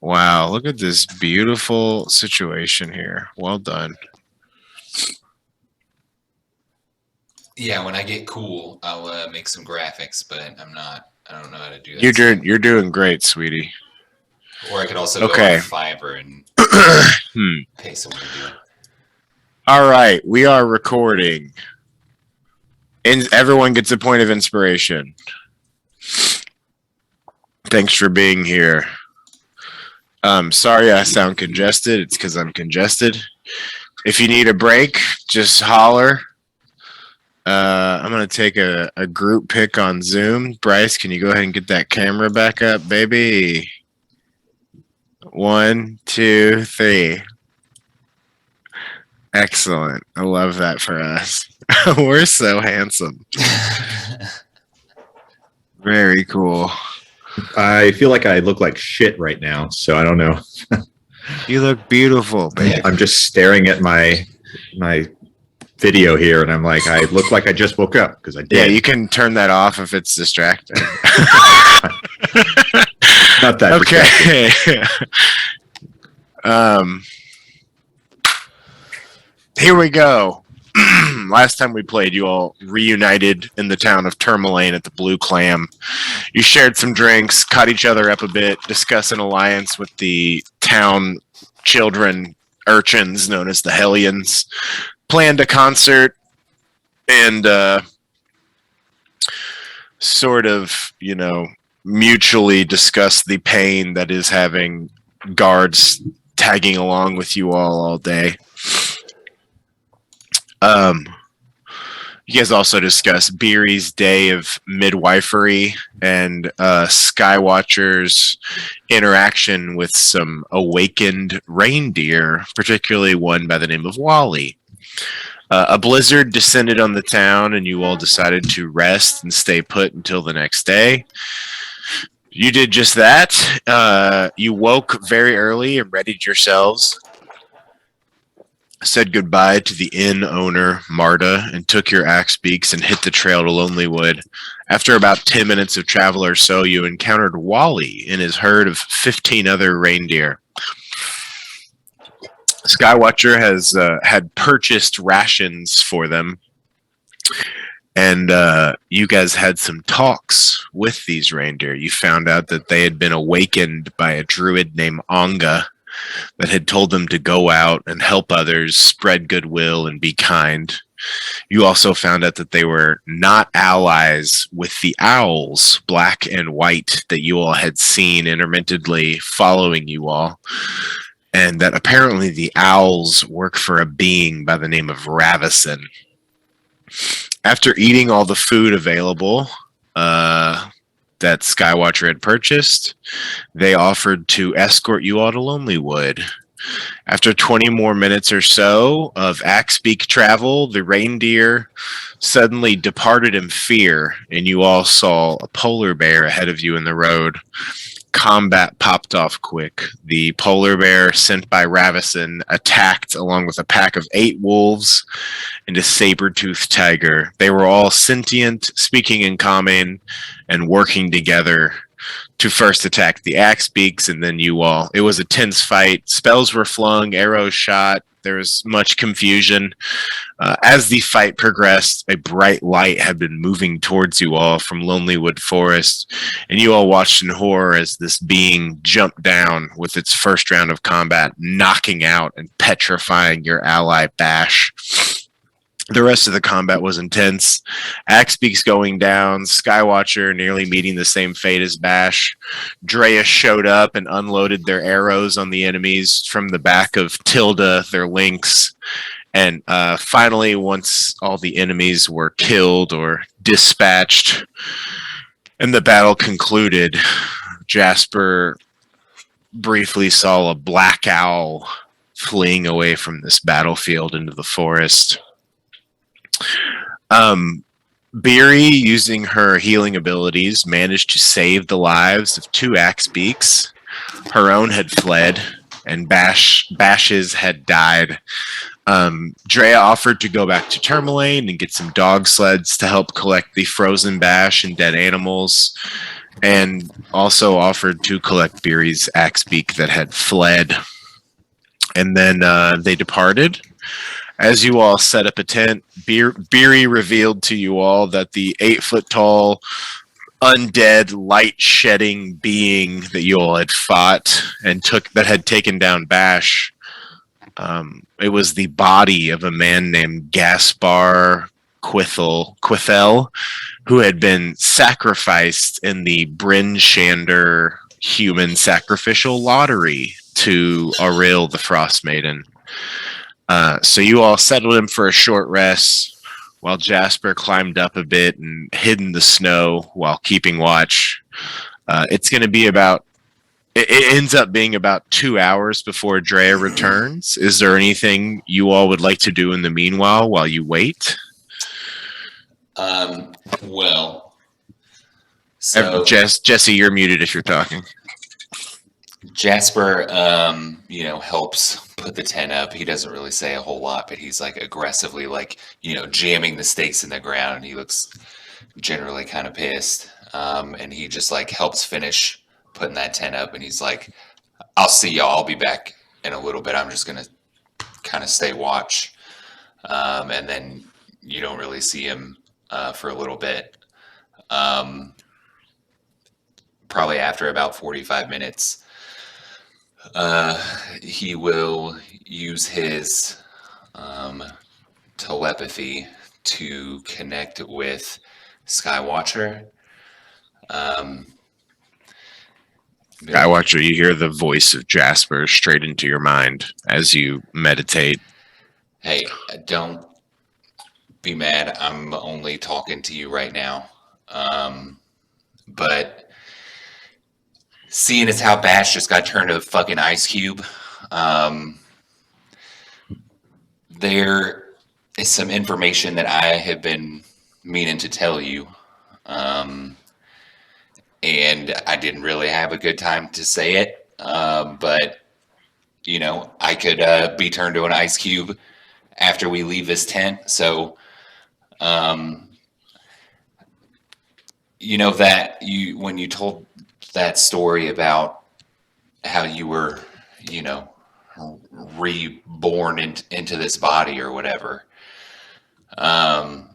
Wow, look at this beautiful situation here. Well done. Yeah, when I get cool, I'll make some graphics, but I don't know how to do that. You're doing great, sweetie. Or I could also go Okay. on Fiverr and pay someone to do it. All right, we are recording. And everyone gets a point of inspiration. Thanks for being here. Sorry I sound congested. It's because I'm congested. If you need a break, just holler. I'm going to take a group pic on Zoom. Bryce, can you go ahead and get that camera back up, baby? 1, 2, 3. Excellent. I love that for us. We're so handsome. Very cool. I feel like I look like shit right now, so I don't know. You look beautiful, baby. I'm just staring at my video here, and I'm like, I look like I just woke up because I did. Yeah, you can turn that off if it's distracting. Not that okay. Here we go. Last time we played, you all reunited in the town of Tourmaline at the Blue Clam. You shared some drinks, caught each other up a bit, discussed an alliance with the town children urchins known as the Hellions, planned a concert, and sort of, mutually discussed the pain that is having guards tagging along with you all day. You guys also discussed Beery's day of midwifery and Skywatcher's interaction with some awakened reindeer, particularly one by the name of Wally. A blizzard descended on the town, and you all decided to rest and stay put until the next day. You did just that. You woke very early and readied yourselves. Said goodbye to the inn owner, Marta, and took your axe beaks and hit the trail to Lonelywood. After about 10 minutes of travel or so, you encountered Wally and his herd of 15 other reindeer. Skywatcher has had purchased rations for them, and you guys had some talks with these reindeer. You found out that they had been awakened by a druid named Onga, that had told them to go out and help others, spread goodwill, and be kind. You also found out that they were not allies with the owls, black and white, that you all had seen intermittently following you all, and that apparently the owls work for a being by the name of Ravison. After eating all the food available, that Skywatcher had purchased, they offered to escort you all to Lonelywood. After 20 more minutes or so of axe-beak travel, the reindeer suddenly departed in fear, and you all saw a polar bear ahead of you in the road. Combat popped off quick. The polar bear sent by Ravison attacked along with a pack of 8 wolves and a saber-toothed tiger. They were all sentient, speaking in common, and working together to first attack the axe beaks, and then you all. It was a tense fight. Spells were flung, arrows shot. There was much confusion. As the fight progressed, a bright light had been moving towards you all from Lonelywood Forest, and you all watched in horror as this being jumped down with its first round of combat, knocking out and petrifying your ally Bash. The rest of the combat was intense. Axebeak's going down, Skywatcher nearly meeting the same fate as Bash. Drea showed up and unloaded their arrows on the enemies from the back of Tilda, their lynx. And finally, once all the enemies were killed or dispatched and the battle concluded, Jasper briefly saw a black owl fleeing away from this battlefield into the forest. Beery, using her healing abilities, managed to save the lives of 2 Axebeaks. Her own had fled, and Bash's had died. Drea offered to go back to Tourmaline and get some dog sleds to help collect the frozen Bash and dead animals. and also offered to collect Beery's axe beak that had fled. And then they departed. As you all set up a tent, Beery revealed to you all that the 8-foot tall, undead, light shedding being that you all had fought and that had taken down Bash. It was the body of a man named Gaspar Quithel, who had been sacrificed in the Bryn Shander human sacrificial lottery to Auril the Frostmaiden. So you all settled him for a short rest while Jasper climbed up a bit and hid in the snow while keeping watch. It's going to be it ends up being about 2 hours before Drea returns. Is there anything you all would like to do in the meanwhile while you wait? Well, so Jesse, you're muted if you're talking. Jasper, helps put the tent up. He doesn't really say a whole lot, but he's like aggressively, jamming the stakes in the ground. And he looks generally kind of pissed. And he just like helps finish putting that tent up. And he's like, "I'll see y'all. I'll be back in a little bit. I'm just gonna kind of stay watch." And then you don't really see him for a little bit. Probably after about 45 minutes. He will use his telepathy to connect with Skywatcher. Skywatcher, you hear the voice of Jasper straight into your mind as you meditate. Hey, don't be mad. I'm only talking to you right now. But seeing as how Bash just got turned to a fucking ice cube, there is some information that I have been meaning to tell you. And I didn't really have a good time to say it. But, I could be turned to an ice cube after we leave this tent. So, that when you told that story about how you were, reborn into this body or whatever, I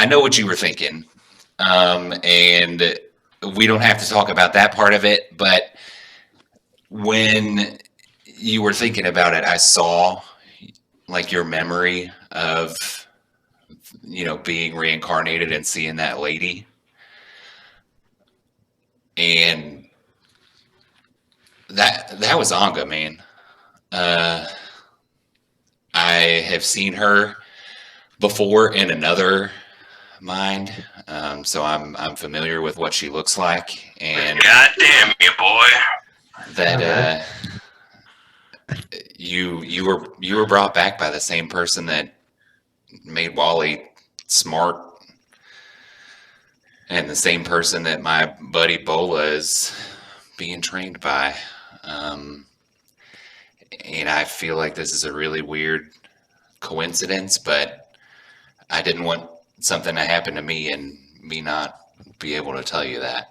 know what you were thinking, and we don't have to talk about that part of it, but when you were thinking about it, I saw like your memory of, being reincarnated and seeing that lady. And that was Anga, man. I have seen her before in another mind, so I'm familiar with what she looks like. And goddamn you, boy! That you were brought back by the same person that made Wally smart, and the same person that my buddy Bola is being trained by. And I feel like this is a really weird coincidence, but I didn't want something to happen to me and me not be able to tell you that.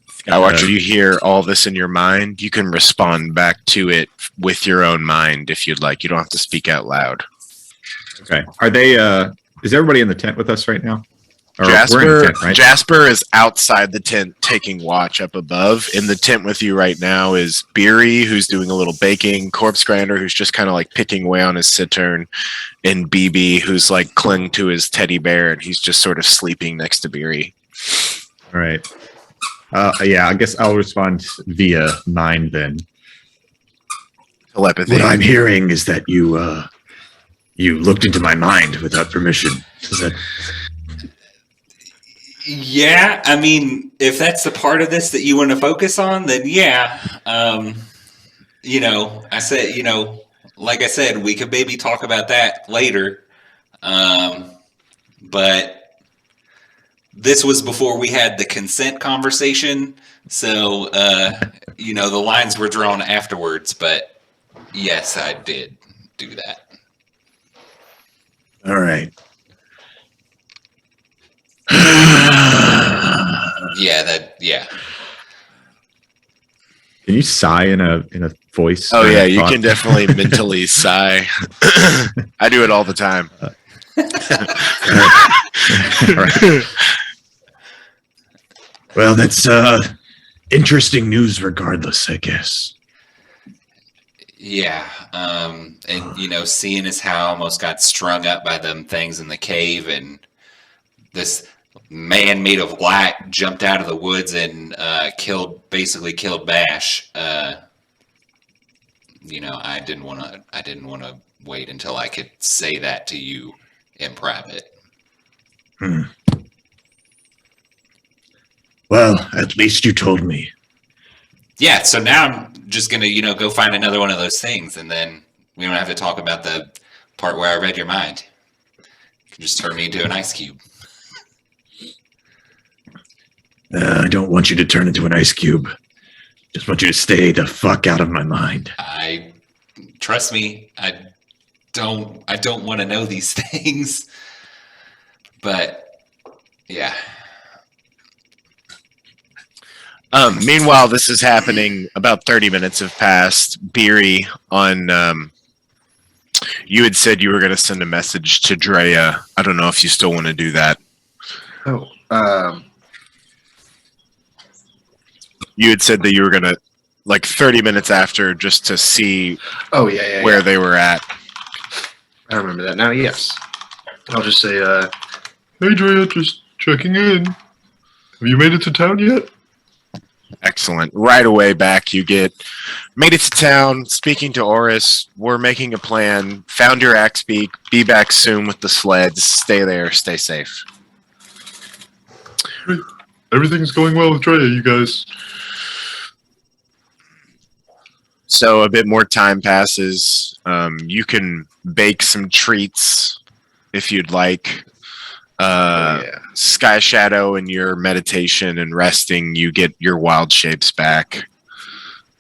Skywatcher, you hear all this in your mind. You can respond back to it with your own mind if you'd like. You don't have to speak out loud. Okay. Are they? Is everybody in the tent with us right now? Or we're in the tent, right? Jasper is outside the tent taking watch up above. In the tent with you right now is Beery, who's doing a little baking, Corpse Grinder, who's just kind of like picking away on his cittern, and BB, who's like clung to his teddy bear, and he's just sort of sleeping next to Beery. All right. Yeah, I guess I'll respond via mind then. Telepathy. What I'm hearing is that you looked into my mind without permission. Is that? Yeah, I mean, if that's the part of this that you want to focus on, then yeah. I said, like I said, we could maybe talk about that later. But this was before we had the consent conversation. So, the lines were drawn afterwards, but yes, I did. do that. All right. Yeah. Can you sigh in a voice? Oh yeah, you thought? can definitely mentally sigh. I do it all the time. Right. Well, that's interesting news regardless, I guess. Yeah. And seeing as how I almost got strung up by them things in the cave, and this man made of light jumped out of the woods and basically killed Bash. I didn't want to wait until I could say that to you in private. Well, at least you told me. Yeah, so now I'm just gonna, go find another one of those things, and then we don't have to talk about the part where I read your mind. You can just turn me into an ice cube. I don't want you to turn into an ice cube. Just want you to stay the fuck out of my mind. Trust me, I don't want to know these things. But yeah. Meanwhile, this is happening. About 30 minutes have passed. Beery, you had said you were going to send a message to Drea. I don't know if you still want to do that. Oh, You had said that you were going to, 30 minutes after, just to see where they were at. I remember that now. Yes, I'll just say, "Hey, Drea, just checking in. Have you made it to town yet?" Excellent. Right away back, you get made it to town, speaking to Oris. We're making a plan. Found your axe beak. Be back soon with the sleds. Stay there. Stay safe. Great. Everything's going well with Drea, you guys. So a bit more time passes. You can bake some treats if you'd like. Sky Shadow and your meditation and resting, you get your wild shapes back.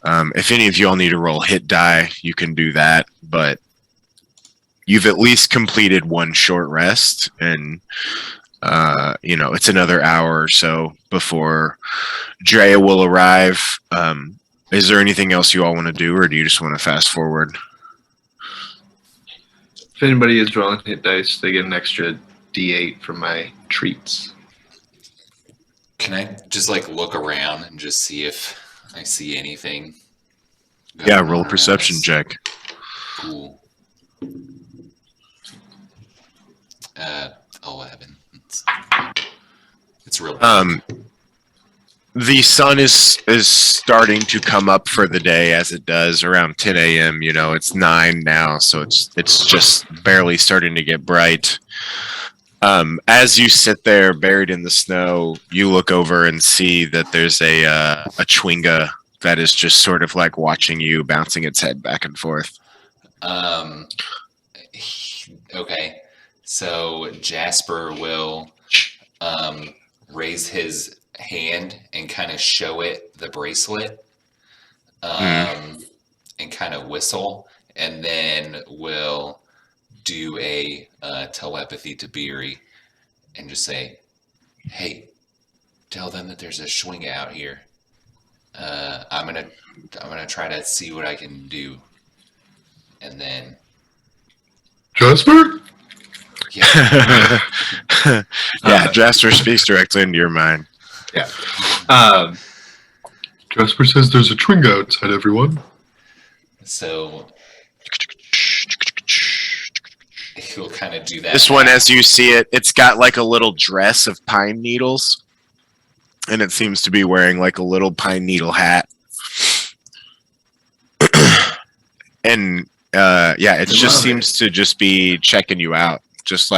If any of you all need to roll hit die, you can do that. But you've at least completed one short rest, and it's another hour or so before Drea will arrive. Is there anything else you all want to do, or do you just want to fast forward? If anybody is rolling hit dice, they get an extra D8 from my treats. Can I just look around and just see if I see anything? Yeah, roll a perception check. Cool. 11. It's real. The sun is starting to come up for the day, as it does around 10 a.m. It's 9 now, so it's just barely starting to get bright. As you sit there buried in the snow, you look over and see that there's a chwinga that is just sort of watching you, bouncing its head back and forth. Okay, so Jasper will raise his hand and kind of show it the bracelet, and kind of whistle, and then will do a telepathy to Beery and just say, "Hey, tell them that there's a Schwinga out here. I'm gonna try to see what I can do." And then Jasper? yeah, Jasper speaks directly into your mind. Yeah. Jasper says there's a Twingo outside, everyone. so he'll kind of do that. This one, as you see it, it's got a little dress of pine needles, and it seems to be wearing a little pine needle hat. And it just seems to just be checking you out, just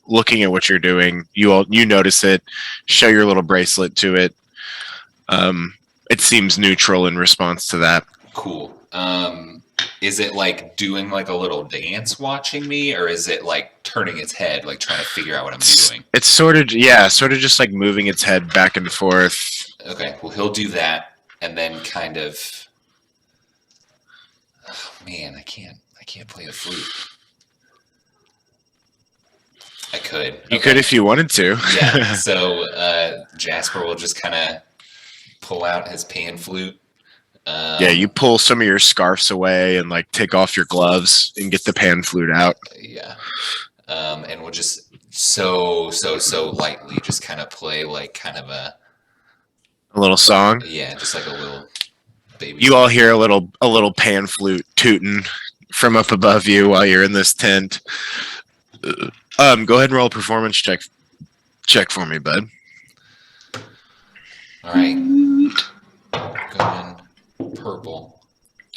looking at what you're doing. You notice it, show your little bracelet to it. It seems neutral in response to that. Cool. Is it doing a little dance watching me, or is it turning its head, trying to figure out what I'm doing? It's sort of just moving its head back and forth. Okay, well, he'll do that, and then kind of... Oh, man, I can't I can't play the flute. I could. You could if you wanted to. Yeah. So Jasper will just kind of pull out his pan flute. Yeah, you pull some of your scarves away and like take off your gloves and get the pan flute out. Yeah. And we'll just so lightly just kind of play like kind of A little song. yeah, just like a little baby. You all hear a little pan flute tooting from up above you while you're in this tent. Go ahead and roll a performance check for me, bud. All right. Going purple.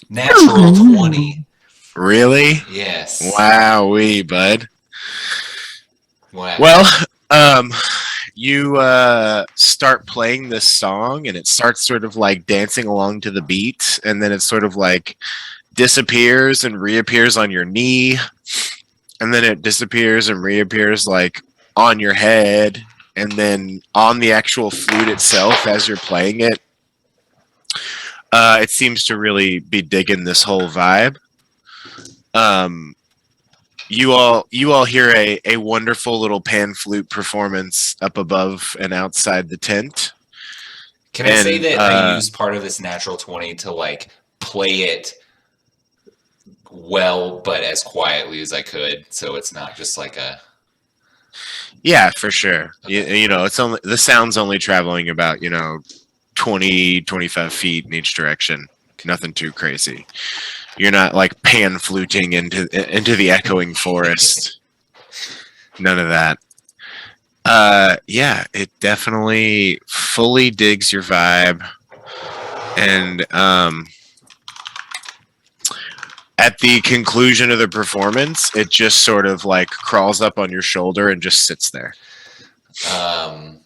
Natural 20. Really? Yes. Wowee, bud. Wow. Well, you start playing this song, and it starts sort of like dancing along to the beat, and then it sort of like disappears and reappears on your knee, and then it disappears and reappears like on your head, and then on the actual flute itself as you're playing it. It seems to really be digging this whole vibe. You all hear a wonderful little pan flute performance up above and outside the tent. Can I say that I used part of this natural 20 to like play it well, but as quietly as I could, so it's not just like a. Yeah, for sure. Okay. You know, it's only the sound's only traveling about 20, 25 feet in each direction. Nothing too crazy. You're not like pan fluting into the echoing forest. None of that. Yeah, it definitely fully digs your vibe. And at the conclusion of the performance, it just sort of like crawls up on your shoulder and just sits there. I'll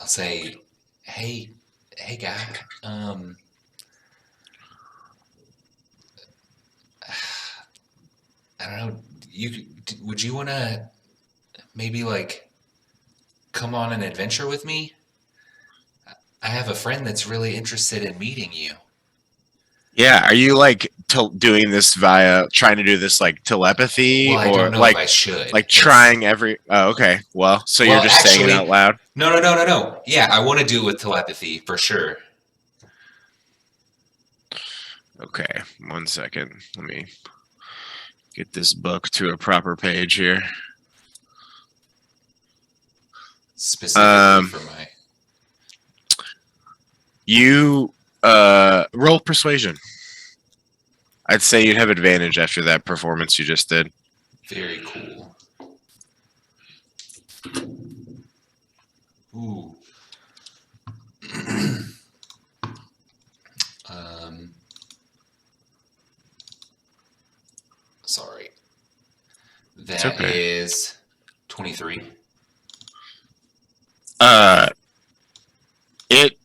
say, hey guy, I don't know. Would you want to maybe like come on an adventure with me? I have a friend that's really interested in meeting you. Yeah, are you like doing this trying to do this like telepathy, Well, I or don't know like if I should. like trying every? Oh, okay. Well, so you're just saying it actually, out loud. No. Yeah, I want to do it with telepathy for sure. Okay, 1 second. Let me get this book to a proper page here. Specifically for my. You roll persuasion. I'd say you'd have advantage after that performance you just did. Very cool. Ooh. Sorry. That is 23. It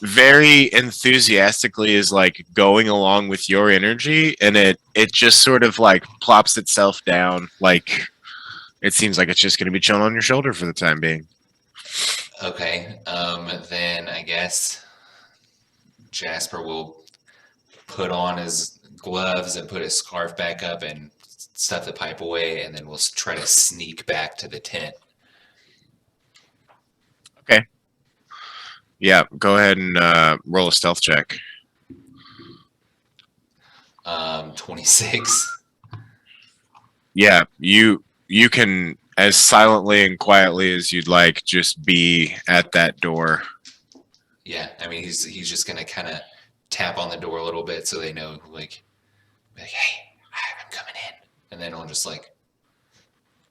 very enthusiastically is like going along with your energy, and it just sort of like plops itself down, like it seems like it's just going to be chilling on your shoulder for the time being. Okay. Then I guess Jasper will put on his gloves and put his scarf back up and stuff the pipe away, and then we'll try to sneak back to the tent. Okay. Yeah, go ahead and roll a stealth check. 26. Yeah, you can, as silently and quietly as you'd like, just be at that door. Yeah, I mean he's just gonna kind of tap on the door a little bit so they know, like hey, I'm coming in, and then I'll just like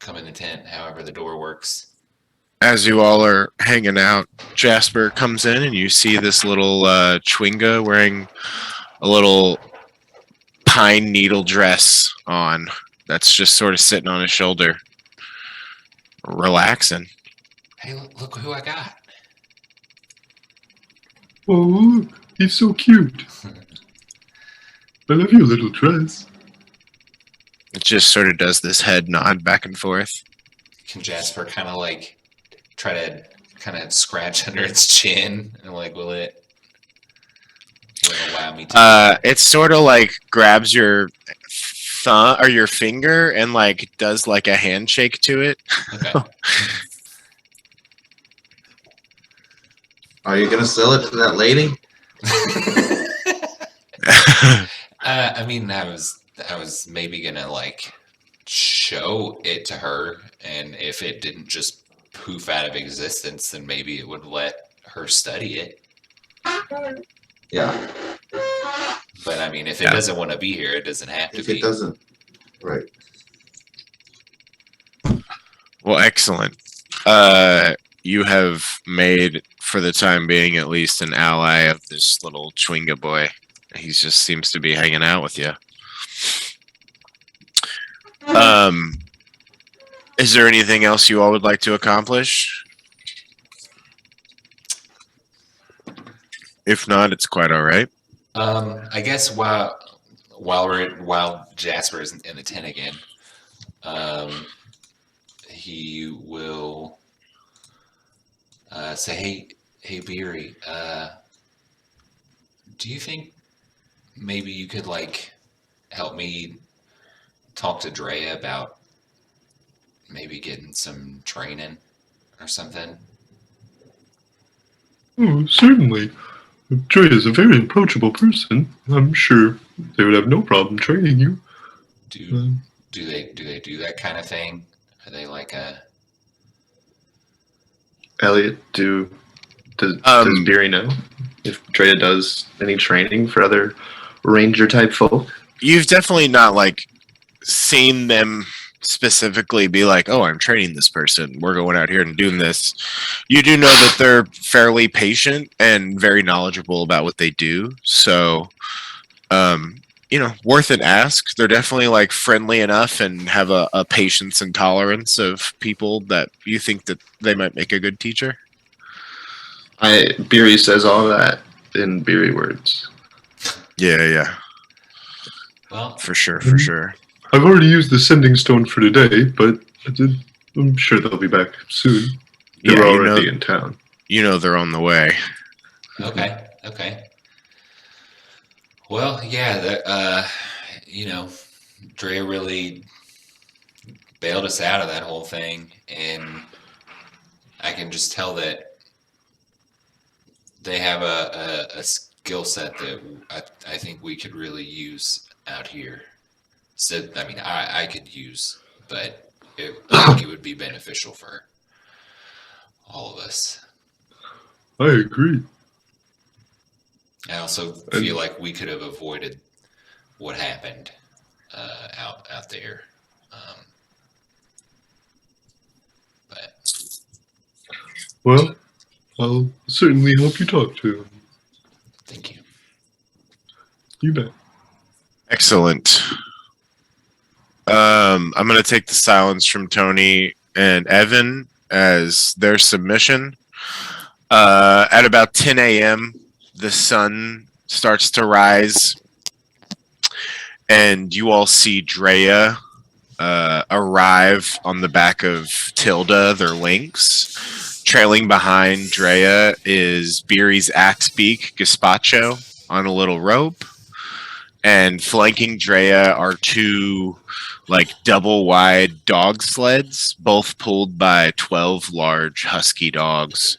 come in the tent, however the door works. As you all are hanging out, Jasper comes in and you see this little Chwinga wearing a little pine needle dress on that's just sort of sitting on his shoulder, relaxing. Hey, look who I got. Oh, look, he's so cute. I love your little dress. It just sort of does this head nod back and forth. Can Jasper kind of like try to kind of scratch under its chin, and like will it would allow me to. It sort of like grabs your thumb or your finger and like does like a handshake to it. Okay. Are you gonna sell it to that lady? I mean, I was maybe gonna like show it to her, and if it didn't just poof out of existence, then maybe it would let her study it. Yeah. But I mean, if it Yeah. doesn't want to be here, it doesn't have to If be. it doesn't, right? Well, excellent. You have made, for the time being at least, an ally of this little Chwinga boy. He just seems to be hanging out with you. Is there anything else you all would like to accomplish? If not, it's quite all right. I guess while Jasper is in the tent again, he will say, "Hey, Beery, do you think maybe you could like help me talk to Drea about maybe getting some training or something?" Oh, certainly. Dre is a very approachable person. I'm sure they would have no problem training you. Do they do that kind of thing? Are they like a Elliot, does Beery know if Drea does any training for other ranger type folk? You've definitely not like seen them specifically be like, "Oh, I'm training this person. We're going out here and doing this." You do know that they're fairly patient and very knowledgeable about what they do. So, worth an ask. They're definitely like friendly enough and have a patience and tolerance of people that you think that they might make a good teacher. Beery says all that in Beery words. Yeah, well? for sure. I've already used the sending stone for today, but I'm sure they'll be back soon. They Yeah, were you already know, in town. they're on the way. Okay. Well, yeah, Drea really bailed us out of that whole thing, and I can just tell that they have a skill set that I think we could really use out here. So, I mean, I could use, but I think it would be beneficial for all of us. I agree. I also feel like we could have avoided what happened out there. But Well, I'll certainly help you talk to him. thank you. You bet. Excellent. I'm going to take the silence from Tony and Evan as their submission. At about 10 a.m., the sun starts to rise, and you all see Drea arrive on the back of Tilda, their lynx. Trailing behind Drea is Beery's Axebeak Gazpacho on a little rope. And flanking Drea are two like double wide dog sleds, both pulled by 12 large husky dogs,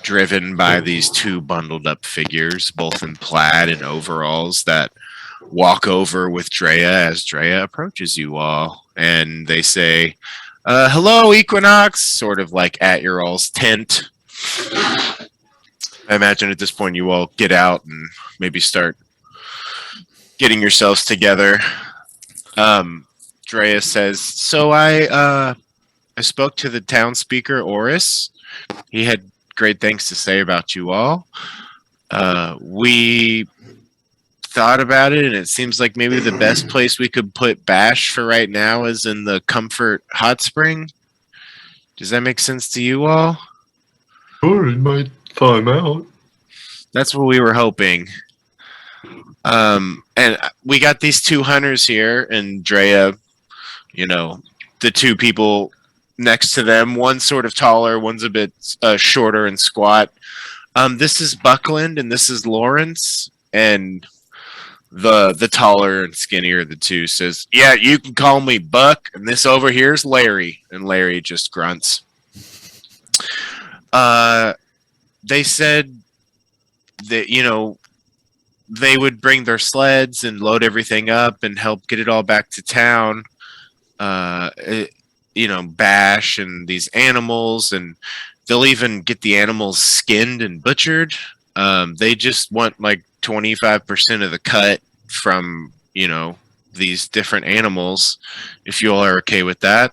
driven by these two bundled up figures, both in plaid and overalls, that walk over with Drea as Drea approaches you all. And they say, "Hello, Equinox," sort of like at your all's tent. I imagine at this point you all get out and maybe start getting yourselves together. Drea says, "So I spoke to the town speaker, Oris. He had great things to say about you all. We thought about it, and it seems like maybe the best place we could put Bash for right now is in the Comfort Hot Spring. Does that make sense to you all?" Sure, it might thaw him out. That's what we were hoping. And we got these two hunters here, and Drea, the two people next to them, one's sort of taller, one's a bit shorter and squat. This is Buckland, and this is Lawrence. And the taller and skinnier of the two says, "Yeah, you can call me Buck, and this over here is Larry." And Larry just grunts. They said that, they would bring their sleds and load everything up and help get it all back to town. Bash and these animals, and they'll even get the animals skinned and butchered. They just want like 25% of the cut from, these different animals, if you all are okay with that.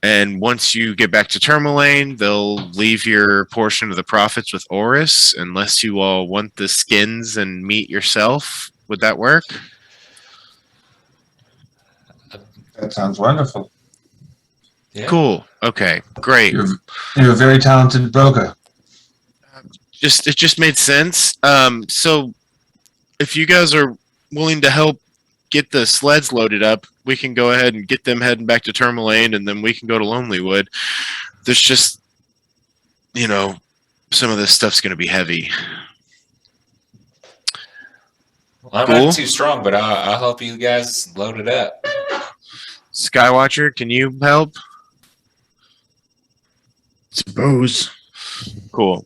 And once you get back to Tourmaline, they'll leave your portion of the profits with Oris, unless you all want the skins and meat yourself. Would that work? That sounds wonderful. Yeah. Cool. Okay, great. You're a very talented broker. It just made sense. So if you guys are willing to help get the sleds loaded up, we can go ahead and get them heading back to Tourmaline, and then we can go to Lonelywood. There's just, some of this stuff's going to be heavy. Well, I'm Cool. not too strong, but I'll help you guys load it up. Skywatcher, can you help? Suppose. Cool.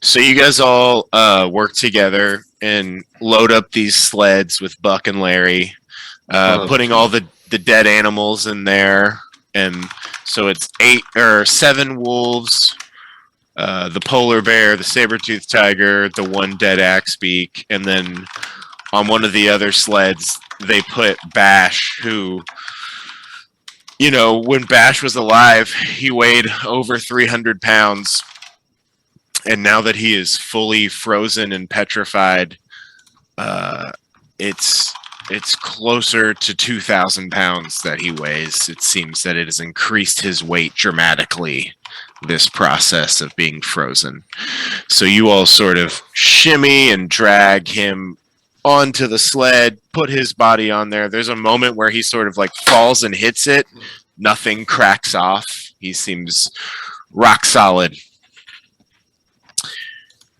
So you guys all work together and load up these sleds with Buck and Larry, putting all the dead animals in there. And so it's 7 wolves, the polar bear, the saber-toothed tiger, the one dead axebeak, and then on one of the other sleds, they put Bash, who, when Bash was alive, he weighed over 300 pounds. And now that he is fully frozen and petrified, it's closer to 2,000 pounds that he weighs. It seems that it has increased his weight dramatically, this process of being frozen. So you all sort of shimmy and drag him onto the sled, put his body on there. There's a moment where he sort of like falls and hits it. Nothing cracks off. He seems rock solid.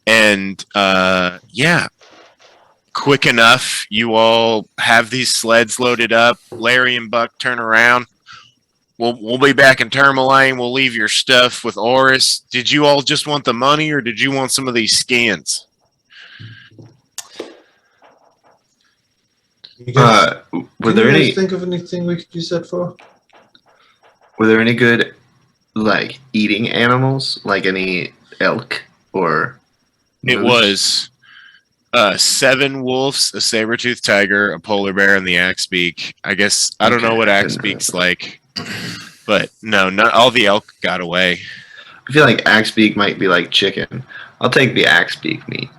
And quick enough, you all have these sleds loaded up. Larry and Buck turn around. We'll be back in Tourmaline. We'll leave your stuff with Oris. Did you all just want the money, or did you want some of these skins? You guys, Were there can you any? guys think of anything we could use that for? Were there any good, like, eating animals, like any elk or? It moose? was 7 wolves, a saber-toothed tiger, a polar bear, and the axebeak. I guess I don't know Okay, what I didn't axebeak's like, but no, not all the elk got away. I feel like axebeak might be like chicken. I'll take the axebeak meat.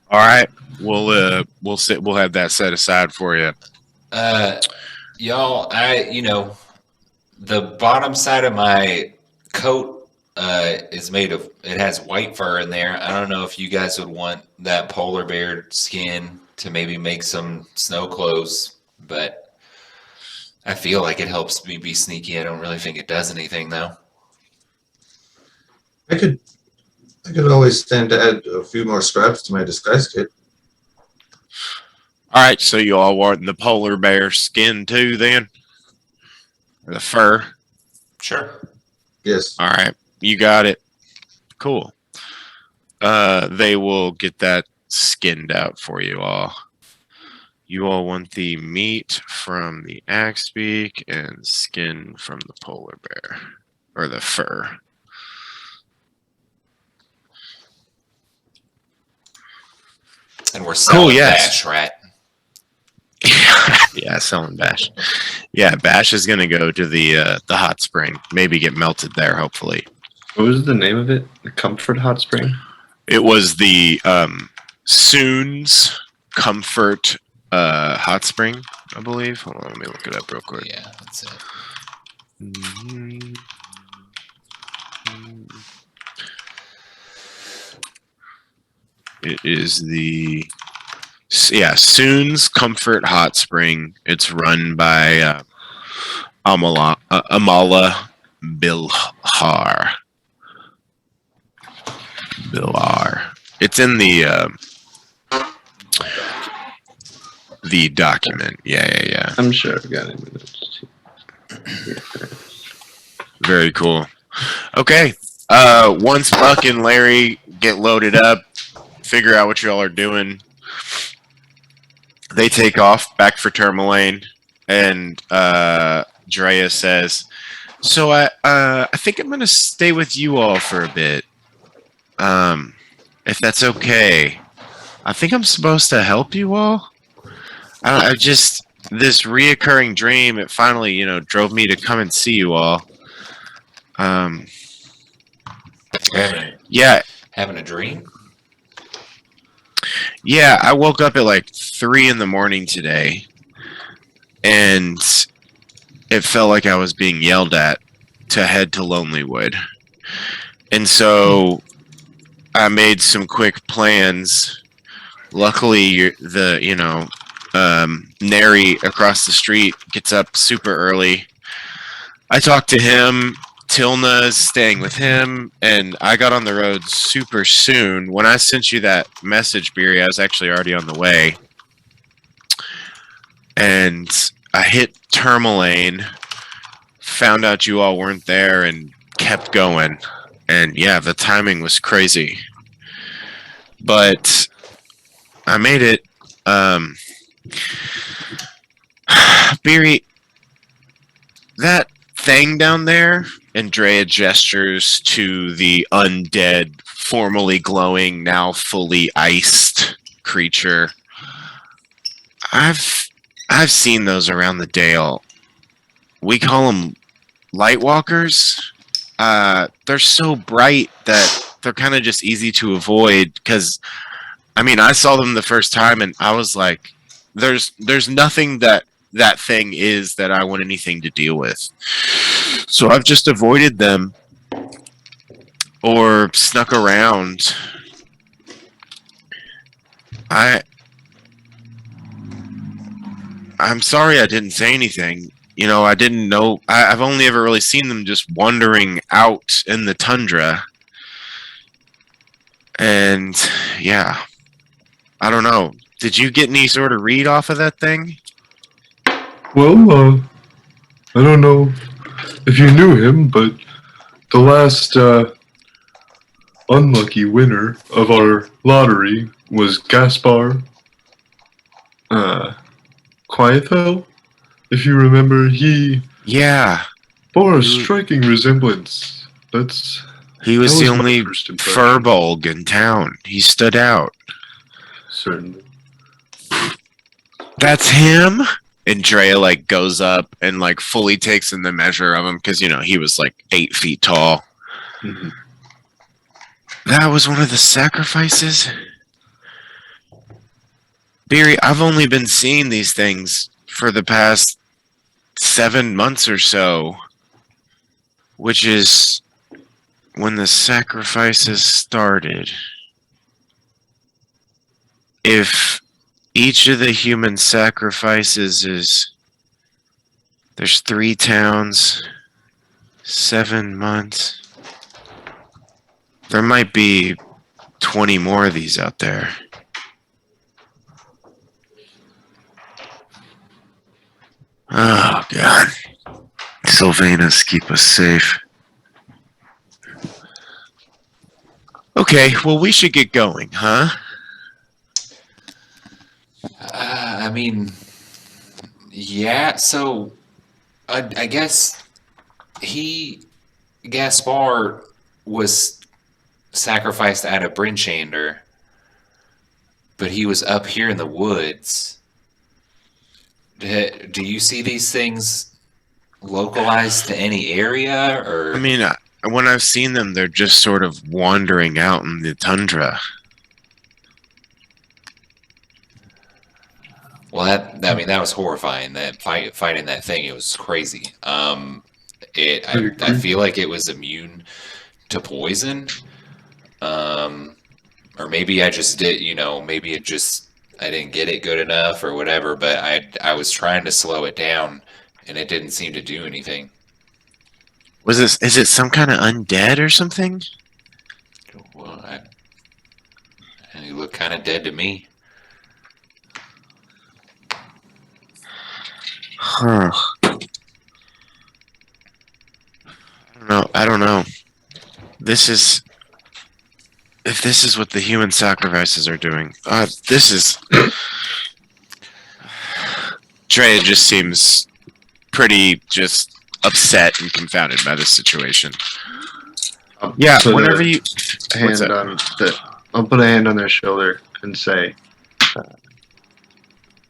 All right, we'll have that set aside for you. Y'all, the bottom side of my coat is made of, it has white fur in there. I don't know if you guys would want that polar bear skin to maybe make some snow clothes, but I feel like it helps me be sneaky. I don't really think it does anything though. I could always stand to add a few more scraps to my disguise kit. All right, so you all want the polar bear skin too, then, or the fur? Sure. Yes. All right, you got it. Cool. They will get that skinned out for you all. You all want the meat from the axebeak and skin from the polar bear, or the fur. And we're selling Cool, yes. Bash, right? Yeah, selling Bash. Yeah, Bash is gonna go to the hot spring. Maybe get melted there, hopefully. What was the name of it? The Comfort Hot Spring? It was the Soon's Comfort Hot Spring, I believe. Hold on, let me look it up real quick. Yeah, that's it. It is the Soon's Comfort Hot Spring. It's run by Amala Bilhar. It's in the document. Yeah. I'm sure I've got it in minutes. Very cool. Okay. Once Buck and Larry get loaded up, figure out what y'all are doing, they take off back for Tourmaline, and Drea says, "So I think I'm gonna stay with you all for a bit, if that's okay. I think I'm supposed to help you all. I just this reoccurring dream. It finally, drove me to come and see you all. Yeah, Having a dream? yeah. I woke up at like 3 in the morning today, and it felt like I was being yelled at to head to Lonelywood, and so I made some quick plans. Luckily, Nary across the street gets up super early. I talked to him. Tilna's staying with him, and I got on the road super soon. When I sent you that message, Beery, I was actually already on the way. And I hit Tourmaline, found out you all weren't there, and kept going. And yeah, the timing was crazy. But I made it. Beery, that thing down there, Andrea gestures to the undead, formerly glowing, now fully iced creature. I've seen those around the Dale. We call them lightwalkers. They're so bright that they're kind of just easy to avoid. Because, I saw them the first time, and I was like, "There's nothing that thing is that I want anything to deal with." So I've just avoided them or snuck around. I'm sorry I didn't say anything. I didn't know. I've only ever really seen them just wandering out in the tundra. And yeah, I don't know. Did you get any sort of read off of that thing? Well, I don't know if you knew him, but the last unlucky winner of our lottery was Gaspar Quiethel. If you remember, he Yeah. bore a striking resemblance. He was That the was my only first impression. furbulg in town. He stood out. Certainly. That's him? And Drea goes up and fully takes in the measure of him because he was 8 feet tall. Mm-hmm. That was one of the sacrifices. Beery, I've only been seeing these things for the past 7 months or so, which is when the sacrifices started. If each of the human sacrifices there's 3 towns, 7 months. There might be 20 more of these out there. Oh, God. Sylvanus, keep us safe. Okay, well, we should get going, huh? Yeah, so I guess Gaspar was sacrificed out of Brinchander, but he was up here in the woods. Do you see these things localized to any area, or? When I've seen them, they're just sort of wandering out in the tundra. Well, that was horrifying. That fighting that thing, it was crazy. I feel like it was immune to poison. Or maybe I just did, maybe I didn't get it good enough or whatever, but I was trying to slow it down and it didn't seem to do anything. Is it some kind of undead or something? Well, You look kind of dead to me. Huh. I don't know. This is... If this is what the human sacrifices are doing, this is... Drea just seems pretty just upset and confounded by this situation. Yeah, put whenever a you... What's hand that? on I'll put a hand on their shoulder and say,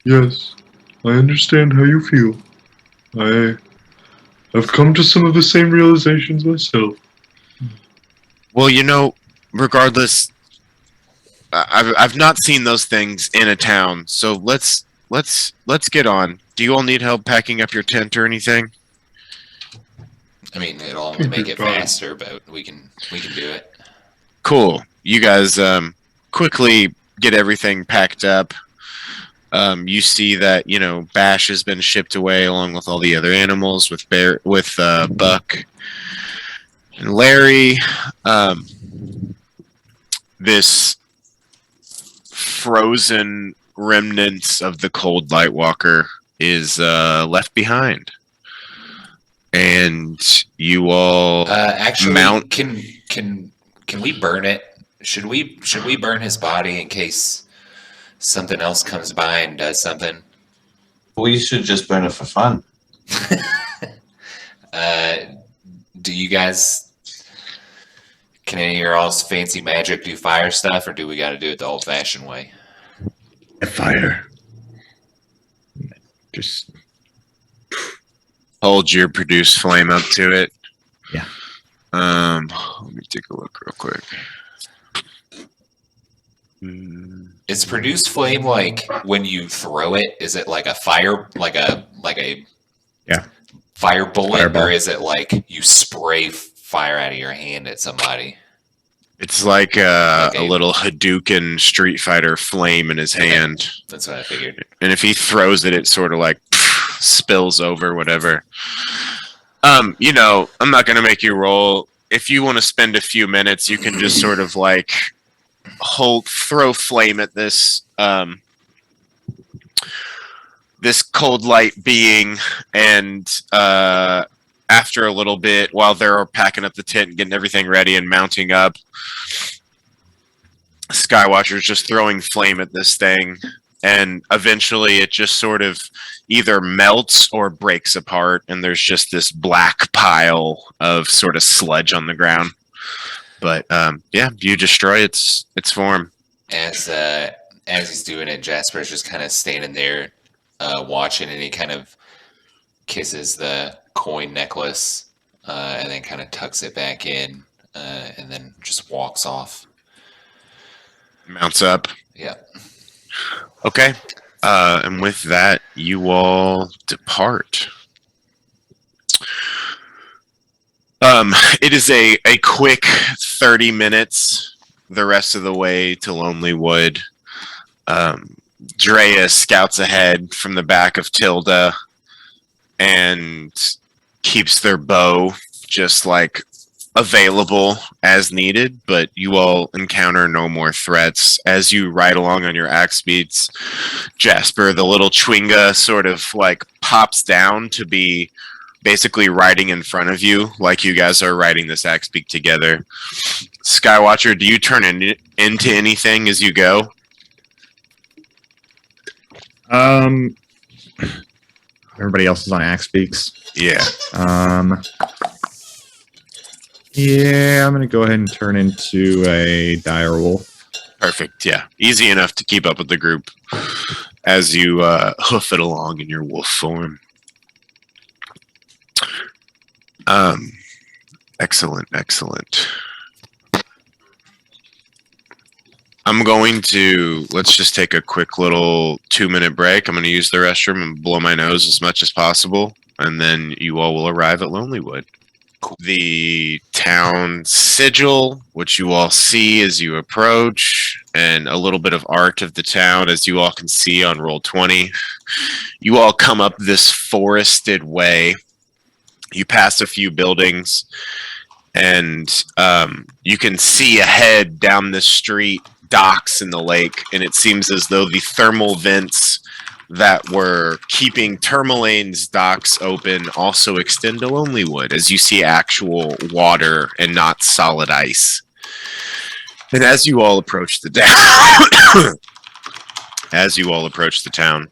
"Yes, I understand how you feel. I've come to some of the same realizations myself." Well, you know, regardless, I've not seen those things in a town, so let's get on. Do you all need help packing up your tent or anything? I mean, it'll only make it Fine. faster, but we can do it. Cool. You guys quickly get everything packed up. You see that, you know, Bash has been shipped away along with all the other animals with Buck and Larry. This frozen remnants of the cold Lightwalker is left behind. And you all Actually, mount. can we burn it? Should we burn his body in case something else comes by and does something? We should just burn it for fun. Do you guys? Can any of your all's fancy magic do fire stuff, or do we got to do it the old-fashioned way? A fire. Just Hold your produce flame up to it. Yeah. Let me take a look real quick. Is produce flame like when you throw it? Is it like a fire, like a Yeah. fire bullet, Fireball. or is it like you spray fire out of your hand at somebody? It's like a Okay. little Hadouken Street Fighter flame in his hand. That's what I figured. And if he throws it, it sort of like spills over, whatever. You know, I'm not going to make you roll. If you want to spend a few minutes, you can just sort of like throw flame at this, this cold light being, and after a little bit, while they're packing up the tent and getting everything ready and mounting up, Skywatcher's just throwing flame at this thing, and eventually it just sort of either melts or breaks apart, and there's just this black pile of sort of sludge on the ground. But yeah, you destroy its form. As he's doing it, Jasper's just kind of standing there, watching, and he kind of kisses the coin necklace, and then kind of tucks it back in, and then just walks off. Mounts up. Yeah. Okay. And with that, you all depart. It is a quick 30 minutes the rest of the way to Lonelywood. Drea scouts ahead from the back of Tilda and keeps their bow just like available as needed, but you all encounter no more threats as you ride along on your axe beats. Jasper, the little Chwinga, sort of like pops down to be basically riding in front of you, like you guys are riding this axe beat together. Skywatcher, do you turn into anything as you go? Everybody else is on axe beaks. Yeah. Yeah, I'm gonna go ahead and turn into a dire wolf. Perfect. Yeah. Easy enough to keep up with the group as you hoof it along in your wolf form. Excellent. I'm going to, let's just take a quick little 2-minute break. I'm going to use the restroom and blow my nose as much as possible, and then you all will arrive at Lonelywood. The town sigil, which you all see as you approach, and a little bit of art of the town, as you all can see on roll 20. You all come up this forested way. You pass a few buildings, and you can see ahead down the street docks in the lake, and it seems as though the thermal vents that were keeping Tourmalane's docks open also extend to Lonelywood, as you see actual water and not solid ice. And as you all approach the town,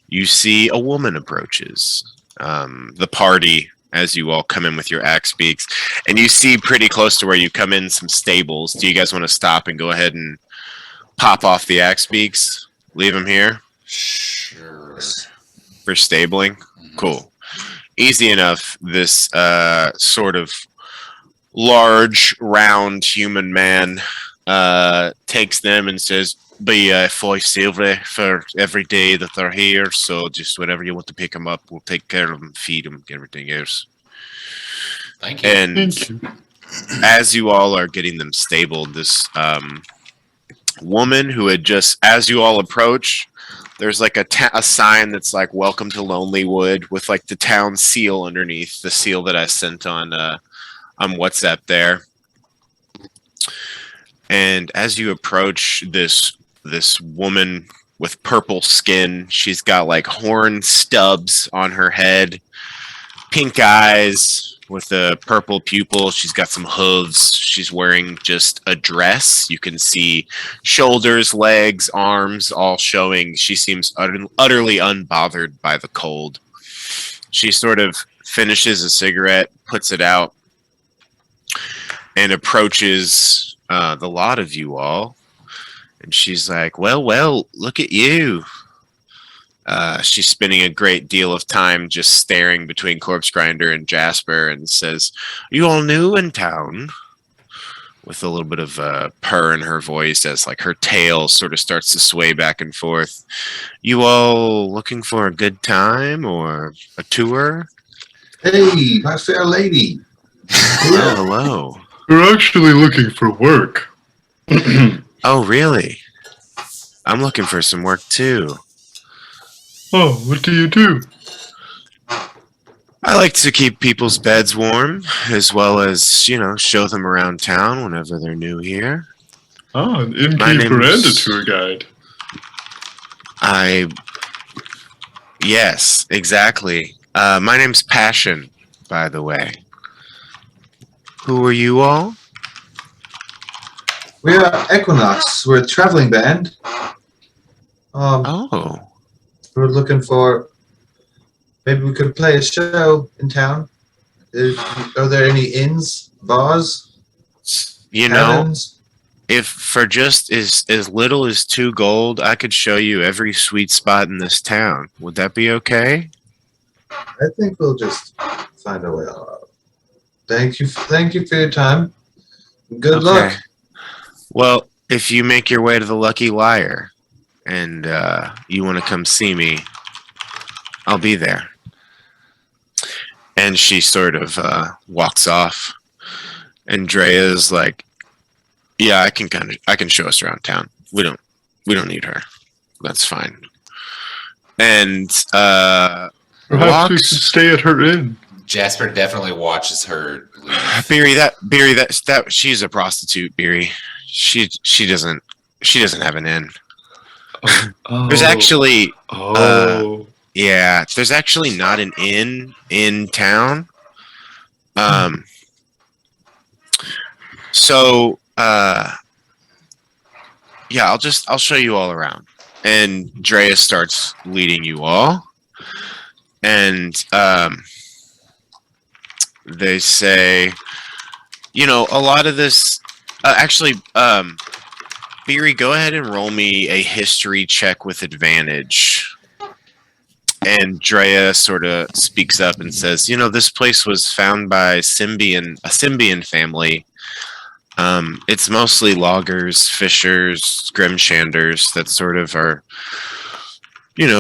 you see a woman approaches the party as you all come in with your axe beaks, and you see pretty close to where you come in some stables. Do you guys want to stop and go ahead and pop off the axe beaks? Leave them here? Sure. For stabling? Cool. Easy enough. This sort of large, round human man takes them and says, be 5 silver for every day that they're here, so just whenever you want to pick them up, we'll take care of them, feed them, everything else. Thank you. And Thank you. as you all are getting them stabled, this woman who had just, as you all approach, there's like a sign that's like "Welcome to Lonelywood" with like the town seal underneath, the seal that I sent on WhatsApp there. And as you approach this woman with purple skin, she's got like horn stubs on her head, pink eyes with a purple pupil. She's got some hooves. She's wearing just a dress. You can see shoulders, legs, arms all showing. She seems utterly unbothered by the cold. She sort of finishes a cigarette, puts it out, and approaches the lot of you all. And she's like, well, look at you. She's spending a great deal of time just staring between Corpse Grinder and Jasper and says, you all new in town? With a little bit of a purr in her voice as like her tail sort of starts to sway back and forth. You all looking for a good time or a tour? Hey, my fair lady. Hello. We're actually looking for work. Oh, really? I'm looking for some work too. Oh, what do you do? I like to keep people's beds warm, as well as, show them around town whenever they're new here. Ah, an My innkeeper and a name's- tour guide. Yes, exactly. My name's Passion, by the way. Who are you all? We are Equinox. We're a traveling band. Oh, We're looking for. Maybe we could play a show in town. Are there any inns, bars, taverns? if for just as little as 2 gold, I could show you every sweet spot in this town. Would that be okay? I think we'll just find a way out. Thank you for your time. Good luck. Well, if you make your way to the Lucky Liar and you want to come see me, I'll be there. And she sort of walks off. Andrea's like, yeah, I can show us around town. We don't need her. That's fine. And Perhaps we should stay at her inn. Jasper definitely watches her leave. Beery, that she's a prostitute, Beery. She doesn't have an inn. Oh. There's actually Oh. there's actually not an inn in town. So I'll show you all around. And Drea starts leading you all. And they say, a lot of this Beery, go ahead and roll me a history check with advantage. And Drea sort of speaks up and says, this place was found by a Symbian family. It's mostly loggers, fishers, grimshanders that sort of are,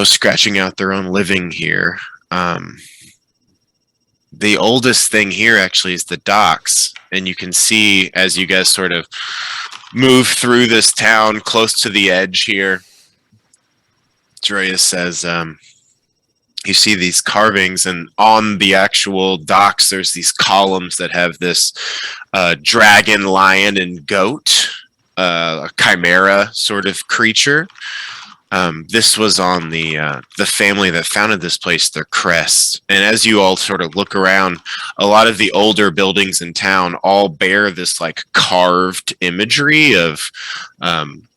scratching out their own living here. The oldest thing here actually is the docks. And you can see as you guys sort of move through this town close to the edge here, Drea says, you see these carvings, and on the actual docks, there's these columns that have this dragon, lion, and goat a chimera sort of creature. This was on the family that founded this place, their crest. And as you all sort of look around, a lot of the older buildings in town all bear this like carved imagery of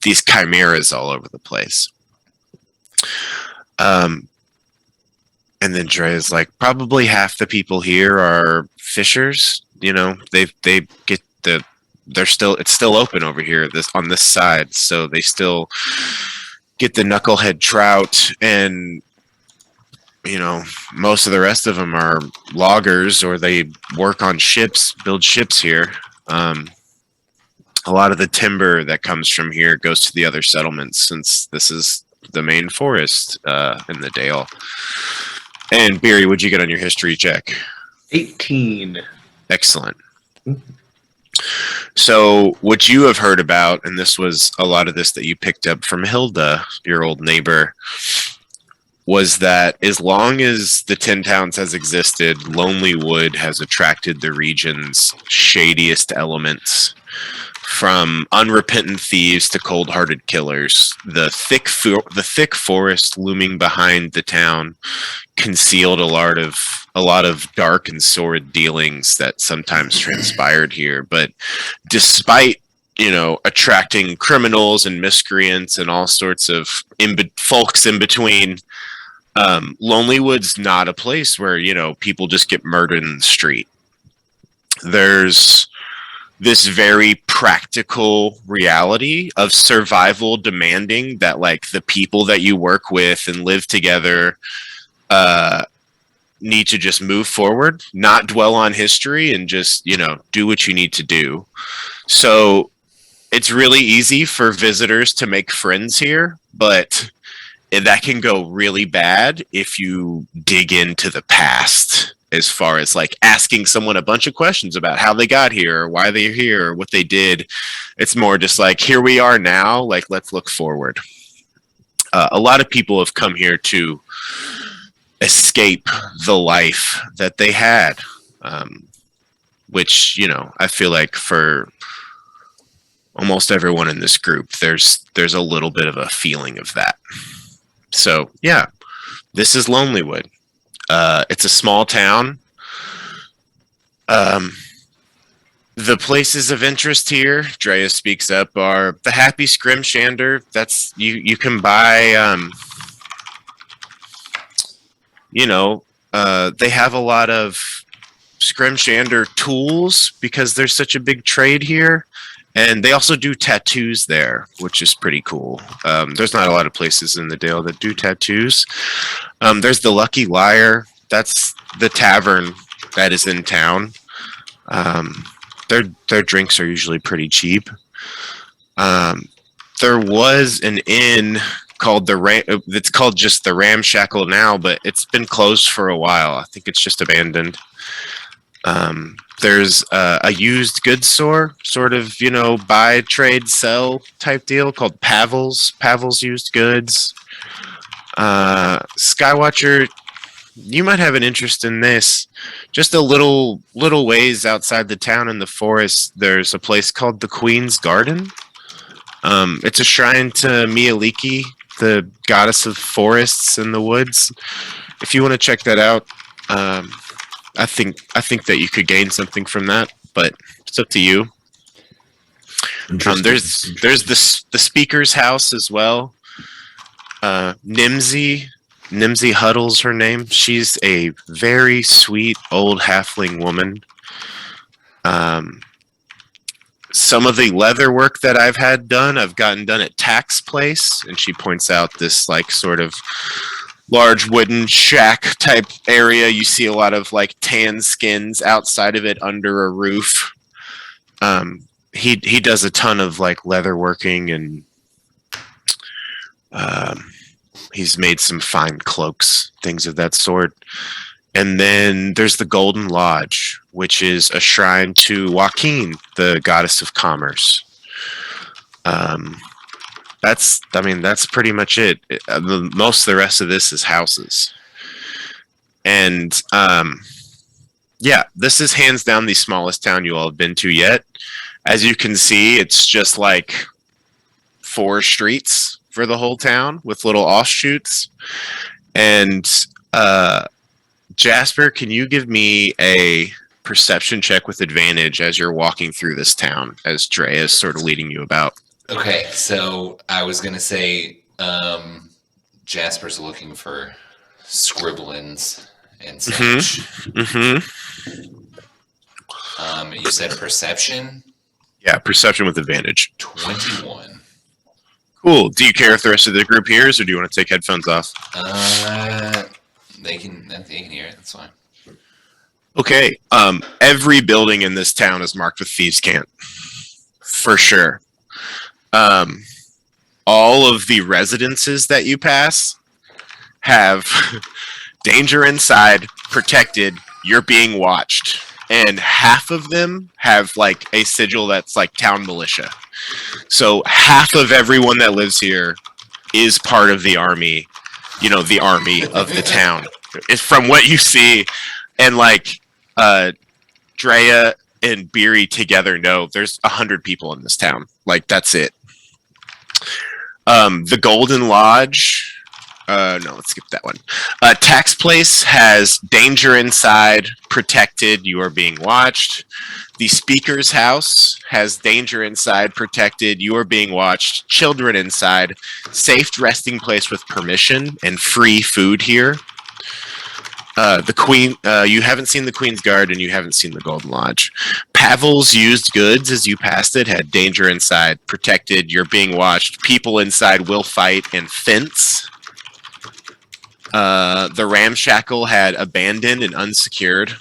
these chimeras all over the place. And then Drea's like, probably half the people here are fishers. You know, they get it's still open over here on this side, so they still get the knucklehead trout, and you know, most of the rest of them are loggers, or they work on ships, build ships here. A lot of the timber that comes from here goes to the other settlements, since this is the main forest in the Dale. And Beery, what'd you get on your history check? 18. Excellent. So what you have heard about, and this was a lot of this that you picked up from Hilda, your old neighbor, was that as long as the Tin Towns has existed, Lonelywood has attracted the region's shadiest elements. From unrepentant thieves to cold-hearted killers, the thick forest looming behind the town concealed a lot of dark and sordid dealings that sometimes transpired here. But despite, you know, attracting criminals and miscreants and all sorts of folks in between, Lonelywood's not a place where, you know, people just get murdered in the street. There's this very practical reality of survival demanding that like the people that you work with and live together need to just move forward, not dwell on history, and just, you know, do what you need to do. So it's really easy for visitors to make friends here, but that can go really bad if you dig into the past, as far as like asking someone a bunch of questions about how they got here or why they're here or what they did. It's more just like, here we are now, like, let's look forward. A lot of people have come here to escape the life that they had, which, you know, I feel like for almost everyone in this group, there's a little bit of a feeling of that. So yeah, this is Lonelywood. It's a small town. The places of interest here, Drea speaks up, are the Happy Scrimshander. That's you can buy. You know, they have a lot of Scrimshander tools because there's such a big trade here. And they also do tattoos there, which is pretty cool. There's not a lot of places in the Dale that do tattoos. There's the Lucky Liar. That's the tavern that is in town. Their drinks are usually pretty cheap. There was an inn called it's called just the Ramshackle now, but it's been closed for a while. I think it's just abandoned. There's a used goods store, sort of, you know, buy, trade, sell type deal called Pavel's Used Goods. Skywatcher, you might have an interest in this. Just a little ways outside the town in the forest, there's a place called the Queen's Garden. It's a shrine to Mialiki, the goddess of forests and the woods. If you want to check that out, I think that you could gain something from that, but it's up to you. There's the speaker's house as well. Nimsy Huddle's her name. She's a very sweet old halfling woman. Some of the leather work that I've had done, I've gotten done at Tack's place, and she points out this like sort of large wooden shack type area. You see a lot of like tan skins outside of it under a roof. He does a ton of like leather working, and he's made some fine cloaks, things of that sort. And then there's the Golden Lodge, which is a shrine to Joaquin, the goddess of commerce. That's pretty much it. Most of the rest of this is houses. And yeah, this is hands down the smallest town you all have been to yet. As you can see, it's just like 4 streets for the whole town with little offshoots. And Jasper, can you give me a perception check with advantage as you're walking through this town, as Dre is sort of leading you about? Okay, so I was gonna say Jasper's looking for scribblings and such. You said perception? Yeah, perception with advantage. 21. Cool. Do you care if the rest of the group hears, or do you want to take headphones off? They can hear it. That's fine. Okay. Every building in this town is marked with thieves' cant, for sure. All of the residences that you pass have danger inside, protected, you're being watched. And half of them have like a sigil that's like town militia. So half of everyone that lives here is part of the army, you know, the army of the town. It's from what you see. And like Drea and Beery together know there's 100 people in this town. Like that's it. The Golden Lodge. No, let's skip that one. Tax Place has danger inside, protected, you are being watched. The Speaker's House has danger inside, protected, you are being watched. Children inside, safe resting place with permission and free food here. The Queen, you haven't seen the Queen's Guard and you haven't seen the Golden Lodge. Pavel's Used Goods, as you passed it, had danger inside, protected, you're being watched. People inside will fight and fence. The Ramshackle had abandoned and unsecured.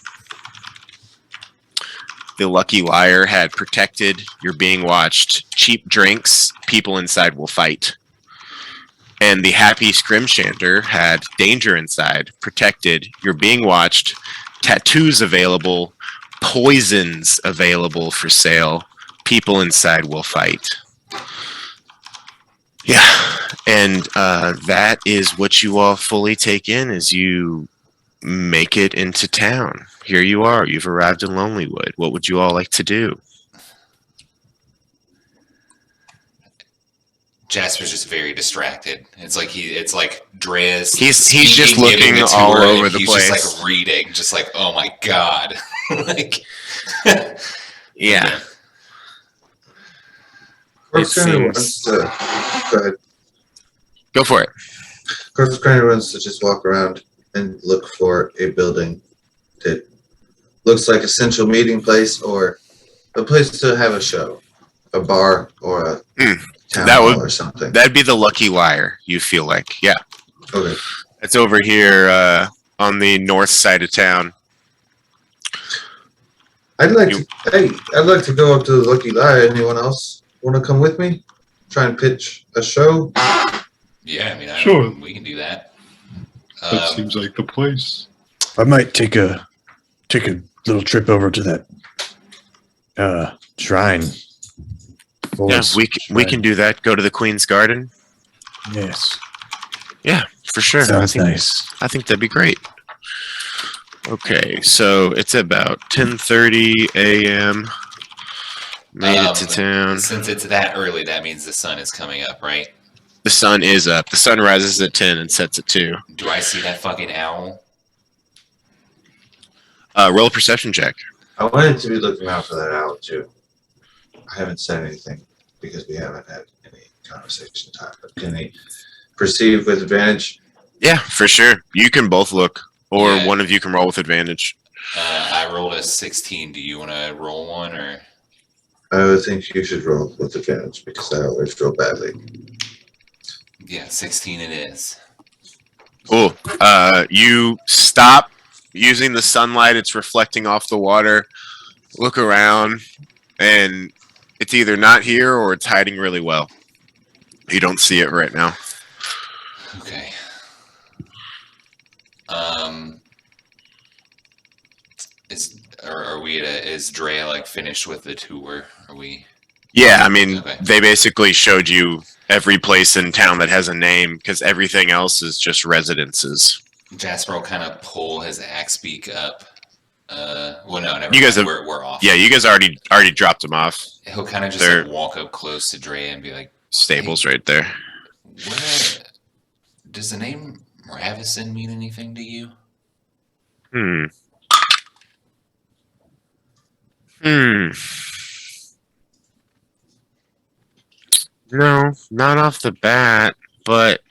The Lucky Liar had protected, you're being watched. Cheap drinks, people inside will fight. And the Happy Scrimshander had danger inside, protected, you're being watched. Tattoos available, poisons available for sale. People inside will fight. Yeah, and that is what you all fully take in as you make it into town. Here you are. You've arrived in Lonelywood. What would you all like to do? Jasper's just very distracted. It's like Dre's. He's just looking all over the place. He's just like reading, just like, oh my god, like. Yeah. Corpse Grinder wants to go ahead. Go for it. Corpse Grinder wants to just walk around and look for a building that looks like a central meeting place or a place to have a show, a bar or a town hall or something. That'd be the Lucky Liar. You feel like, yeah. Okay. It's over here on the north side of town. I'd like to go up to the Lucky Liar. Anyone else want to come with me? Try and pitch a show. Yeah, I mean, Sure. We can do that. That seems like the place. I might take a little trip over to that shrine. Yeah, we can do that. Go to the Queen's Garden. Yes. Yeah, for sure. Sounds nice. I think that'd be great. Okay, so it's about 10:30 a.m. Made it to town. Since it's that early, that means the sun is coming up, right? The sun is up. The sun rises at 10 and sets at 2. Do I see that fucking owl? Roll a perception check. I wanted to be looking out for that owl too. I haven't said anything because we haven't had any conversation time. But can he perceive with advantage? Yeah, for sure. You can both look, or Yeah. one of you can roll with advantage. I rolled a 16. Do you want to roll one or? I would think you should roll with advantage because I always roll badly. Yeah, 16 it is. Cool. You stop using the sunlight. It's reflecting off the water. Look around, and it's either not here or it's hiding really well. You don't see it right now. Okay. Is Drea like finished with the tour? Are we? Yeah, I mean, Okay. they basically showed you every place in town that has a name because everything else is just residences. Jasper will kind of pull his axe beak up. Well, no, never You guys mind. have- We're off. off. Yeah, you guys already dropped them off. He'll kind of just They're- like walk up close to Dre and be like, Stables right there. does the name Ravison mean anything to you? Hmm. No, not off the bat, but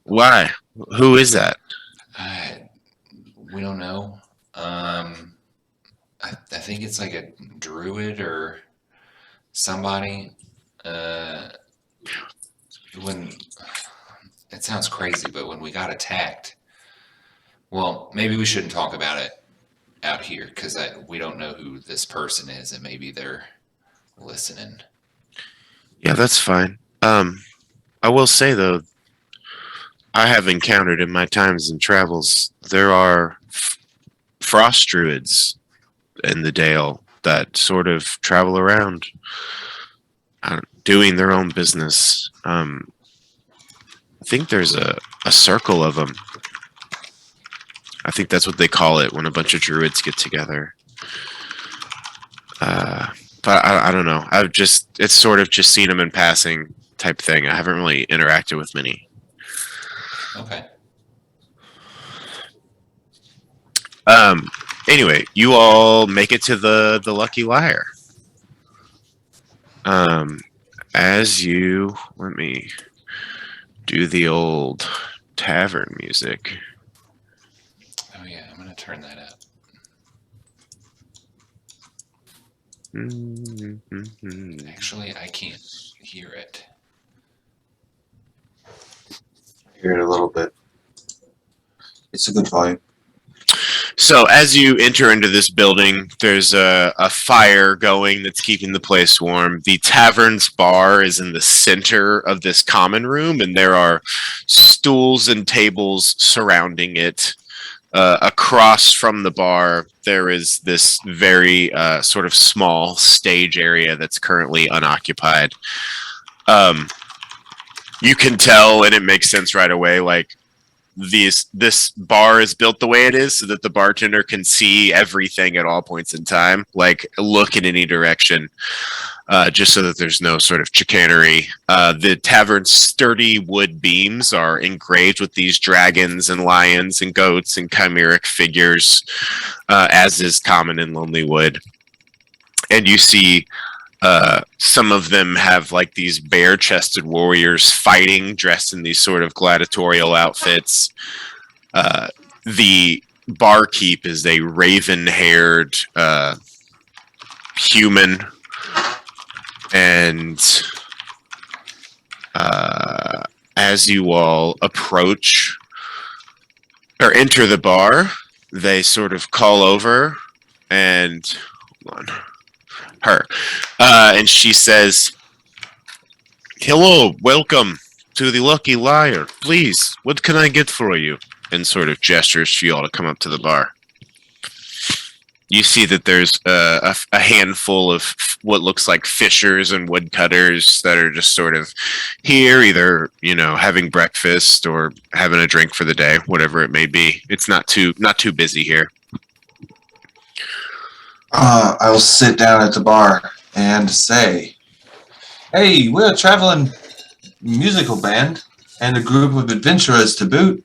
why? Who is that? We don't know. I think it's like a druid or somebody. When it sounds crazy, but when we got attacked, well, maybe we shouldn't talk about it out here because we don't know who this person is, and maybe they're listening. Yeah, that's fine. I will say though, I have encountered in my times and travels, there are frost druids in the Dale that sort of travel around, doing their own business. I think there's a circle of them. I think that's what they call it when a bunch of druids get together. But I don't know. It's sort of just seen them in passing type thing. I haven't really interacted with many. Okay. Anyway, you all make it to the Lucky Liar. As you let me do the old tavern music. Oh yeah, I'm gonna turn that up. Actually, I can't hear it. Hear it a little bit. It's a good volume. So as you enter into this building, there's a fire going that's keeping the place warm. The tavern's bar is in the center of this common room, and there are stools and tables surrounding it. Across from the bar, there is this very sort of small stage area that's currently unoccupied. You can tell, and it makes sense right away, like this bar is built the way it is so that the bartender can see everything at all points in time, like look in any direction, just so that there's no sort of chicanery. The tavern's sturdy wood beams are engraved with these dragons and lions and goats and chimeric figures, as is common in Lonelywood. And you see some of them have like these bare-chested warriors fighting, dressed in these sort of gladiatorial outfits. The barkeep is a raven-haired human, and as you all approach or enter the bar, they sort of call over and hold on. Her. And she says, "Hello, welcome to the Lucky Liar. Please, what can I get for you?" And sort of gestures for you all to come up to the bar. You see that there's a handful of what looks like fishers and woodcutters that are just sort of here, either, having breakfast or having a drink for the day, whatever it may be. It's not too busy here. I will sit down at the bar and say, "Hey, we're a traveling musical band and a group of adventurers to boot.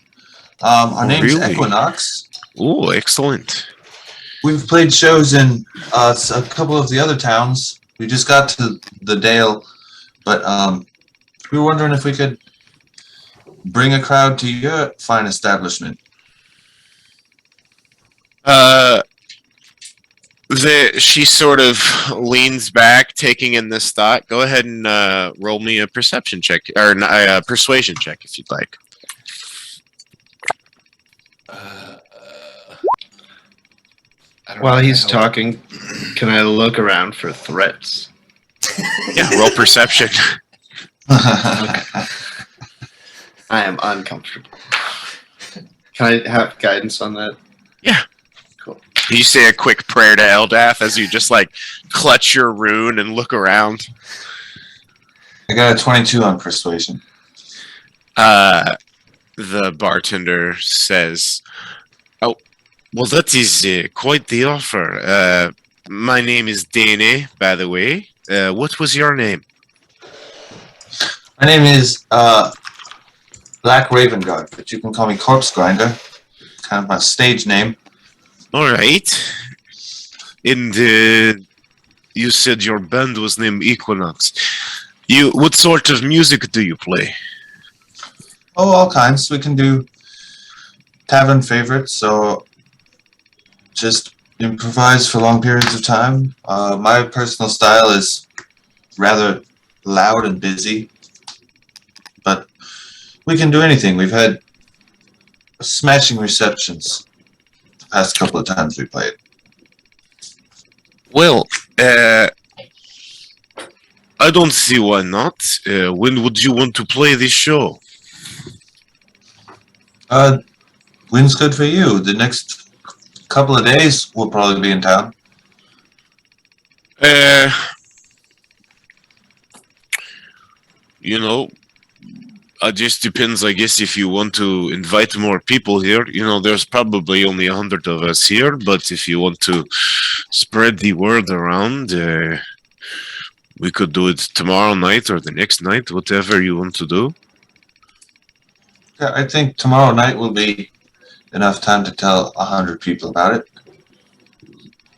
Our name's really? Equinox. Oh, excellent. We've played shows in a couple of the other towns. We just got to the Dale, but we were wondering if we could bring a crowd to your fine establishment." She sort of leans back, taking in this thought. Go ahead and roll me a perception check, or a persuasion check, if you'd like. While he's talking, can I look around for threats? Yeah, roll perception. I am uncomfortable. Can I have guidance on that? Yeah. Cool. You say a quick prayer to Eldath as you just like clutch your rune and look around. I got a 22 on persuasion. The bartender says, "Oh, Well, that is quite the offer. My name is Dane, by the way. What was your name? My name is Black Raven Guard, but you can call me Corpse Grinder. Kind of my stage name. All right. And you said your band was named Equinox. What sort of music do you play? Oh, all kinds. We can do tavern favorites, so just improvise for long periods of time. My personal style is rather loud and busy, but we can do anything. We've had smashing receptions the past couple of times we played. Well, I don't see why not. When would you want to play this show? When's good for you? The next couple of days we'll probably be in town. You know, it just depends, I guess, if you want to invite more people here. You know, there's probably only 100 of us here, but if you want to spread the word around, we could do it tomorrow night or the next night, whatever you want to do. Yeah, I think tomorrow night will be enough time to tell 100 people about it.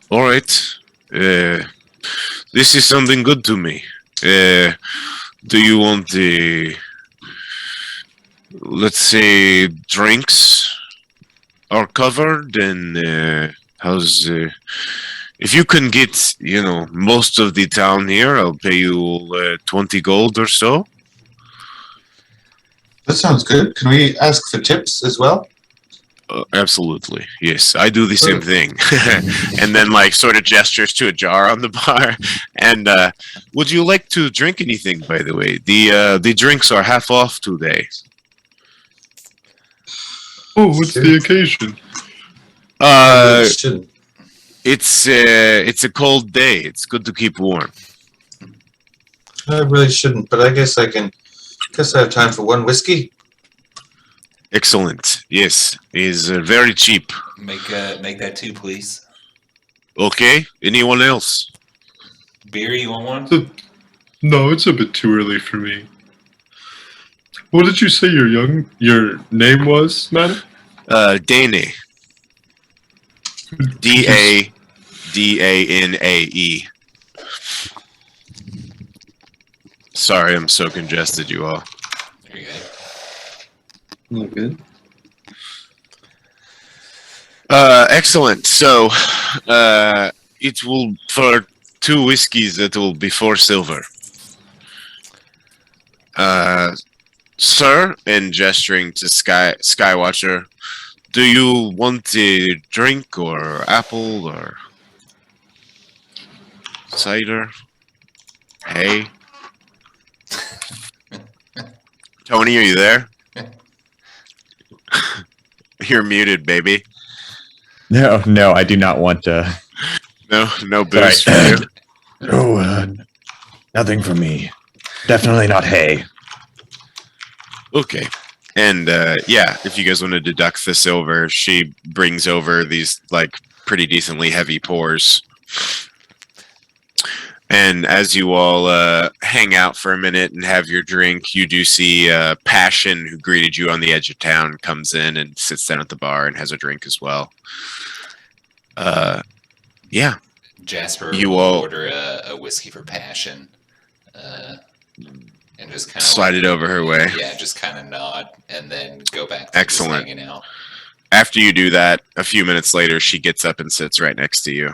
All right. This is something good to me. Do you want the, let's say, drinks are covered, and how's if you can get, you know, most of the town here, I'll pay you 20 gold or so. That sounds good. Can we ask for tips as well? Absolutely, yes. I do the same thing. And then, like, sort of gestures to a jar on the bar. And would you like to drink anything? By the way, the drinks are half off today. Oh, what's the occasion? Shouldn't. It's a cold day. It's good to keep warm. I really shouldn't, but I guess I can. Guess I have time for one whiskey. Excellent. Yes, is very cheap. Make that two, please. Okay. Anyone else? Beer, you want one? No, it's a bit too early for me. What did you say your name was, madam? Dane. Danae. Sorry, I'm so congested, you all. There you go. All good. Excellent. So, it will, for 2 whiskeys, it will be 4 silver. Sir, and gesturing to Skywatcher, do you want a drink or apple or cider? Hey? Tony, are you there? You're muted, baby. No, I do not want to. No booze for you. No, nothing for me. Definitely not hay. Okay. And yeah, if you guys want to deduct the silver, she brings over these like pretty decently heavy pours. And as you all hang out for a minute and have your drink, you do see Passion, who greeted you on the edge of town, comes in and sits down at the bar and has a drink as well. Yeah. Jasper You will all- order a whiskey for Passion. And just kind of Slide it over her way. Yeah, just kind of nod and then go back to Excellent. just hanging out. After you do that, a few minutes later, she gets up and sits right next to you.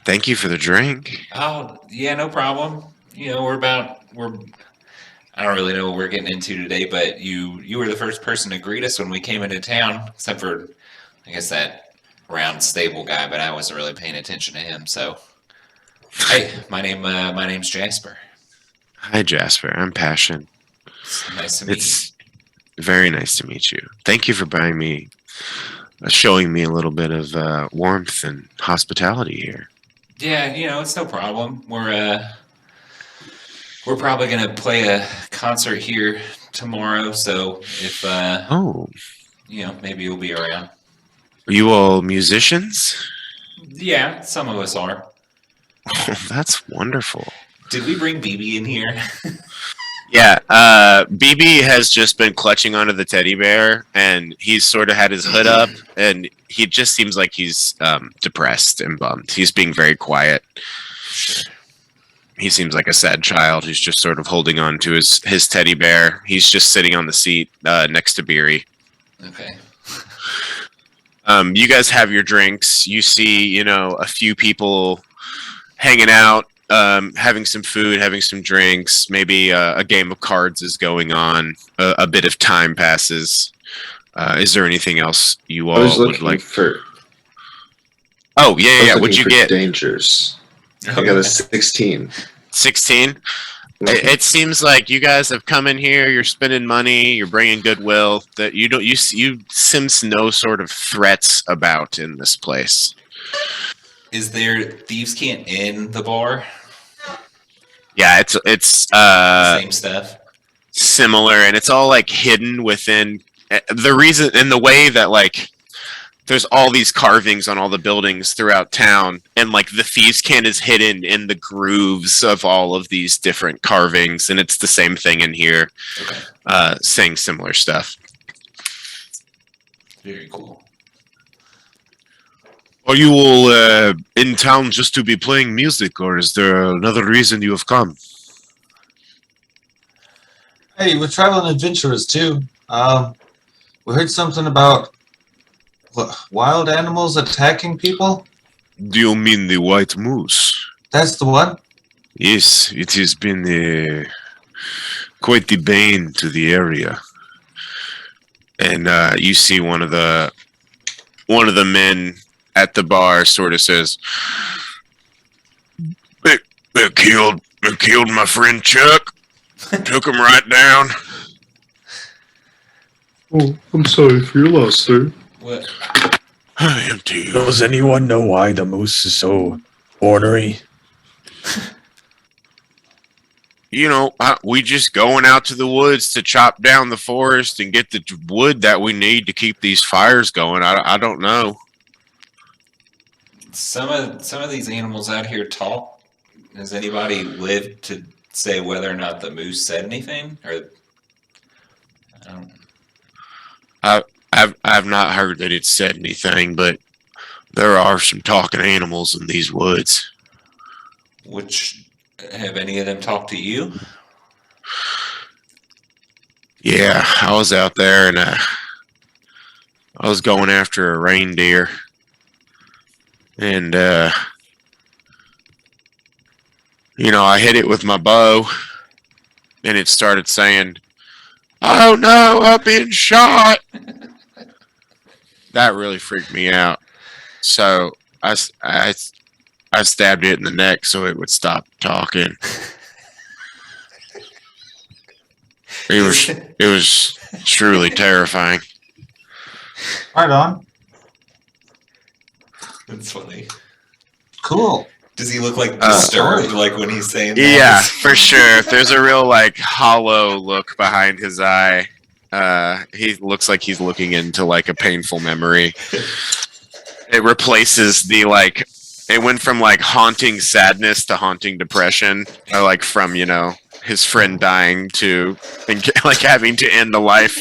Thank you for the drink. Oh, yeah, no problem. You know, I don't really know what we're getting into today, but you were the first person to greet us when we came into town, except for, I guess, that round stable guy, but I wasn't really paying attention to him, so. Hey, my name's Jasper. Hi, Jasper. I'm Passion. It's nice to meet you. It's very nice to meet you. Thank you for buying me, showing me a little bit of warmth and hospitality here. Yeah, you know, it's no problem. We're probably gonna play a concert here tomorrow, so if Oh, you know, maybe you'll be around. Are you all musicians? Yeah, some of us are. Oh, that's wonderful. Did we bring BB in here? Yeah, BB has just been clutching onto the teddy bear, and he's sort of had his hood up, and he just seems like he's depressed and bummed. He's being very quiet. He seems like a sad child who's just sort of holding on to his teddy bear. He's just sitting on the seat next to Beery. Okay. You guys have your drinks. You see, a few people hanging out, having some food, having some drinks. Maybe a game of cards is going on. A bit of time passes. Is there anything else you I all was would looking like? for. Oh, I yeah. was What'd looking you for get? Dangers. I got a 16. 16. It seems like you guys have come in here. You're spending money. You're bringing goodwill. That you sense no sort of threats about in this place. Is there thieves' cant in the bar? Yeah, it's Same stuff. similar, and it's all like hidden within the reason in the way that like there's all these carvings on all the buildings throughout town, and like the thieves' cant is hidden in the grooves of all of these different carvings, and it's the same thing in here, Okay. saying similar stuff. Very cool. Are you all in town just to be playing music, or is there another reason you have come? Hey, we're traveling adventurers too. We heard something about wild animals attacking people. Do you mean the white moose? That's the one. Yes, it has been quite the bane to the area. And you see one of the men at the bar sort of says, "They killed my friend Chuck. Took him right down." Oh, I'm sorry for your loss, sir. What? I am too. Does anyone know why the moose is so ornery? We just going out to the woods to chop down the forest and get the wood that we need to keep these fires going. I don't know. Some of these animals out here talk. Has anybody lived to say whether or not the moose said anything? Or I don't. I've not heard that it said anything, but there are some talking animals in these woods. Which have any of them talked to you? Yeah, I was out there and I was going after a reindeer, and I hit it with my bow, and it started saying, "Oh no, I've been shot." That really freaked me out. So I stabbed it in the neck so it would stop talking. It was truly terrifying. Right on. That's funny. Cool. Does he look like disturbed, like when he's saying that? Yeah, for sure. There's a real like hollow look behind his eye. He looks like he's looking into like a painful memory. It replaces the like. It went from like haunting sadness to haunting depression, or like from his friend dying to like having to end the life.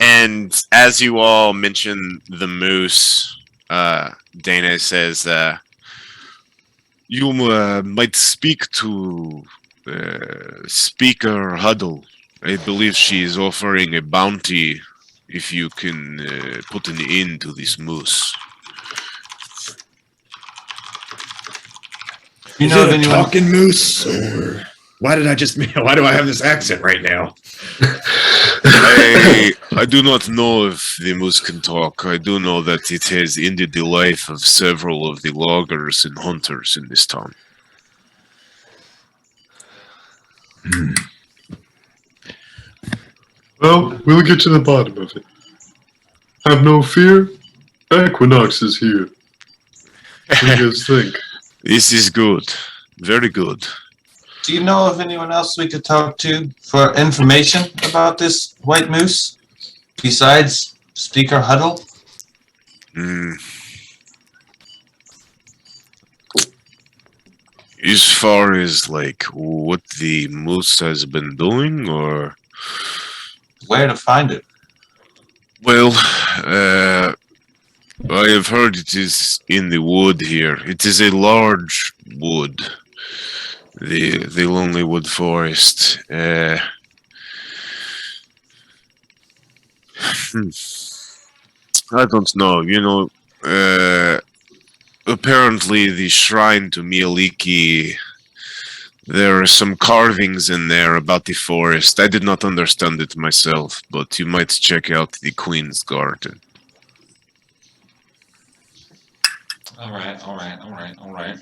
And as you all mention the moose, Dana says, "You might speak to Speaker Huddle. I believe she is offering a bounty if you can put an end to this moose." You Is know it of a anyone? talking moose? Or why do I have this accent right now? I do not know if the moose can talk. I do know that it has ended the life of several of the loggers and hunters in this town. Well, we'll get to the bottom of it. Have no fear. Equinox is here. What do you guys think? This is good. Very good. Do you know of anyone else we could talk to for information about this white moose? besides Speaker Huddle? Hmm. As far as like what the moose has been doing, or Where to find it? well, I have heard it is in the wood here. It is a large wood, the Lonelywood forest. I don't know. Apparently the shrine to Mieliki. There are some carvings in there about the forest. I did not understand it myself, but you might check out the Queen's Garden. All right.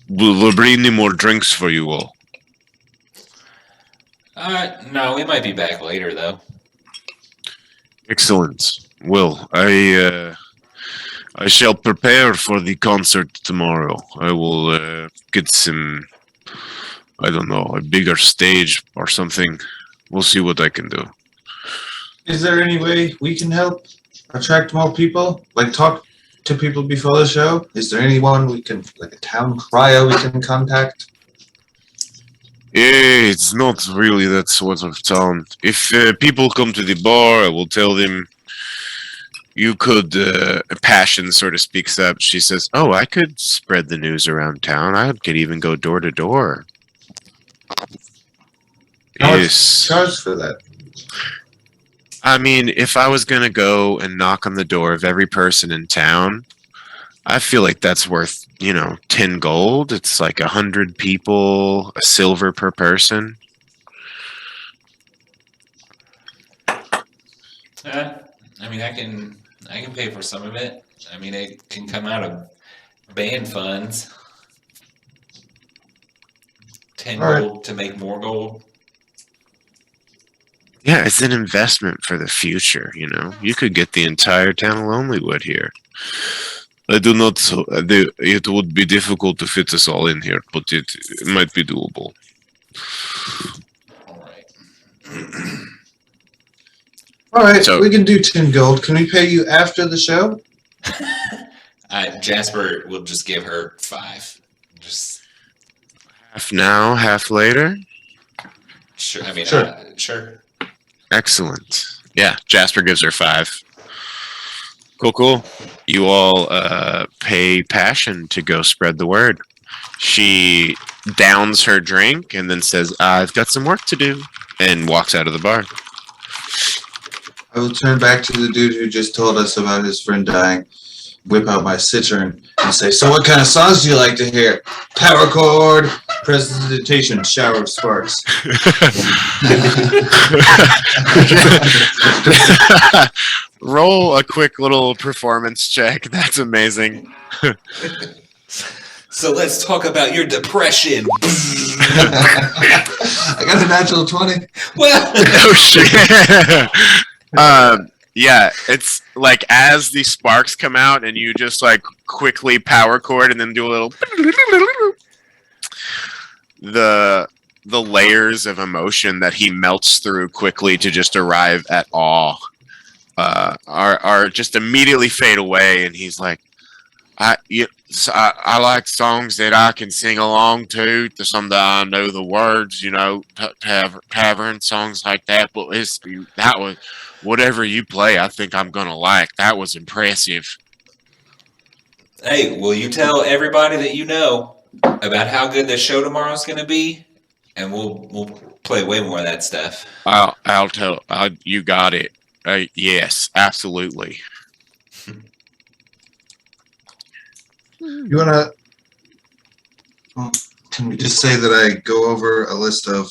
Will there be any more drinks for you all? No, we might be back later though. Excellent. Well, I shall prepare for the concert tomorrow. I will get some, I don't know, a bigger stage or something. We'll see what I can do. Is there any way we can help attract more people? Like talk to people before the show? Is there anyone we can, like a town crier we can contact? It's not really that sort of town. If people come to the bar, I will tell them you could. Passion sort of speaks up. She says, "Oh, I could spread the news around town. I could even go door to door." How much Yes. charge for that? I mean, if I was gonna go and knock on the door of every person in town, I feel like that's worth, 10 gold. It's like 100 people, a silver per person. I mean, I can pay for some of it. I mean, it can come out of band funds. 10 All right. gold to make more gold. Yeah, it's an investment for the future, You could get the entire town of Lonelywood here. I do not. It would be difficult to fit us all in here, but it might be doable. All right. All right, So- we can do 10 gold. Can we pay you after the show? Jasper will just give her 5. Just Half now, half later. sure. I mean, Sure. sure. Excellent. Yeah, Jasper gives her 5. Cool. You all pay Passion to go spread the word. She downs her drink and then says, "I've got some work to do," and walks out of the bar. I will turn back to the dude who just told us about his friend dying, whip out my citern, and say, "So what kind of songs do you like to hear? Power chord, presentation, shower of sparks." Roll a quick little performance check. That's amazing. So let's talk about your depression. I got a natural 20. Well, Oh shit. Yeah, it's like as the sparks come out and you just like quickly power chord and then do a little the layers of emotion that he melts through quickly to just arrive at awe are just immediately fade away, and he's like, I like songs that I can sing along to some that I know the words, tavern songs like that. But that was whatever you play. I think I'm gonna like. That was impressive. hey, will you tell everybody that you know about how good the show tomorrow's going to be? And we'll play way more of that stuff. I'll tell. You got it. Yes, absolutely. You wanna? Can we just say that I go over a list of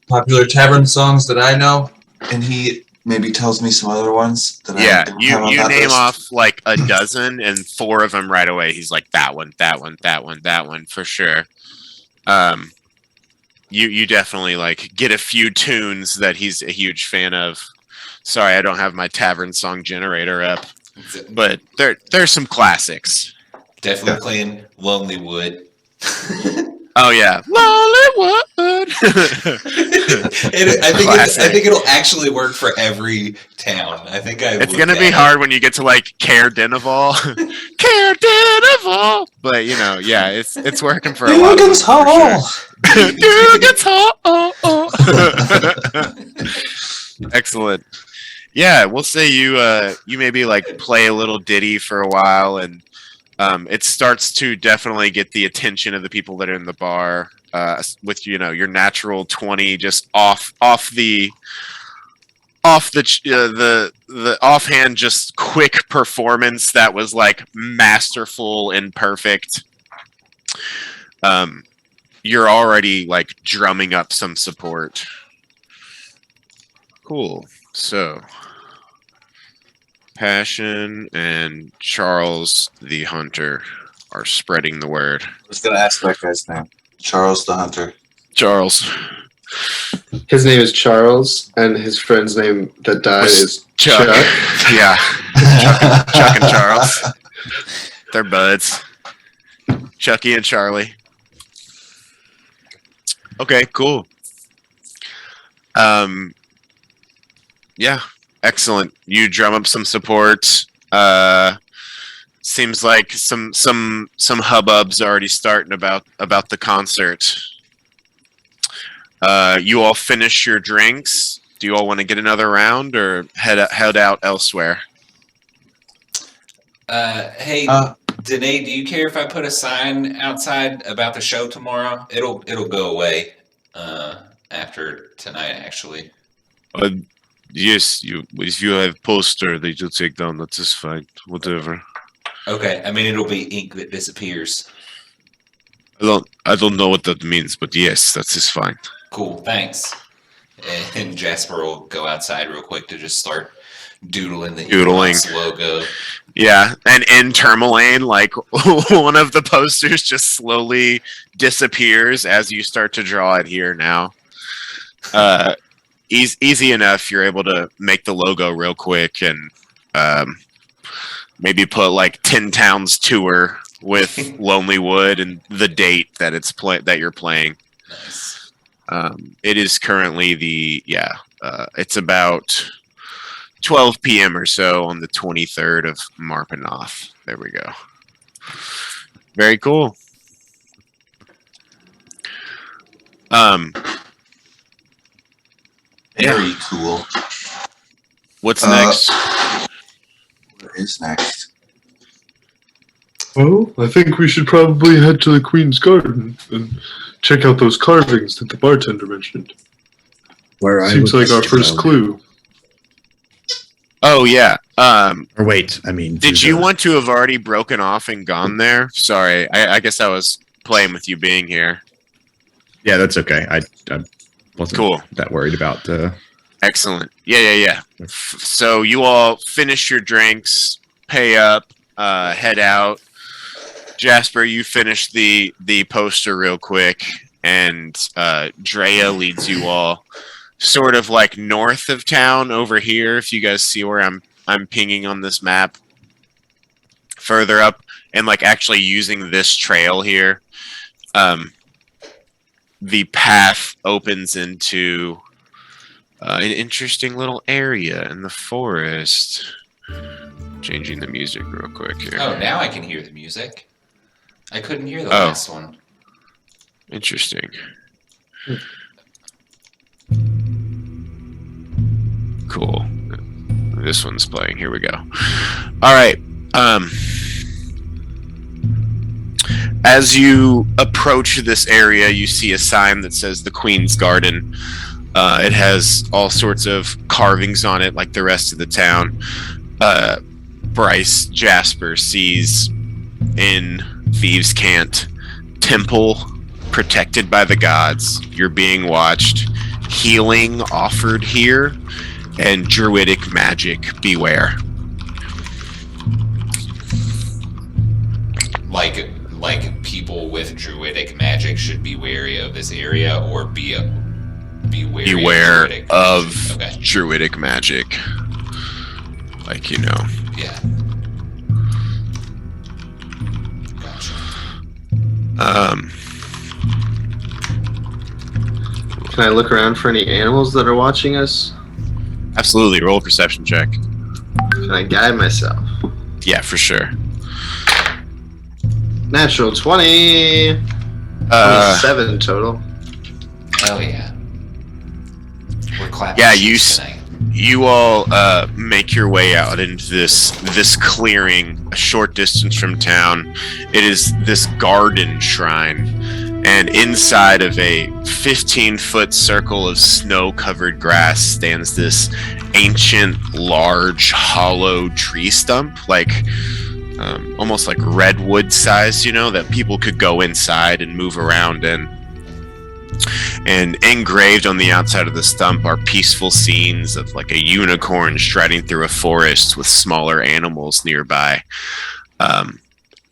popular tavern songs that I know, and he maybe tells me some other ones that Yeah, I don't you have on that name list? off like a dozen, and 4 of them right away. He's like, that one for sure. You definitely like get a few tunes that he's a huge fan of. Sorry, I don't have my tavern song generator up, but there's some classics. Definitely playing Lonelywood. Oh yeah, Lonelywood. I think it'll actually work for every town. I think It's gonna be hard when you get to like Care Denival, Care Denival. But you know, yeah, it's working for a lot of them. Dugan's For Hall. sure. Dugan's Hall. Excellent. Yeah, we'll say you maybe like play a little ditty for a while, and it starts to definitely get the attention of the people that are in the bar. With your natural 20 just off the offhand, just quick performance that was like masterful and perfect. You're already like drumming up some support. Cool. So Passion and Charles the Hunter are spreading the word. I was gonna ask that guy's name. Charles the Hunter. Charles. His name is Charles, and his friend's name that died is Chuck. Chuck. Yeah. Chuck and Charles. They're buds. Chucky and Charlie. Okay, cool. Yeah, excellent. You drum up some support. Seems like some hubbub's already starting about the concert. You all finish your drinks. Do you all want to get another round or head out elsewhere? Hey, Danae, do you care if I put a sign outside about the show tomorrow? It'll go away after tonight, actually. Yes, if you have poster that you take down, that is fine. Whatever. Okay, I mean it'll be ink that disappears. I don't know what that means, but yes, that is fine. Cool, thanks. And Jasper will go outside real quick to just start doodling the Equinox logo. Yeah, and in Tourmaline, like one of the posters just slowly disappears as you start to draw it here now. Easy enough. You're able to make the logo real quick and maybe put like 10 Towns tour with Lonelywood and the date that that you're playing. Nice. It is currently it's about 12 p.m. or so on the 23rd of Marpanoth. There we go. Very cool. Very cool. What's next? What is next? Well, I think we should probably head to the Queen's Garden and check out those carvings that the bartender mentioned. Where I Seems would like our first go. clue. Oh yeah. Or wait, I mean, Did you want to have already broken off and gone there? Sorry, I guess I was playing with you being here. Yeah, that's okay. I wasn't Cool. that worried about the. Excellent. Yeah. So you all finish your drinks, pay up, head out. Jasper, you finish the poster real quick, and Drea leads you all sort of like north of town over here. If you guys see where I'm pinging on this map, further up, and like actually using this trail here, the path opens into an interesting little area in the forest. Changing the music real quick here. Oh, now I can hear the music. I couldn't hear the last one. Interesting. Cool. This one's playing. Here we go. All right. As you approach this area, you see a sign that says the Queen's Garden. It has all sorts of carvings on it, like the rest of the town. Bryce Jasper sees in Thieves' Cant, temple protected by the gods. You're being watched. Healing offered here, and druidic magic beware. Like people with druidic magic should be wary of this area, or beware of okay. druidic magic. Like, Yeah. Gotcha. Can I look around for any animals that are watching us? Absolutely. Roll a perception check. Can I guide myself? Yeah, for sure. Natural 20. 27 total. Hell yeah. We're clapping Yeah, cheeks tonight. You all make your way out into this clearing a short distance from town. It is this garden shrine, and inside of a 15-foot circle of snow-covered grass stands this ancient, large, hollow tree stump, like almost like redwood size, that people could go inside and move around in. And engraved on the outside of the stump are peaceful scenes of like a unicorn striding through a forest with smaller animals nearby.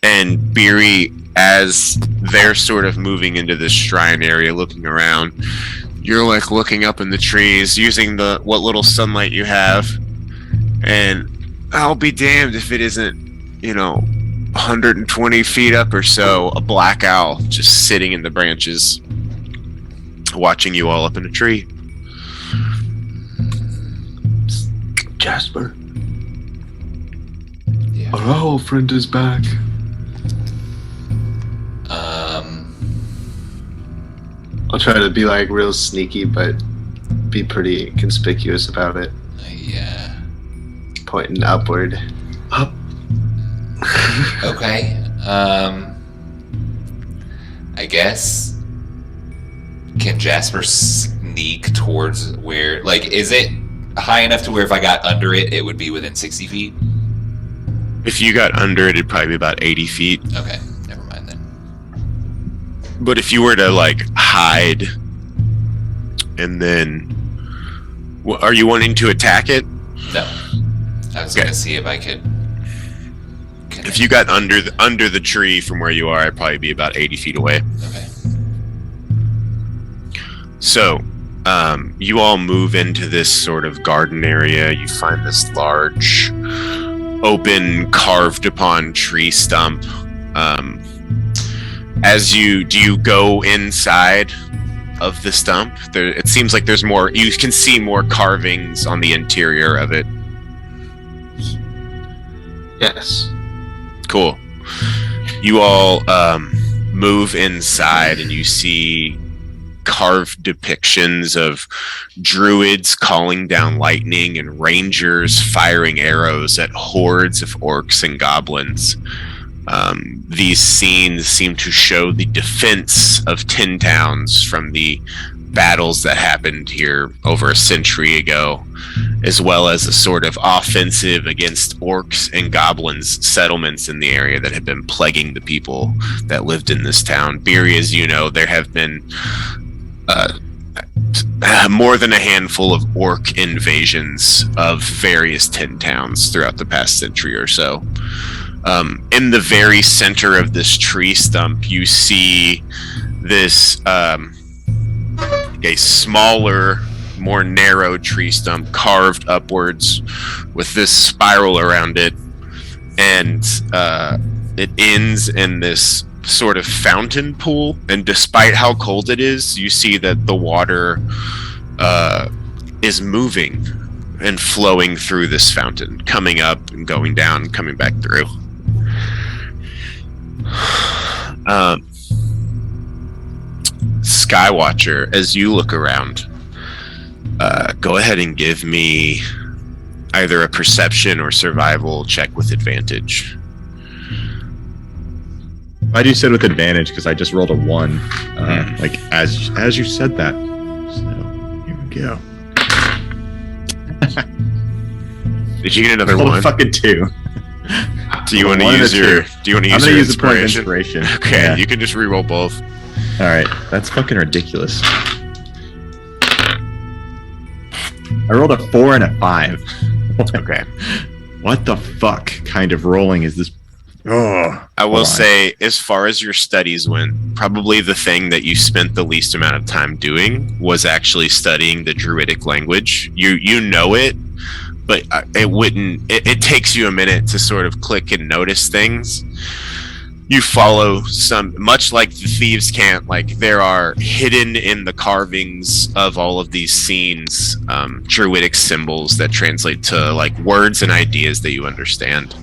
And Beery, as they're sort of moving into this shrine area, looking around, you're like looking up in the trees, using what little sunlight you have. And I'll be damned if it isn't, 120 feet up or so, a black owl just sitting in the branches, watching you all up in a tree. Jasper, Yeah. our owl friend is back. I'll try to be like real sneaky, but be pretty conspicuous about it. Yeah. Pointing upward. Up. Okay. I guess. Can Jasper sneak towards where? Like, is it high enough to where if I got under it, it would be within 60 feet? If you got under it, it'd probably be about 80 feet. Okay, never mind then. But if you were to like hide, and then, are you wanting to attack it? No. I was Okay. gonna see if I could. If you got under the tree from where you are, I'd probably be about 80 feet away. Okay. So, you all move into this sort of garden area. You find this large, open, carved upon tree stump. Do you go inside of the stump? It seems like there's more. You can see more carvings on the interior of it. Yes. Cool. You all move inside, and you see carved depictions of druids calling down lightning and rangers firing arrows at hordes of orcs and goblins. These scenes seem to show the defense of Tin Towns from the battles that happened here over a century ago, as well as a sort of offensive against orcs and goblins settlements in the area that had been plaguing the people that lived in this town. Beery, as you know, there have been more than a handful of orc invasions of various Tin Towns throughout the past century or so. In the very center of this tree stump, you see this a smaller, more narrow tree stump carved upwards with this spiral around it, and it ends in this sort of fountain pool. And despite how cold it is, you see that the water is moving and flowing through this fountain, coming up and going down and coming back through. Skywatcher, as you look around, go ahead and give me either a perception or survival check with advantage. I do said with advantage because I just rolled a 1. Like as you said that. So here we go. Did you get another Rolled one? a fucking 2. Do you want to One and use a your? 2. Do you want to I'm use gonna your use the point of inspiration? inspiration. Okay, Yeah. you can just reroll both. All right, that's fucking ridiculous. I rolled a 4 and a 5. Okay. What the fuck kind of rolling is this? Oh, I will hold on. say, as far as your studies went, probably the thing that you spent the least amount of time doing was actually studying the Druidic language. You know it, but it takes you a minute to sort of click and notice things. You follow some, much like the thieves can't, like there are hidden in the carvings of all of these scenes, druidic symbols that translate to like words and ideas that you understand.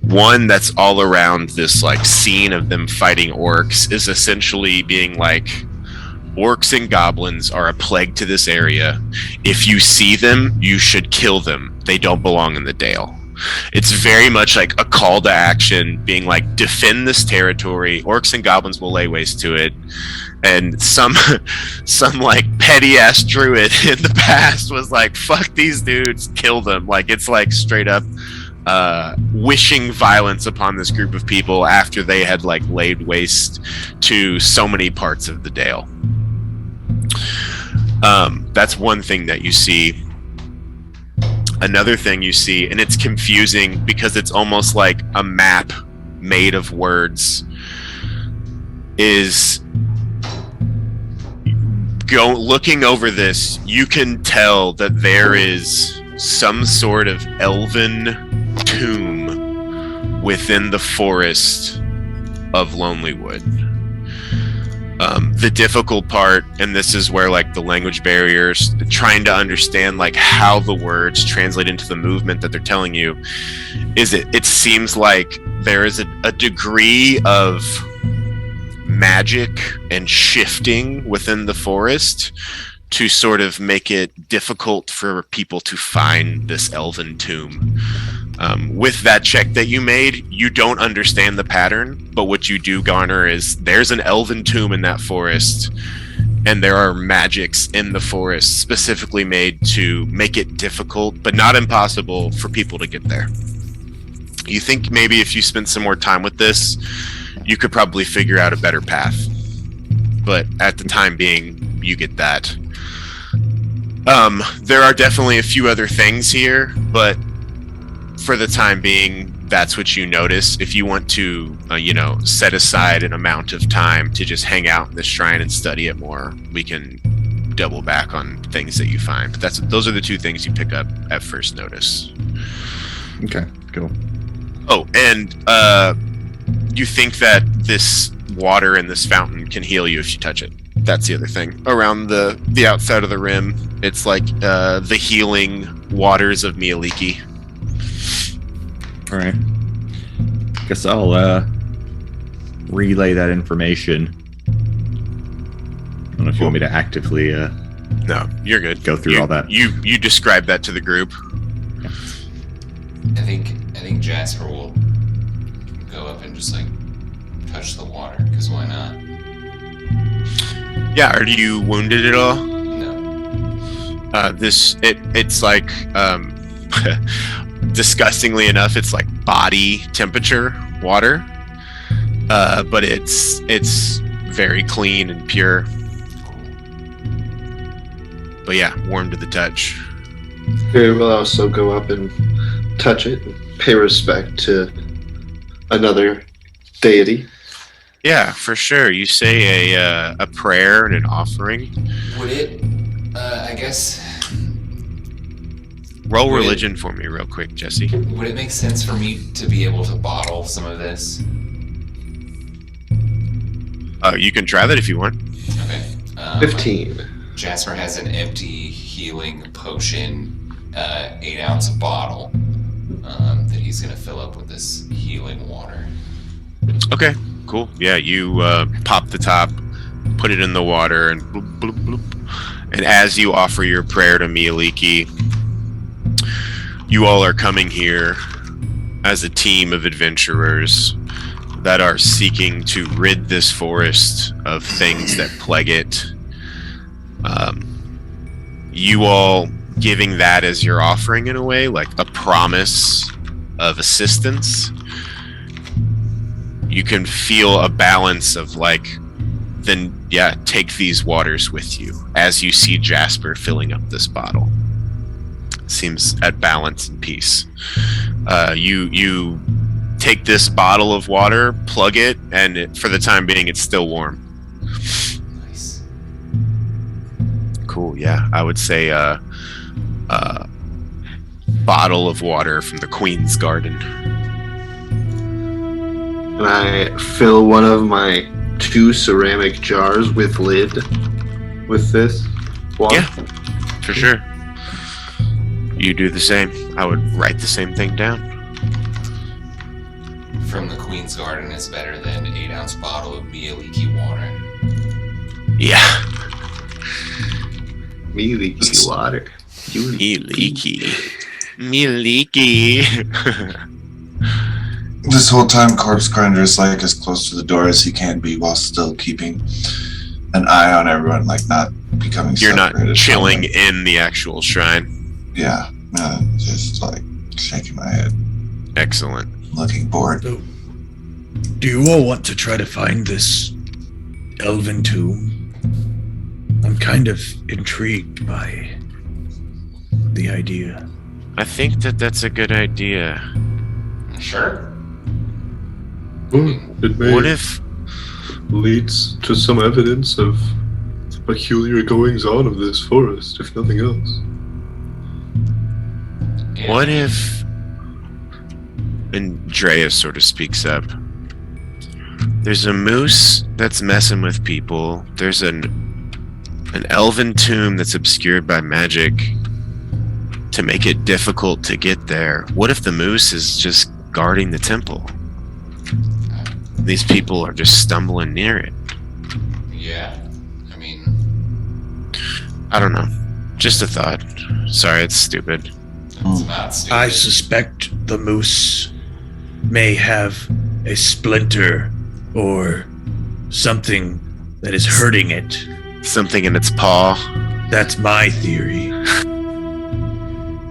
One that's all around this like scene of them fighting orcs is essentially being like, orcs and goblins are a plague to this area. If you see them, you should kill them. They don't belong in the Dale. It's very much like a call to action, being like, defend this territory. Orcs and goblins will lay waste to it. And some like petty ass druid in the past was like, fuck these dudes, kill them. Like it's like straight up wishing violence upon this group of people after they had like laid waste to so many parts of the Dale. That's one thing that you see. Another thing you see, and it's confusing because it's almost like a map made of words, is looking over this, you can tell that there is some sort of elven tomb within the forest of Lonelywood. The difficult part, and this is where like the language barriers, trying to understand like how the words translate into the movement that they're telling you, is it seems like there is a degree of magic and shifting within the forest to sort of make it difficult for people to find this elven tomb. With that check that you made, you don't understand the pattern, but what you do garner is there's an elven tomb in that forest, and there are magics in the forest specifically made to make it difficult, but not impossible, for people to get there. You think maybe if you spent some more time with this, you could probably figure out a better path. But at the time being, you get that. There are definitely a few other things here, but for the time being, that's what you notice. If you want to, set aside an amount of time to just hang out in this shrine and study it more, we can double back on things that you find. But those are the two things you pick up at first notice. Okay, cool. Oh, and you think that this water in this fountain can heal you if you touch it. That's the other thing. Around the outside of the rim, it's like the healing waters of Mialiki. All right. Guess I'll relay that information. I don't know if you want me to actively No, you're good. go through all that. You describe that to the group. I think Jasper will go up and just like touch the water, because why not? Yeah, are you wounded at all? No. It's like disgustingly enough, it's like body temperature water, but it's very clean and pure. But yeah, warm to the touch. We will also go up and touch it and pay respect to another deity. Yeah, for sure. You say a prayer and an offering. Would it? I guess. Roll religion for me real quick, Jesse. Would it make sense for me to be able to bottle some of this? You can try that if you want. Okay. 15. Jasper has an empty healing potion, 8-ounce bottle, that he's gonna fill up with this healing water. Okay, cool. Yeah, you pop the top, put it in the water, and bloop, bloop, bloop. And as you offer your prayer to Mialiki, you all are coming here as a team of adventurers that are seeking to rid this forest of things that plague it. You all giving that as your offering in a way, like a promise of assistance. You can feel a balance of like, then yeah, take these waters with you as you see Jasper filling up this bottle. Seems at balance and peace. You take this bottle of water, plug it, and for the time being, it's still warm. Nice. Cool. Yeah, I would say bottle of water from the Queen's Garden. and I fill one of my 2 ceramic jars with lid with this water. Yeah, for sure. You do the same. I would write the same thing down. From the Queen's Garden is better than an 8-ounce bottle of Mia-leaky water. Yeah. Me leaky water. You Me leaky. Me leaky. This whole time, Corpse Grinder is like as close to the door as he can be while still keeping an eye on everyone, like not becoming You're not separated from chilling them. in the actual shrine. Yeah, just like shaking my head, Excellent. looking bored. So, do you all want to try to find this elven tomb? I'm kind of intrigued by the idea. I think that's a good idea. Sure. It may What if leads to some evidence of peculiar goings on of this forest, if nothing else. Yeah. What if Andrea sort of speaks up? There's a moose that's messing with people. There's an elven tomb that's obscured by magic to make it difficult to get there. What if the moose is just guarding the temple? These people are just stumbling near it. Yeah. I mean, I don't know. Just a thought. Sorry, it's stupid. it's not stupid. I suspect the moose may have a splinter or something that is hurting it. Something in its paw. That's my theory.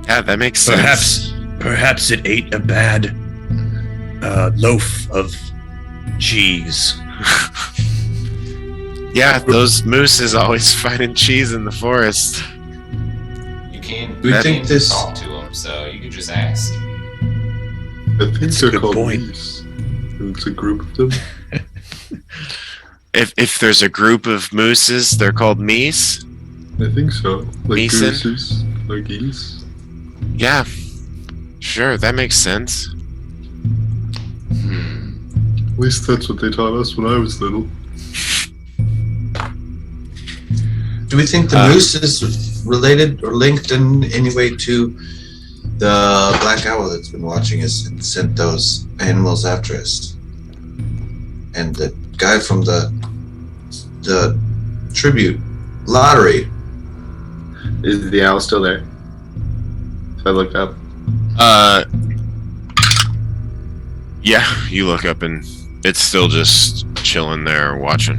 Yeah, that makes sense. Perhaps it ate a bad loaf of cheese. Yeah, those mooses always finding cheese in the forest. You can't, We think can't this- talk to them, so you can just ask. I think That's a they're good called point. Leaves. And it's a group of them. If there's a group of mooses, they're called meese. I think so. Like Mason? gooses, like geese. Yeah, sure, that makes sense. At least that's what they taught us when I was little. Do we think the moose is related or linked in any way to the black owl that's been watching us and sent those animals after us? And the guy from the tribute lottery. Is the owl still there? If I look up. Yeah, you look up and it's still just chilling there watching.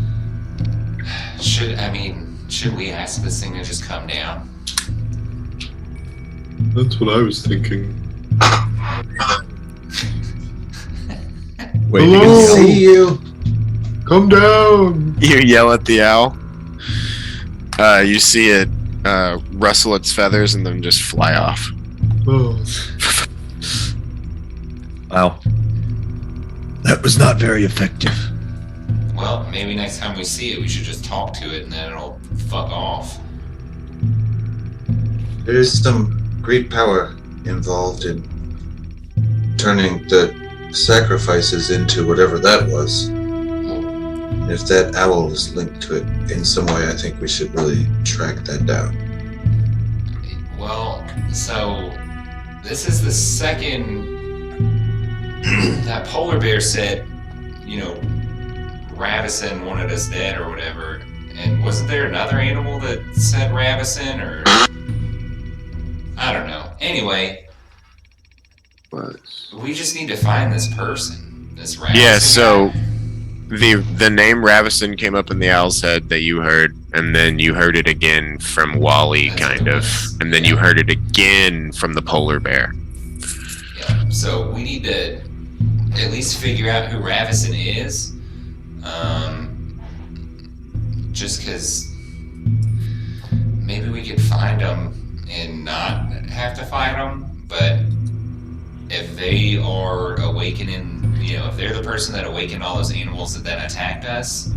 Should we ask this thing to just come down? That's what I was thinking. Wait, Hello? you can See you. Come down! You yell at the owl. You see it rustle its feathers and then just fly off. Oh, Wow. That was not very effective. Well, maybe next time we see it, we should just talk to it and then it'll fuck off. There is some great power involved in turning the sacrifices into whatever that was. If that owl is linked to it in some way, I think we should really track that down. Well, so this is the second that polar bear said, Ravison wanted us dead or whatever. And wasn't there another animal that said Ravison or I don't know. Anyway, what? we just need to find this person. This Ravison. Yeah, so guy. the name Ravison came up in the owl's head that you heard, and then you heard it again from Wally, That's kind what it of, was. and then you heard it again from the polar bear. Yeah, so we need to at least figure out who Ravison is. Just because maybe we could find them and not have to fight them, but if they are awakening, if they're the person that awakened all those animals that then attacked us,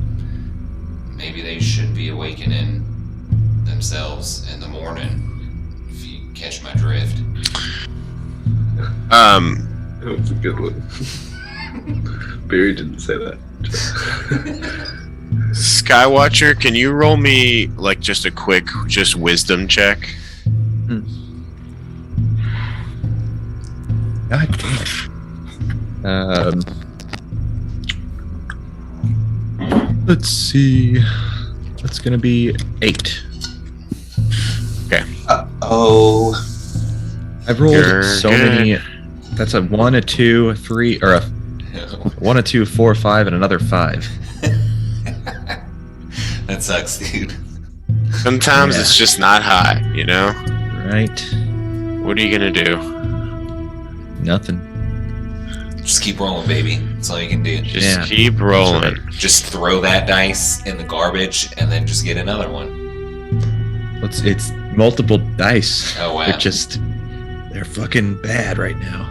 maybe they should be awakening themselves in the morning, if you catch my drift. That was a good one. Barry didn't say that. Skywatcher, can you roll me like just a quick wisdom check? God damn. Let's see. That's gonna be 8. Oh, I've rolled You're so good. many. That's a 1, a 2, a 3, or a 1, a 2, 4, 5, and another 5. That sucks, dude. Sometimes Yeah. it's just not high, you know? Right? What are you gonna do? Nothing. Just keep rolling, baby. That's all you can do. Just Yeah. keep rolling. Just throw that dice in the garbage and then just get another one. It's multiple dice. Oh, wow. They're fucking bad right now.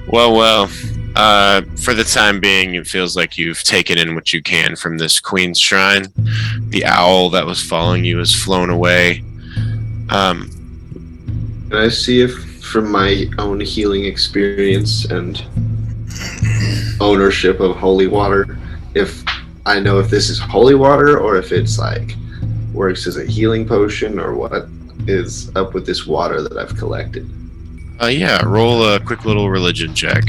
Well. For the time being, it feels like you've taken in what you can from this Queen's Shrine. The owl that was following you has flown away. Can I see if, from my own healing experience and ownership of holy water, if I know if this is holy water or if it's like works as a healing potion or what is up with this water that I've collected? Yeah, roll a quick little religion check.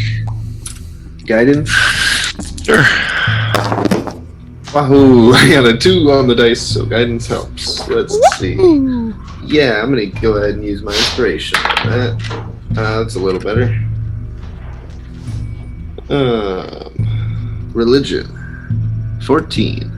Guidance? Sure. Wahoo! I got a 2 on the dice, so guidance helps. Let's see. Yeah, I'm gonna go ahead and use my inspiration on that. That's a little better. Religion. 14.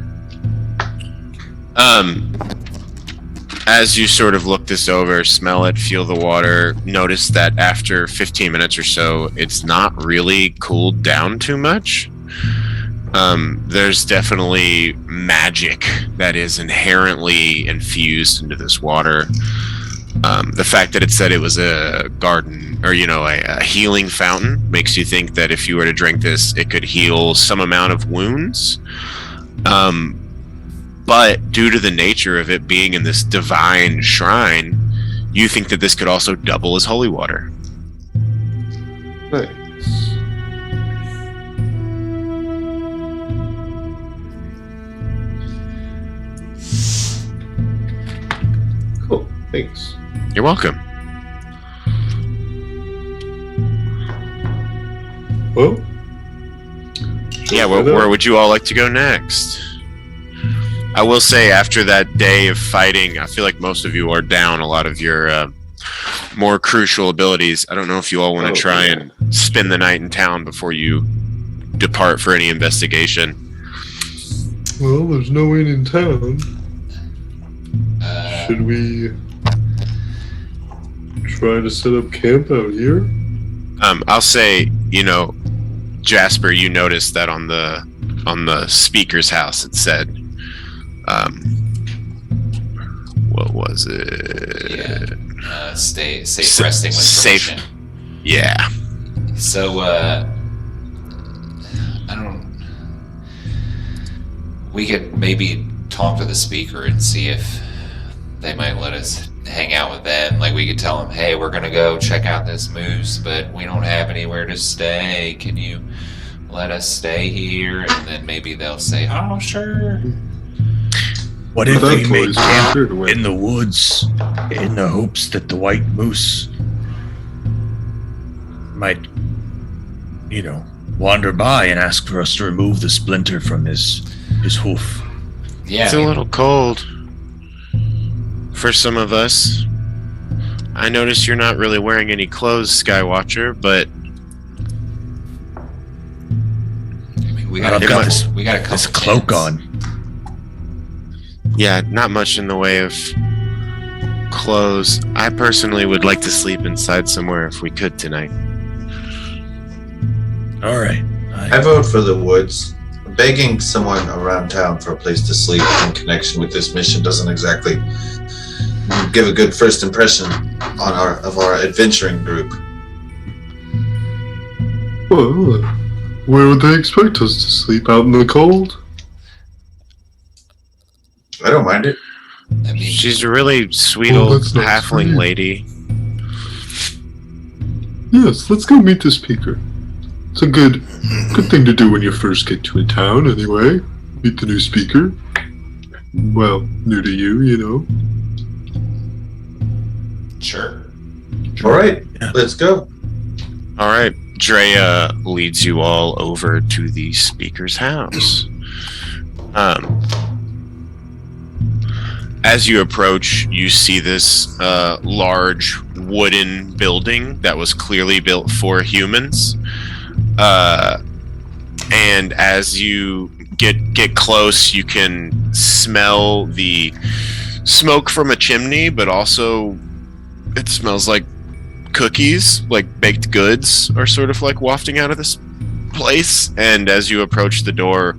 As you sort of look this over, smell it, feel the water, notice that after 15 minutes or so, it's not really cooled down too much. There's definitely magic that is inherently infused into this water. The fact that it said it was a garden, or a healing fountain, makes you think that if you were to drink this, it could heal some amount of wounds. But due to the nature of it being in this divine shrine, you think that this could also double as holy water. Nice. Cool. Thanks. You're welcome. Well, Yeah, where would you all like to go next? I will say, after that day of fighting, I feel like most of you are down a lot of your more crucial abilities. I don't know if you all want to try and spend the night in town before you depart for any investigation. Well, there's no inn in town. Uh, Should we try to set up camp out here? I'll say, Jasper, you noticed that on the speaker's house it said, what was it? safe resting with safe. permission. Yeah. So, we could maybe talk to the speaker and see if they might let us hang out with them. Like, we could tell them, hey, we're gonna go check out this moose, but we don't have anywhere to stay. Can you let us stay here? And then maybe they'll say, oh, sure. What if That we make boy's camp sure to win. in the woods in the hopes that the white moose might, wander by and ask for us to remove the splinter from his hoof? Yeah. It's a little cold for some of us. I notice you're not really wearing any clothes, Skywatcher, but we got I've got this we got a couple this cloak tents. on. yeah, not much in the way of clothes. I personally would like to sleep inside somewhere if we could tonight. All right. I vote for the woods. Begging someone around town for a place to sleep in connection with this mission doesn't exactly give a good first impression on our adventuring group. Well, where would they expect us to sleep? Out in the cold? I don't mind it. I mean, She's a really sweet Well, old that's not halfling sweet. lady. Yes, let's go meet the speaker. It's a good thing to do when you first get to a town, anyway. Meet the new speaker. Well, new to you, you know. Sure. All right, Yeah. let's go. All right. Drea leads you all over to the speaker's house. As you approach, you see this large wooden building that was clearly built for humans. And as you get close, you can smell the smoke from a chimney, but also it smells like cookies, like baked goods are sort of like wafting out of this place. And as you approach the door,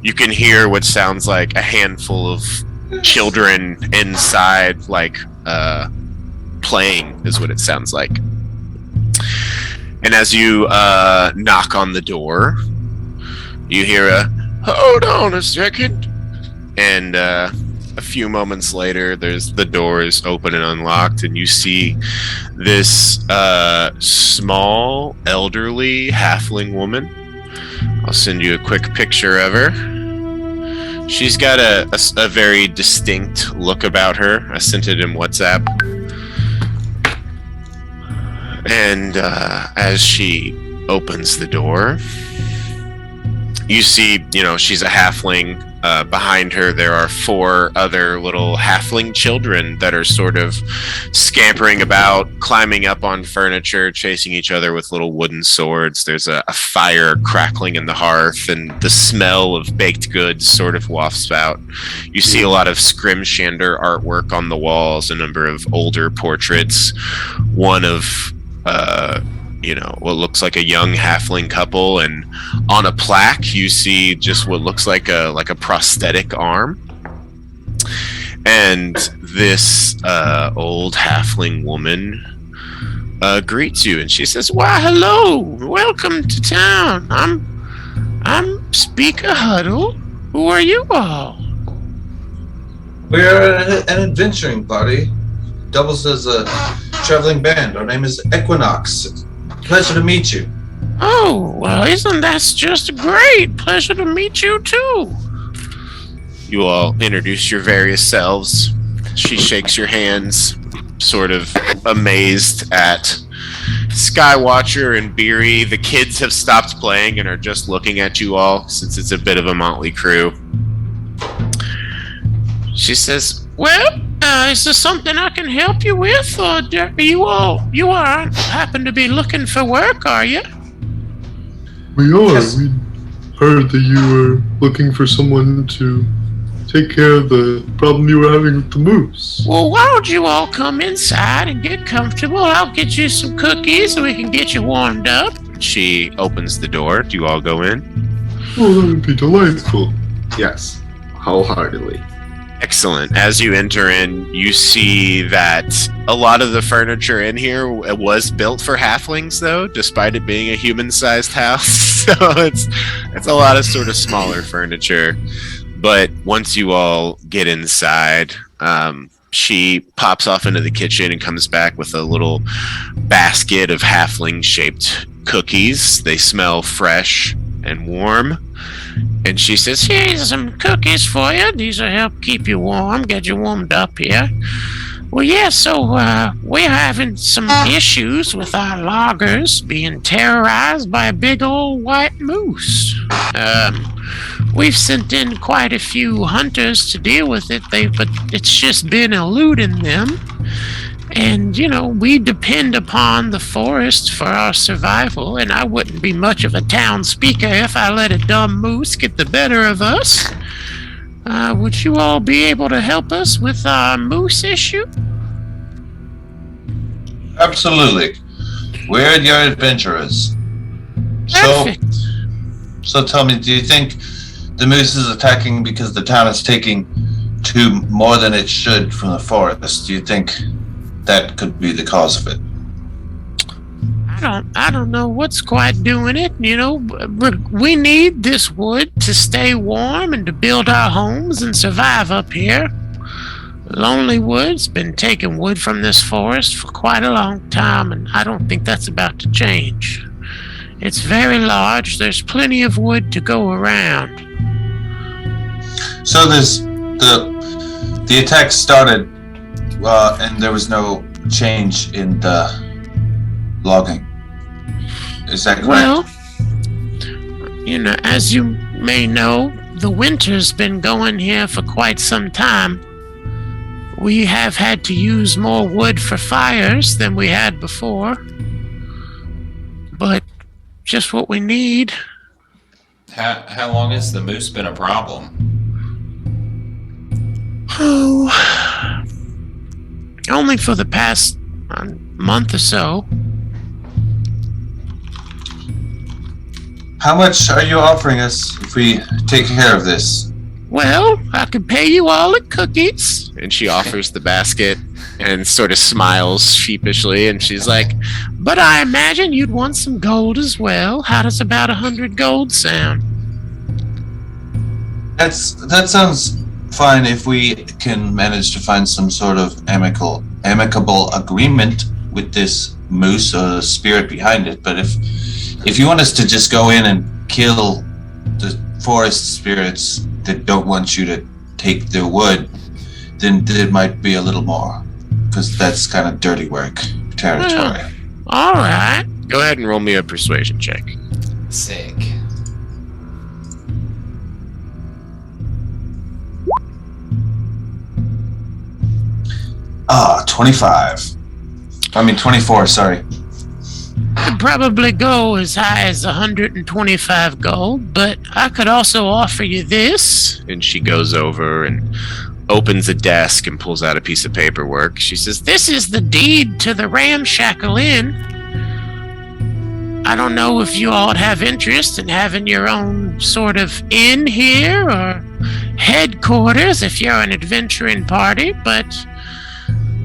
you can hear what sounds like a handful of children inside, like playing is what it sounds like. And as you knock on the door, you hear a "Hold on a second," and a few moments later, the door is open and unlocked, and you see this small, elderly halfling woman. I'll send you a quick picture of her. She's got a very distinct look about her. I sent it in WhatsApp. And as she opens the door, you see, she's a halfling. Behind her, there are 4 other little halfling children that are sort of scampering about, climbing up on furniture, chasing each other with little wooden swords. There's a fire crackling in the hearth, and the smell of baked goods sort of wafts out. You see a lot of scrimshander artwork on the walls, a number of older portraits, one of what looks like a young halfling couple, and on a plaque you see just what looks like a prosthetic arm. And this old halfling woman greets you, and she says, "Why, hello, welcome to town. I'm Speaker Huddle. Who are you all?" We're an adventuring party. Doubles as a traveling band. Our name is Equinox. Pleasure to meet you. Oh, well, isn't that just great? Pleasure to meet you, too. You all introduce your various selves. She shakes your hands, sort of amazed at Skywatcher and Beery. The kids have stopped playing and are just looking at you all, since it's a bit of a motley crew. She says, "Well, is there something I can help you with, or you aren't happen to be looking for work, are you?" We are. Yes. We heard that you were looking for someone to take care of the problem you were having with the moose. Well, why don't you all come inside and get comfortable? I'll get you some cookies so we can get you warmed up. She opens the door. Do you all go in? Oh, that would be delightful. Yes, wholeheartedly. Excellent. As you enter in, you see that a lot of the furniture in here was built for halflings, though, despite it being a human-sized house. So it's a lot of sort of smaller furniture. But once you all get inside, she pops off into the kitchen and comes back with a little basket of halfling-shaped cookies. They smell fresh and warm. And she says, "Here's some cookies for you. These will help keep you warm, get you warmed up here." Well, yeah, so we're having some issues with our loggers being terrorized by a big old white moose. We've sent in quite a few hunters to deal with it, but it's just been eluding them. And, we depend upon the forest for our survival, and I wouldn't be much of a town speaker if I let a dumb moose get the better of us. Would you all be able to help us with our moose issue? Absolutely. We're your adventurers. Perfect. So tell me, do you think the moose is attacking because the town is taking more than it should from the forest? Do you think that could be the cause of it? I don't know what's quite doing it. We need this wood to stay warm and to build our homes and survive up here. Lonelywood's been taking wood from this forest for quite a long time, and I don't think that's about to change. It's very large. There's plenty of wood to go around. So there's the attack started, and there was no change in the logging. Is that correct? Well, as you may know, the winter's been going here for quite some time. We have had to use more wood for fires than we had before. But just what we need. How long has the moose been a problem? Oh, only for the past month or so. How much are you offering us if we take care of this? Well, I could pay you all in cookies. And she offers the basket and sort of smiles sheepishly, and she's like, But I imagine you'd want some gold as well. How does about 100 gold sound? That sounds fine if we can manage to find some sort of amicable agreement with this moose or the spirit behind it. But if you want us to just go in and kill the forest spirits that don't want you to take their wood, then it might be a little more, because that's kind of dirty work territory. Well, all right. go ahead and roll me a persuasion check. Sick. Ah, 25. I mean 24, sorry. Could probably go as high as 125 gold, but I could also offer you this. And she goes over and opens a desk and pulls out a piece of paperwork. She says, This is the deed to the Ramshackle Inn. I don't know if you all would have interest in having your own sort of inn here or headquarters if you're an adventuring party, but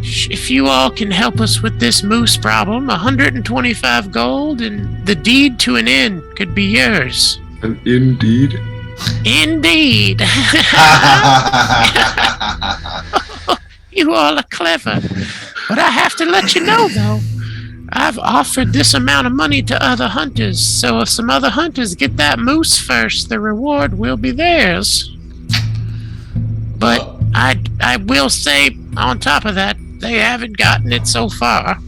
if you all can help us with this moose problem, 125 gold and the deed to an inn could be yours. And indeed. Indeed. You all are clever. But I have to let you know, though, I've offered this amount of money to other hunters, so if some other hunters get that moose first, the reward will be theirs. But I will say, on top of that, they haven't gotten it so far.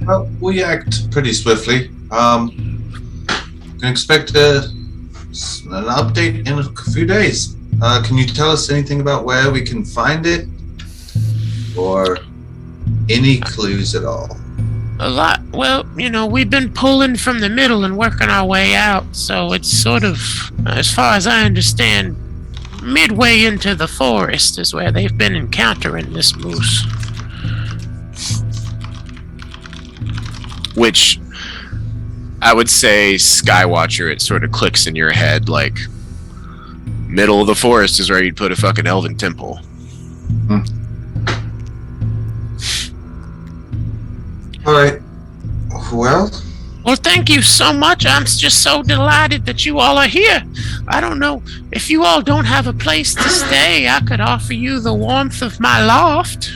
Well, we act pretty swiftly. Can expect an update in a few days. Can you tell us anything about where we can find it? Or any clues at all? A lot. Well, we've been pulling from the middle and working our way out, so it's sort of, as far as I understand, midway into the forest is where they've been encountering this moose. which I would say, Skywatcher, it sort of clicks in your head like, middle of the forest is where you'd put a fucking elven temple. All right. Well, Thank you so much. I'm just so delighted that you all are here. I don't know, if you all don't have a place to stay, I could offer you the warmth of my loft.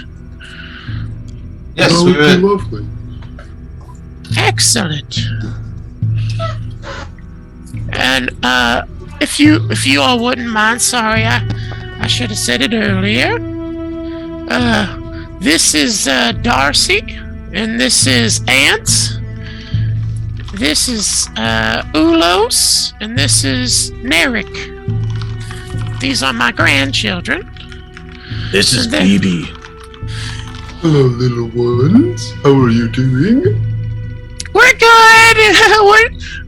yes, That we would be would. lovely. Excellent. And if you all wouldn't mind, sorry, I should have said it earlier. This is Darcy, and this is Ants. This is Ulos, and this is Nerik. These are my grandchildren. This is And then- Phoebe. Hello, little ones. How are you doing? We're good.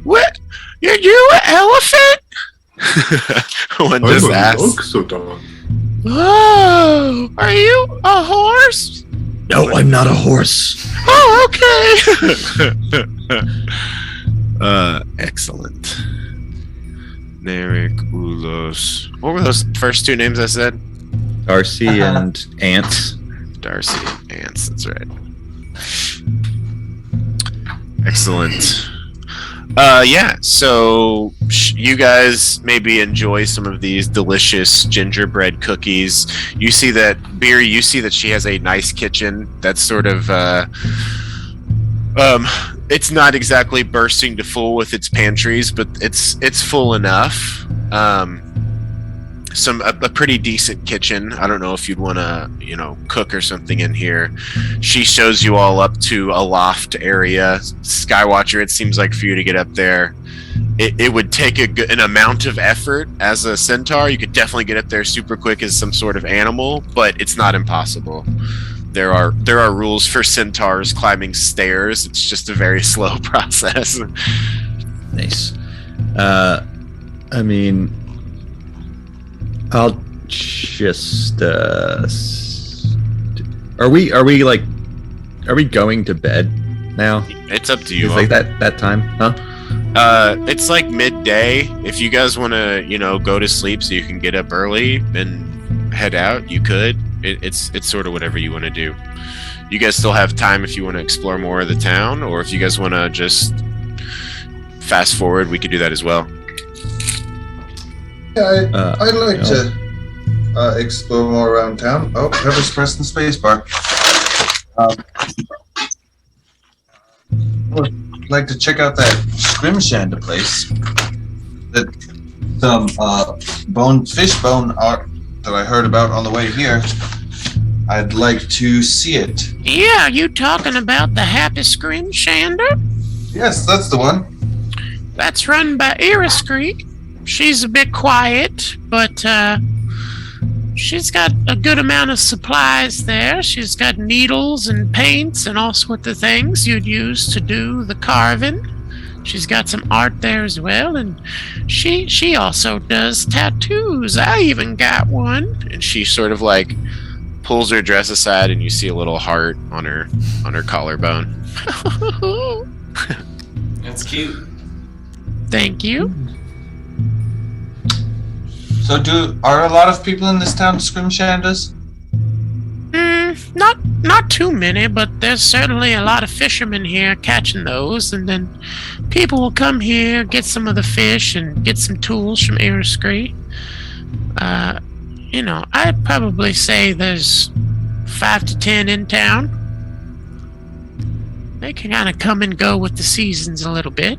What? You're you an elephant? One I'm just a asks. Loxodon. Oh, are you a horse? No, I'm not a horse. Oh, okay. Excellent. Nerik, Ulos. What were those first two names I said? Darcy and Ants. Darcy and Ants, that's right. Excellent. Yeah, so you guys maybe enjoy some of these delicious gingerbread cookies. You see that, Beery, you see that she has a nice kitchen that's sort of, it's not exactly bursting to full with its pantries, but it's full enough. A pretty decent kitchen. I don't know if you'd want to, cook or something in here. She shows you all up to a loft area. Skywatcher, it seems like for you to get up there, it would take an amount of effort as a centaur. You could definitely get up there super quick as some sort of animal, but it's not impossible. There are rules for centaurs climbing stairs. It's just a very slow process. Nice. I mean, I'll just. Are we going to bed now? It's up to you. It's like that time, huh? It's like midday. If you guys want to, go to sleep so you can get up early and head out, you could. It's sort of whatever you want to do. You guys still have time if you want to explore more of the town, or if you guys want to just fast forward, we could do that as well. Yeah, I'd like to explore more around town. Oh, Pepper's pressing the spacebar. I'd like to check out that Scrimshanda place. That some fish bone art that I heard about on the way here. I'd like to see it. Yeah, you talking about the Happy Scrimshanda? Yes, that's the one. That's run by Iriscree. She's a bit quiet, but she's got a good amount of supplies there. She's got needles and paints and all sorts of things you'd use to do the carving. She's got some art there as well, and she also does tattoos. I even got one. And she sort of like pulls her dress aside, and you see a little heart on her collarbone. That's cute. Thank you. So are a lot of people in this town Scrimshandas? Not too many, but there's certainly a lot of fishermen here catching those, and then people will come here, get some of the fish, and get some tools from Iriscree. I'd probably say there's 5 to 10 in town. They can kind of come and go with the seasons a little bit.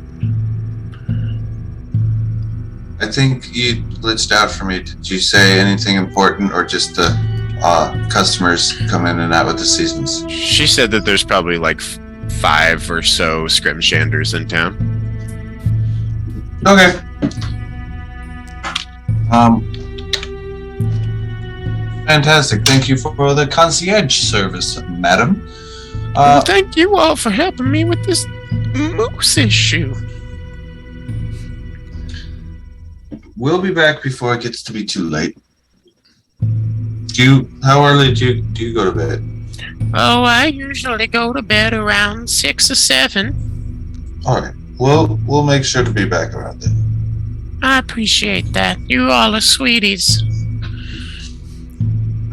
I think you glitched out for me. Did you say anything important, or just the customers come in and out with the seasons? She said that there's probably like 5 or so Scrimshanders in town. Okay. Fantastic. Thank you for the concierge service, madam. Well, thank you all for helping me with this moose issue. We'll be back before it gets to be too late. How early do you go to bed? Oh, I usually go to bed around 6 or 7. All right. We'll make sure to be back around then. I appreciate that. You all are sweeties.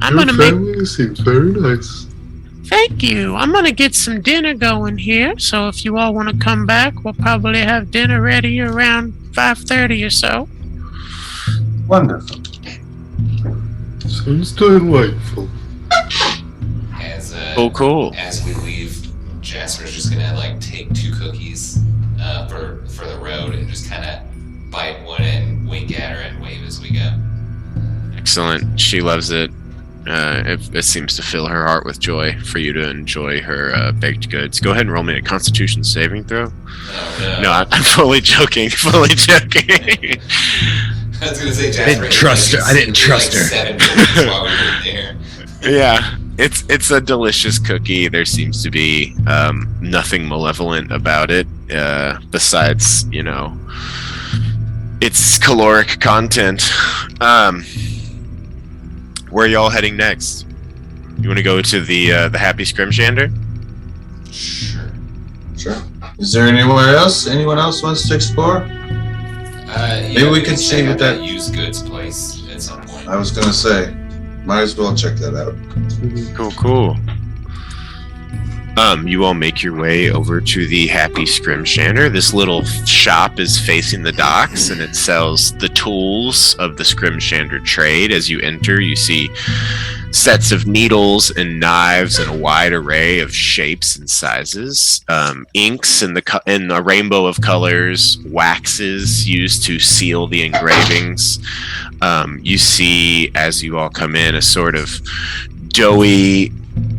Your family seems very nice. Thank you. I'm gonna get some dinner going here, so if you all want to come back, we'll probably have dinner ready around 5:30 or so. Wonderful. Sounds delightful. Cool. As we leave, Jasper's just gonna take 2 cookies for the road and just kind of bite one and wink at her and wave as we go. Excellent. She loves it. It seems to fill her heart with joy for you to enjoy her baked goods. Go ahead and roll me a Constitution saving throw. No, I'm fully joking. Fully joking. I was gonna say, Jasper, I didn't trust her. 7 cookies while we were there. Yeah, it's a delicious cookie. There seems to be nothing malevolent about it, besides its caloric content. Where are y'all heading next? You want to go to the Happy Scrimshander? Sure. Is there anywhere else? Anyone else wants to explore? Maybe we could see what that used goods place at some point. I was gonna say, might as well check that out. Cool. You all make your way over to the Happy Scrimshander. This little shop is facing the docks, and it sells the tools of the Scrimshander trade. As you enter, you see sets of needles and knives and a wide array of shapes and sizes, inks in a rainbow of colors, waxes used to seal the engravings. You see, as you all come in, a sort of doughy,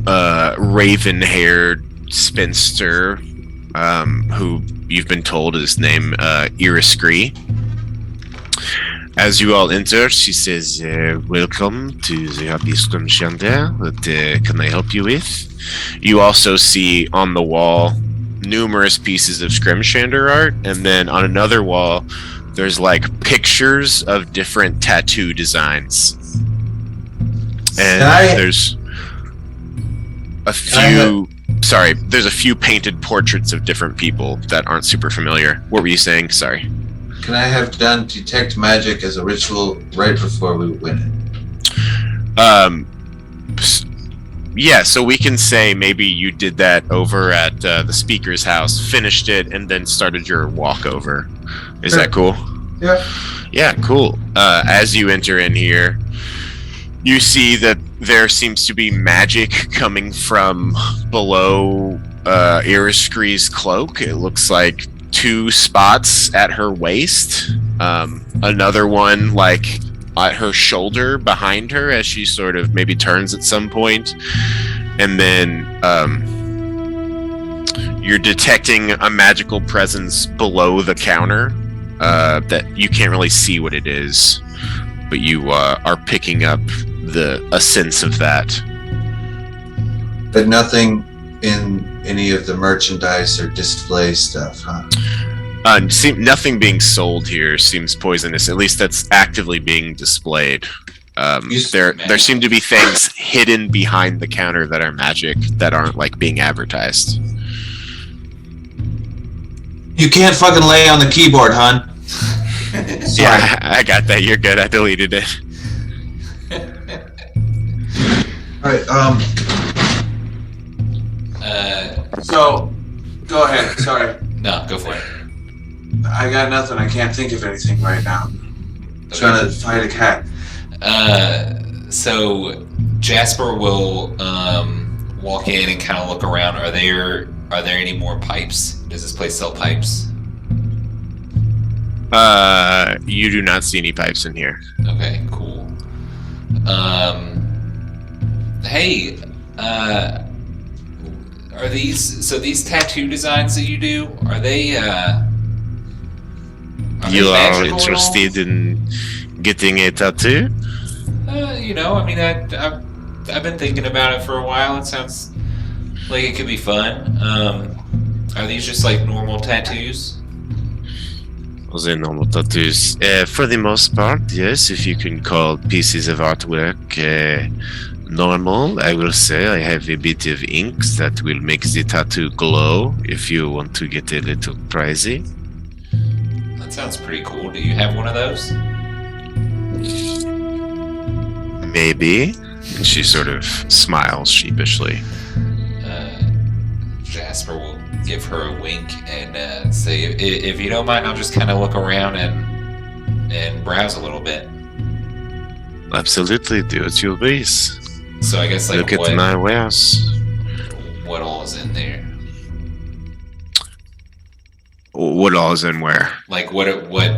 raven-haired spinster who you've been told is named Iriscree. As you all enter, she says, welcome to the Happy Scrimshander. What can I help you with? You also see on the wall numerous pieces of Scrimshander art, and then on another wall there's like pictures of different tattoo designs. And there's a few there's a few painted portraits of different people that aren't super familiar. What were you saying? Sorry. Can I have done detect magic as a ritual right before we win it? Yeah, so we can say maybe you did that over at the speaker's house, finished it, and then started your walkover. Is that cool? Yeah. Yeah, cool. As you enter in here, you see that there seems to be magic coming from below Iriscree's cloak. It looks like 2 spots at her waist, another one like at her shoulder behind her as she sort of maybe turns at some point, and then you're detecting a magical presence below the counter that you can't really see what it is, but you are picking up a sense of that. But nothing in any of the merchandise or display stuff, huh? Nothing being sold here seems poisonous. At least that's actively being displayed. There seem to be things hidden behind the counter that are magic that aren't like being advertised. You can't fucking lay on the keyboard, hon. Yeah, I got that. You're good. I deleted it. Alright, So, go ahead. Sorry. No, go for it. I got nothing. I can't think of anything right now. Trying to fight a cat. So Jasper will walk in and kind of look around. Are there any more pipes? Does this place sell pipes? You do not see any pipes in here. Okay, cool. Hey, are these tattoo designs that you do? Are they? You are interested in getting a tattoo? I've been thinking about it for a while. It sounds like it could be fun. Are these just like normal tattoos? The normal tattoos. For the most part, yes. If you can call pieces of artwork normal, I will say I have a bit of ink that will make the tattoo glow if you want to get a little pricey. That sounds pretty cool. Do you have one of those? Maybe. And she sort of smiles sheepishly. Jasper will give her a wink and say, if you don't mind, I'll just kind of look around and browse a little bit. Absolutely, do as you please. So I guess look at my wares. What all is in there? What all is in where? Like what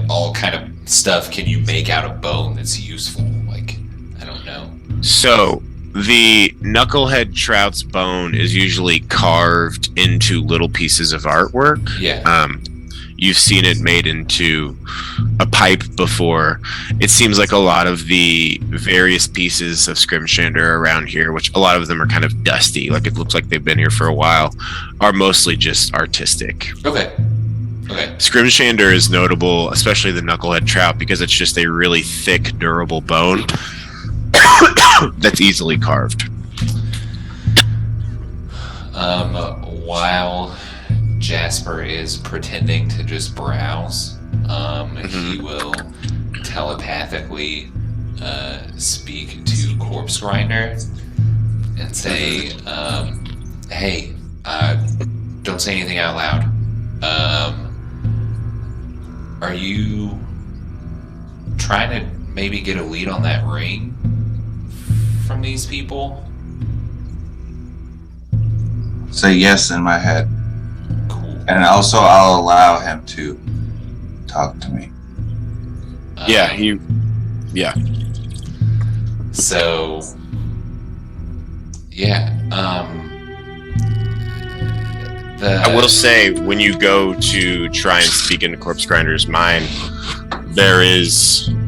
all kind of stuff can you make out of bone that's useful? Like, I don't know. So the knucklehead trout's bone is usually carved into little pieces of artwork. Yeah. You've seen it made into a pipe before. It seems like a lot of the various pieces of Scrimshander around here, which a lot of them are kind of dusty, like it looks like they've been here for a while, are mostly just artistic. Okay. Scrimshander is notable, especially the knucklehead trout, because it's just a really thick, durable bone that's easily carved. While Jasper is pretending to just browse, he will telepathically speak to Corpse Grinder and say, hey, Don't say anything out loud. Are you trying to maybe get a lead on that ring from these people? Say yes in my head. Cool. And also I'll allow him to talk to me. Yeah, So, yeah, I will say, when you go to try and speak into Corpse Grinder's mind,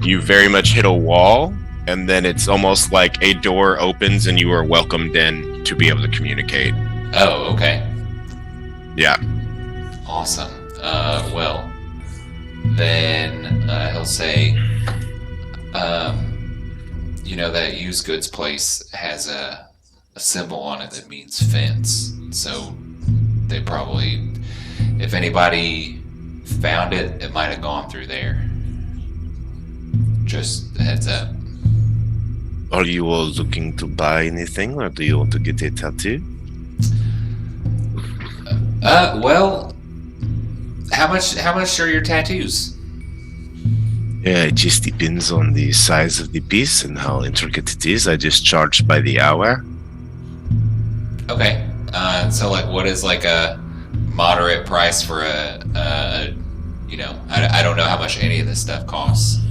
you very much hit a wall, and then it's almost like a door opens and you are welcomed in to be able to communicate. Oh, okay. Yeah. Awesome. Well, then he'll say, that used goods place has a symbol on it that means fence. So they probably, if anybody found it, it might have gone through there. Just a heads up. Are you all looking to buy anything, or do you want to get a tattoo? Well, how much are your tattoos? Yeah, it just depends on the size of the piece and how intricate it is. I just charge by the hour. Okay. So like, what is like a moderate price for I don't know how much any of this stuff costs.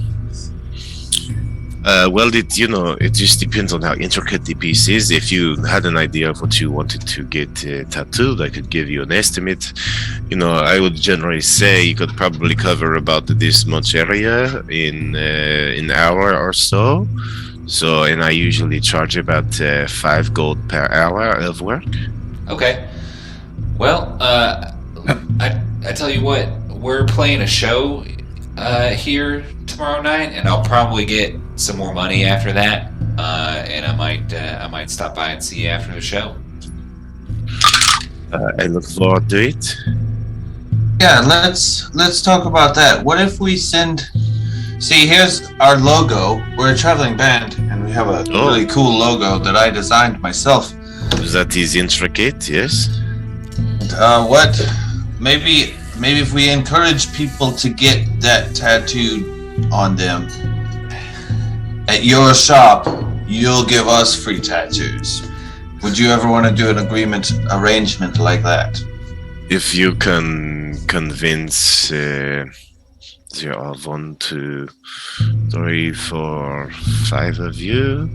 Well, it just depends on how intricate the piece is. If you had an idea of what you wanted to get tattooed, I could give you an estimate. I would generally say you could probably cover about this much area in an hour or so. So, and I usually charge about 5 gold per hour of work. Okay. Well, I tell you what, we're playing a show here tomorrow night, and I'll probably get some more money after that, and I might stop by and see you after the show. I look forward to it. Yeah, let's talk about that. What if we see, here's our logo. We're a traveling band, and we have a really cool logo that I designed myself. That is intricate, yes. Maybe if we encourage people to get that tattooed on them at your shop, you'll give us free tattoos. Would you ever want to do an arrangement like that? If you can convince there are 1, 2, 3, 4, 5 of you.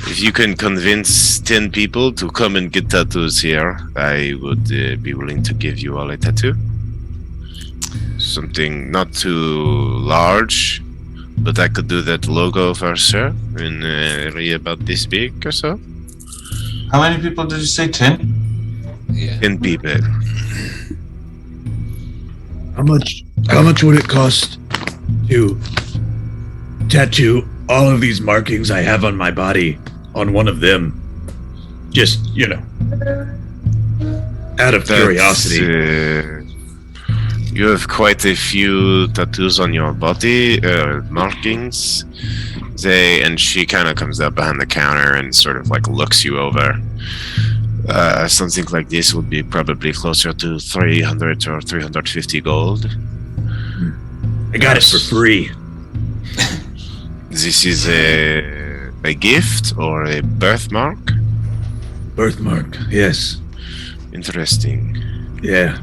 If you can convince 10 people to come and get tattoos here, I would be willing to give you all a tattoo. Something not too large, but I could do that logo for sure in an area about this big or so. How many people did you say? 10? Yeah. 10 people. How much would it cost to tattoo all of these markings I have on my body on one of them? Just, out of curiosity. You have quite a few tattoos on your body, markings. And she kind of comes up behind the counter and sort of like looks you over. Something like this would be probably closer to 300 or 350 gold. I got it for free. This is a gift or a birthmark? Birthmark, yes. Interesting. Yeah.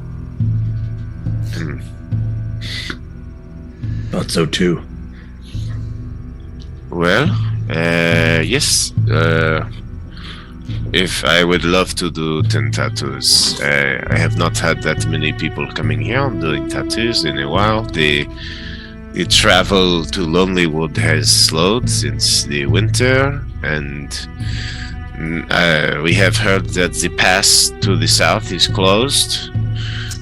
Thought so too. Well, yes. If I would love to do 10 tattoos. I have not had that many people coming here doing tattoos in a while. The travel to Lonelywood has slowed since the winter, and we have heard that the pass to the south is closed,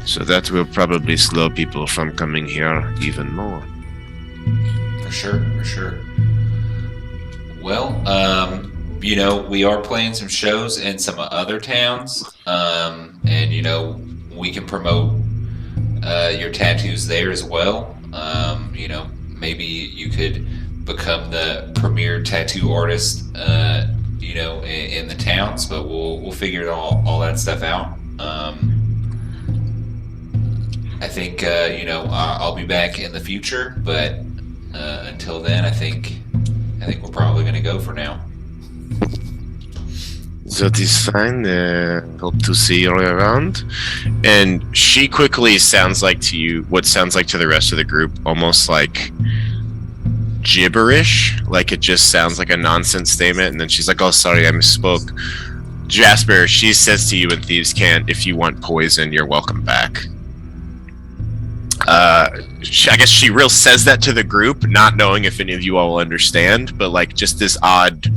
so that will probably slow people from coming here even more. For sure. Well, we are playing some shows in some other towns, and we can promote your tattoos there as well. Maybe you could become the premier tattoo artist you know, in the towns, but we'll figure all that stuff out. I think you know, I'll be back in the future, but until then, I think we're probably gonna go for now. That is fine. Hope to see you around. And she quickly sounds like to you what sounds like to the rest of the group, almost like gibberish. Like it just sounds like a nonsense statement. And then she's like, "Oh, sorry, I misspoke." Jasper, she says to you in Thieves' Cant, "If you want poison, you're welcome back." I guess she real says that to the group, not knowing if any of you all will understand, but like just this odd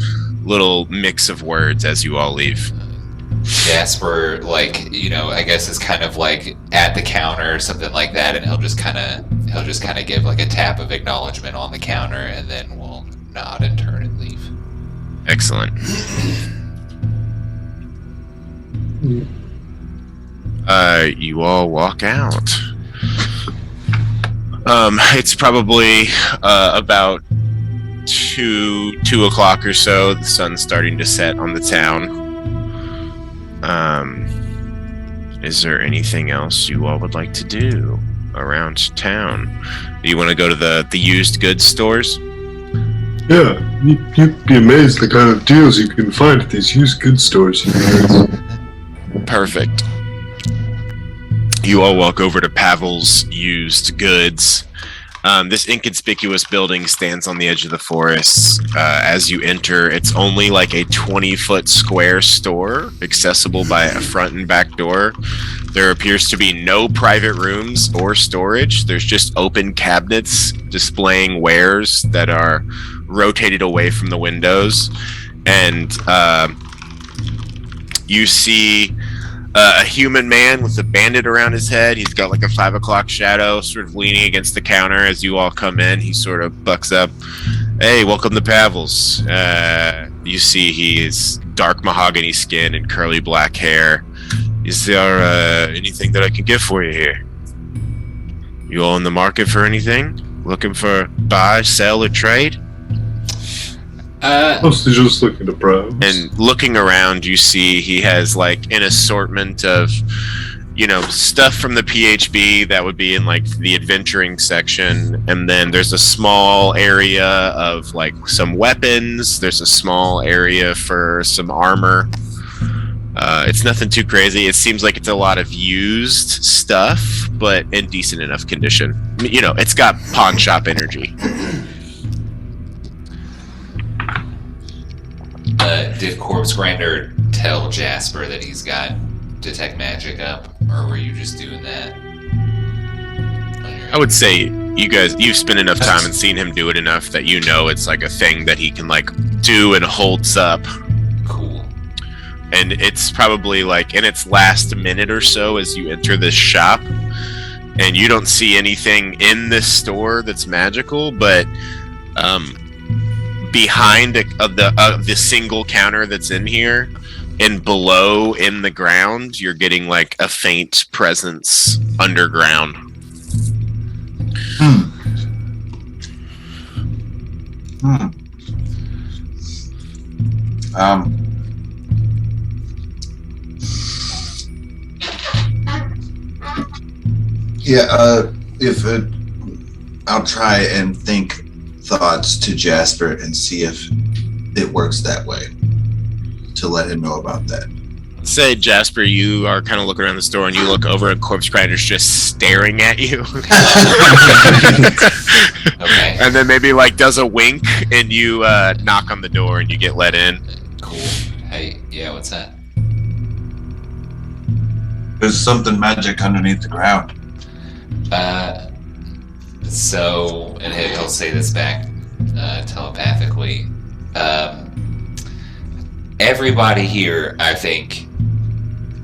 little mix of words as you all leave. Jasper, like, you know, I guess is kind of like at the counter or something like that, and he'll just kind of give like a tap of acknowledgement on the counter, and then we'll nod and turn and leave. Excellent. You all walk out. It's probably about 2 o'clock or so. The sun's starting to set on the town. Is there anything else you all would like to do around town? Do you want to go to the used goods stores? Yeah, you'd be amazed the kind of deals you can find at these used goods stores. You guys. Perfect. You all walk over to Pavel's Used Goods. This inconspicuous building stands on the edge of the forest. As you enter, it's only like a 20-foot square store, accessible by a front and back door. There appears to be no private rooms or storage. There's just open cabinets displaying wares that are rotated away from the windows. And you see a human man with a bandit around his head. He's got like a 5 o'clock shadow sort of leaning against the counter. As you all come in, he sort of bucks up. "Hey, welcome to Pavel's." You see he is dark mahogany skin and curly black hair. "Is there anything that I can get for you here? You all in the market for anything? Looking for buy, sell, or trade?" Mostly just looking to browse. And looking around, you see he has like an assortment of, you know, stuff from the PHB that would be in like the adventuring section. And then there's a small area of like some weapons. There's a small area for some armor. It's nothing too crazy. It seems like it's a lot of used stuff, but in decent enough condition. You know, it's got pawn shop energy. Did Corpse Grinder tell Jasper that he's got Detect Magic up, or were you just doing that? I would say you've spent enough time and seen him do it enough that you know it's like a thing that he can like do and holds up. Cool. And it's probably like in its last minute or so as you enter this shop, and you don't see anything in this store that's magical, but behind the single counter that's in here and below in the ground, you're getting like a faint presence underground. I'll try and think thoughts to Jasper and see if it works that way, to let him know about that. Say, Jasper, you are kind of looking around the store and you look over and Corpse Grinder's just staring at you. Okay. And then maybe like does a wink and you knock on the door and you get let in. Cool. Hey, yeah, what's that? There's something magic underneath the ground. So, and he'll say this back telepathically. Everybody here, I think,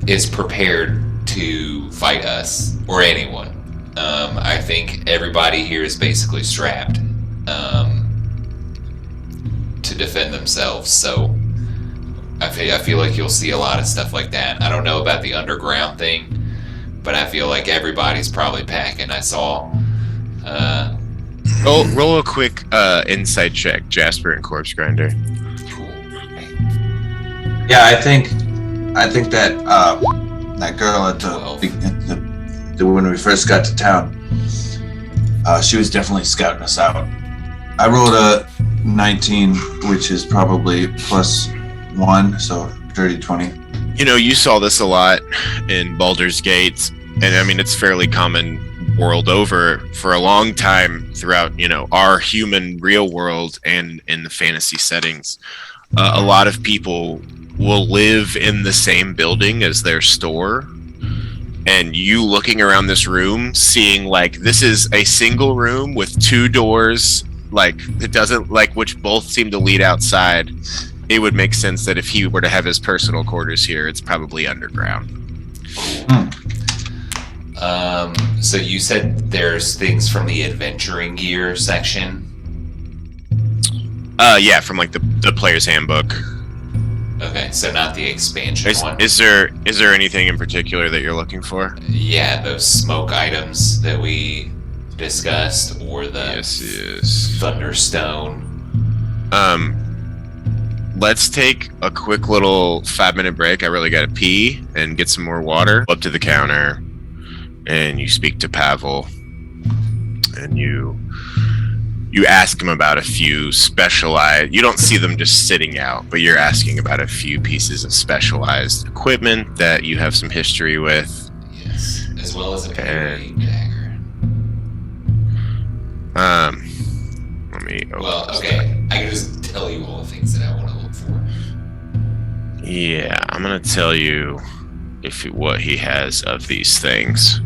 is prepared to fight us or anyone. I think everybody here is basically strapped to defend themselves. So, I feel like you'll see a lot of stuff like that. I don't know about the underground thing, but I feel like everybody's probably packing. I saw. Roll a quick insight check, Jasper and Corpse Grinder. Cool. Yeah, I think that that girl at the when we first got to town, she was definitely scouting us out. I rolled a 19, which is probably +1, so dirty 20. You know, you saw this a lot in Baldur's Gate, and I mean, it's fairly common world over for a long time throughout, you know, our human real world and in the fantasy settings. A lot of people will live in the same building as their store, and you looking around this room, seeing like this is a single room with 2 doors, like it doesn't like which both seem to lead outside. It would make sense that if he were to have his personal quarters here, it's probably underground. So you said there's things from the adventuring gear section? Yeah, from like the player's handbook. Okay, so not the expansion one. Is there anything in particular that you're looking for? Yeah, those smoke items that we discussed, or the Thunderstone. Let's take a quick little 5-minute break. I really gotta pee and get some more water. Up to the counter, and you speak to Pavel, and you ask him about a few specialized. You don't see them just sitting out, but you're asking about a few pieces of specialized equipment that you have some history with. Yes, as well as a parrying dagger. Let me. Well, okay, I can just tell you all the things that I want to look for. Yeah, I'm gonna tell you what he has of these things.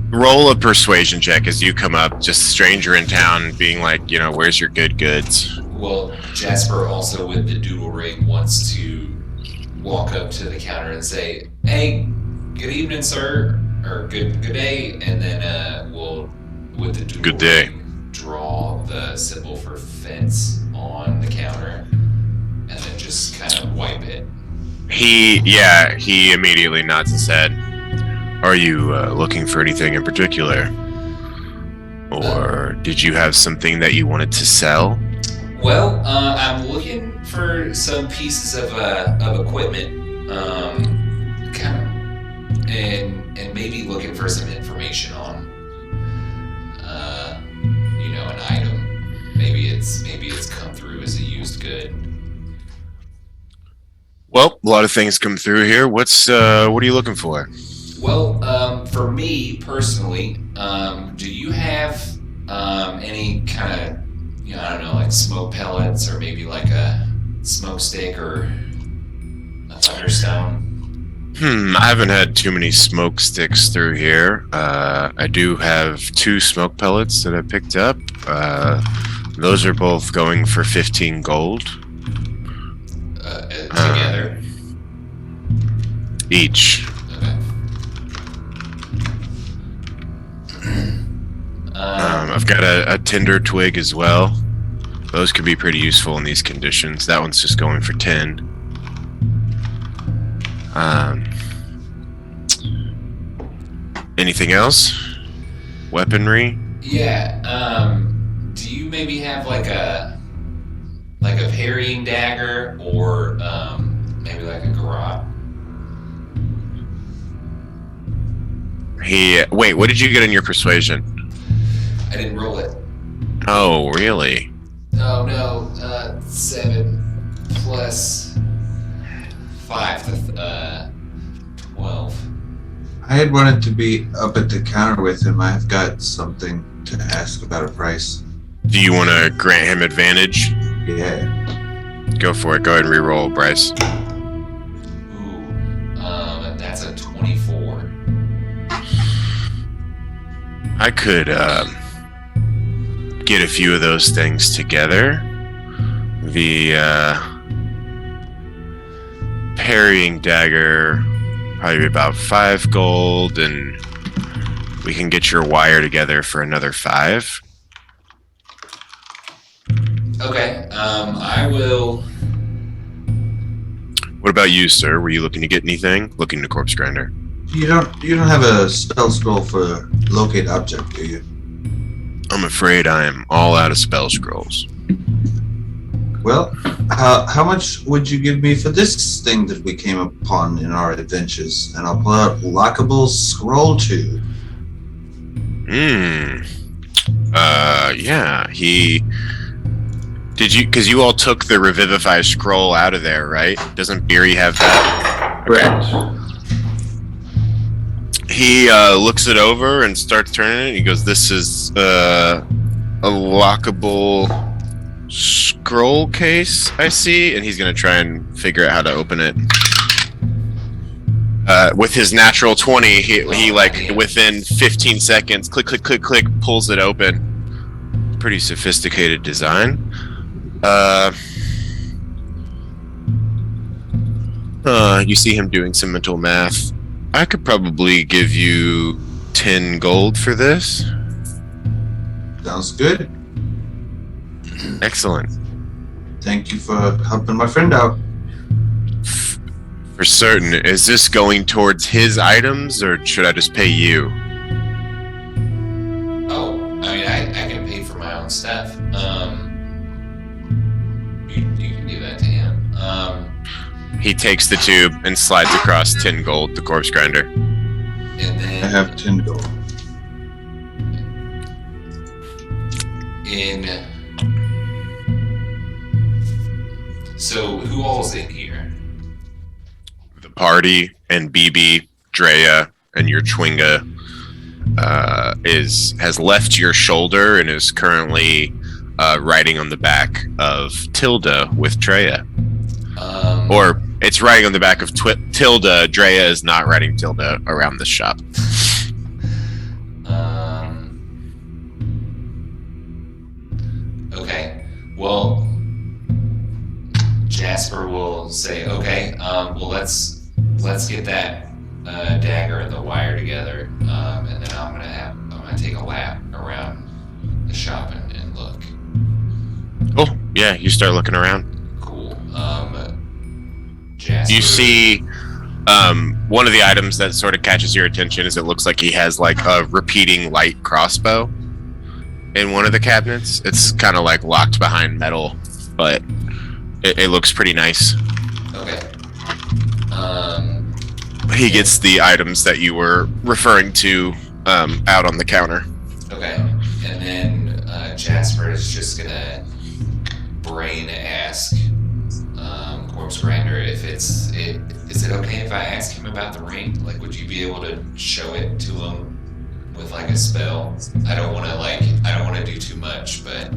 Roll a persuasion check as you come up, just stranger in town, being like, you know, where's your good goods? Well, Jasper, also with the doodle ring, wants to walk up to the counter and say, "Hey, good evening, sir," or "Good day," and then we'll, with the doodle good day, ring, draw the symbol for fence on the counter, and then just kind of wipe it. He immediately nods his head. Are you looking for anything in particular? Or did you have something that you wanted to sell? Well, I'm looking for some pieces of equipment, and maybe looking for some information on, an item. Maybe it's come through as a used good. Well, a lot of things come through here. What are you looking for? Well, for me personally, do you have any kind of, I don't know, like smoke pellets, or maybe like a smoke stick or a thunderstone? I haven't had too many smoke sticks through here. I do have 2 smoke pellets that I picked up. Those are both going for 15 gold. Together? Each. Okay. I've got a tinder twig as well. Those could be pretty useful in these conditions. That one's just going for 10. Anything else? Weaponry? Yeah. Do you maybe have like a parrying dagger, or maybe like a garrote? Wait, what did you get in your persuasion? I didn't roll it. Oh, really? Oh no, 7 plus 5 to 12. I had wanted to be up at the counter with him. I've got something to ask about a price. Do you want to grant him advantage? Yeah. Go for it. Go ahead and re-roll, Bryce. Ooh, that's a 24. I could get a few of those things together. The parrying dagger, probably about 5 gold, and we can get your wire together for another 5. Okay, I will. What about you, sir? Were you looking to get anything? Looking to corpse grinder. You don't have a spell scroll for locate object, do you? I'm afraid I am all out of spell scrolls. Well, how much would you give me for this thing that we came upon in our adventures? And I'll pull out lockable scroll tube. Yeah, because you all took the Revivify scroll out of there, right? Doesn't Beery have that? Correct. He looks it over and starts turning it. He goes, "This is a lockable scroll case, I see," and he's gonna try and figure out how to open it. With his natural 20, he like within 15 seconds, click, click, click, click, pulls it open. Pretty sophisticated design. You see him doing some mental math. I could probably give you 10 gold for this. Sounds good. Excellent. Thank you for helping my friend out. For certain. Is this going towards his items, or should I just pay you? Oh, I mean, I can pay for my own stuff. You can do that to him. He takes the tube and slides across 10 gold, the corpse grinder. And then I have 10 gold. So who all's in here? The party and BB, Drea, and your Chwinga has left your shoulder and is currently riding on the back of Tilda with Drea. Or it's riding on the back of Tilda. Drea is not riding Tilda around the shop. Okay. Well, Jasper will say, "Okay, well let's get that dagger and the wire together, and then I'm gonna take a lap around the shop and look." Oh yeah, you start looking around. Cool. Jasper. You see one of the items that sort of catches your attention is it looks like he has like a repeating light crossbow in one of the cabinets. It's kind of like locked behind metal, but it looks pretty nice. Okay. He gets the items that you were referring to out on the counter. Okay. And then Jasper is just gonna brain ask Corpse Grinder if is it okay if I ask him about the ring? Like, would you be able to show it to him with like a spell? I don't want to do too much, but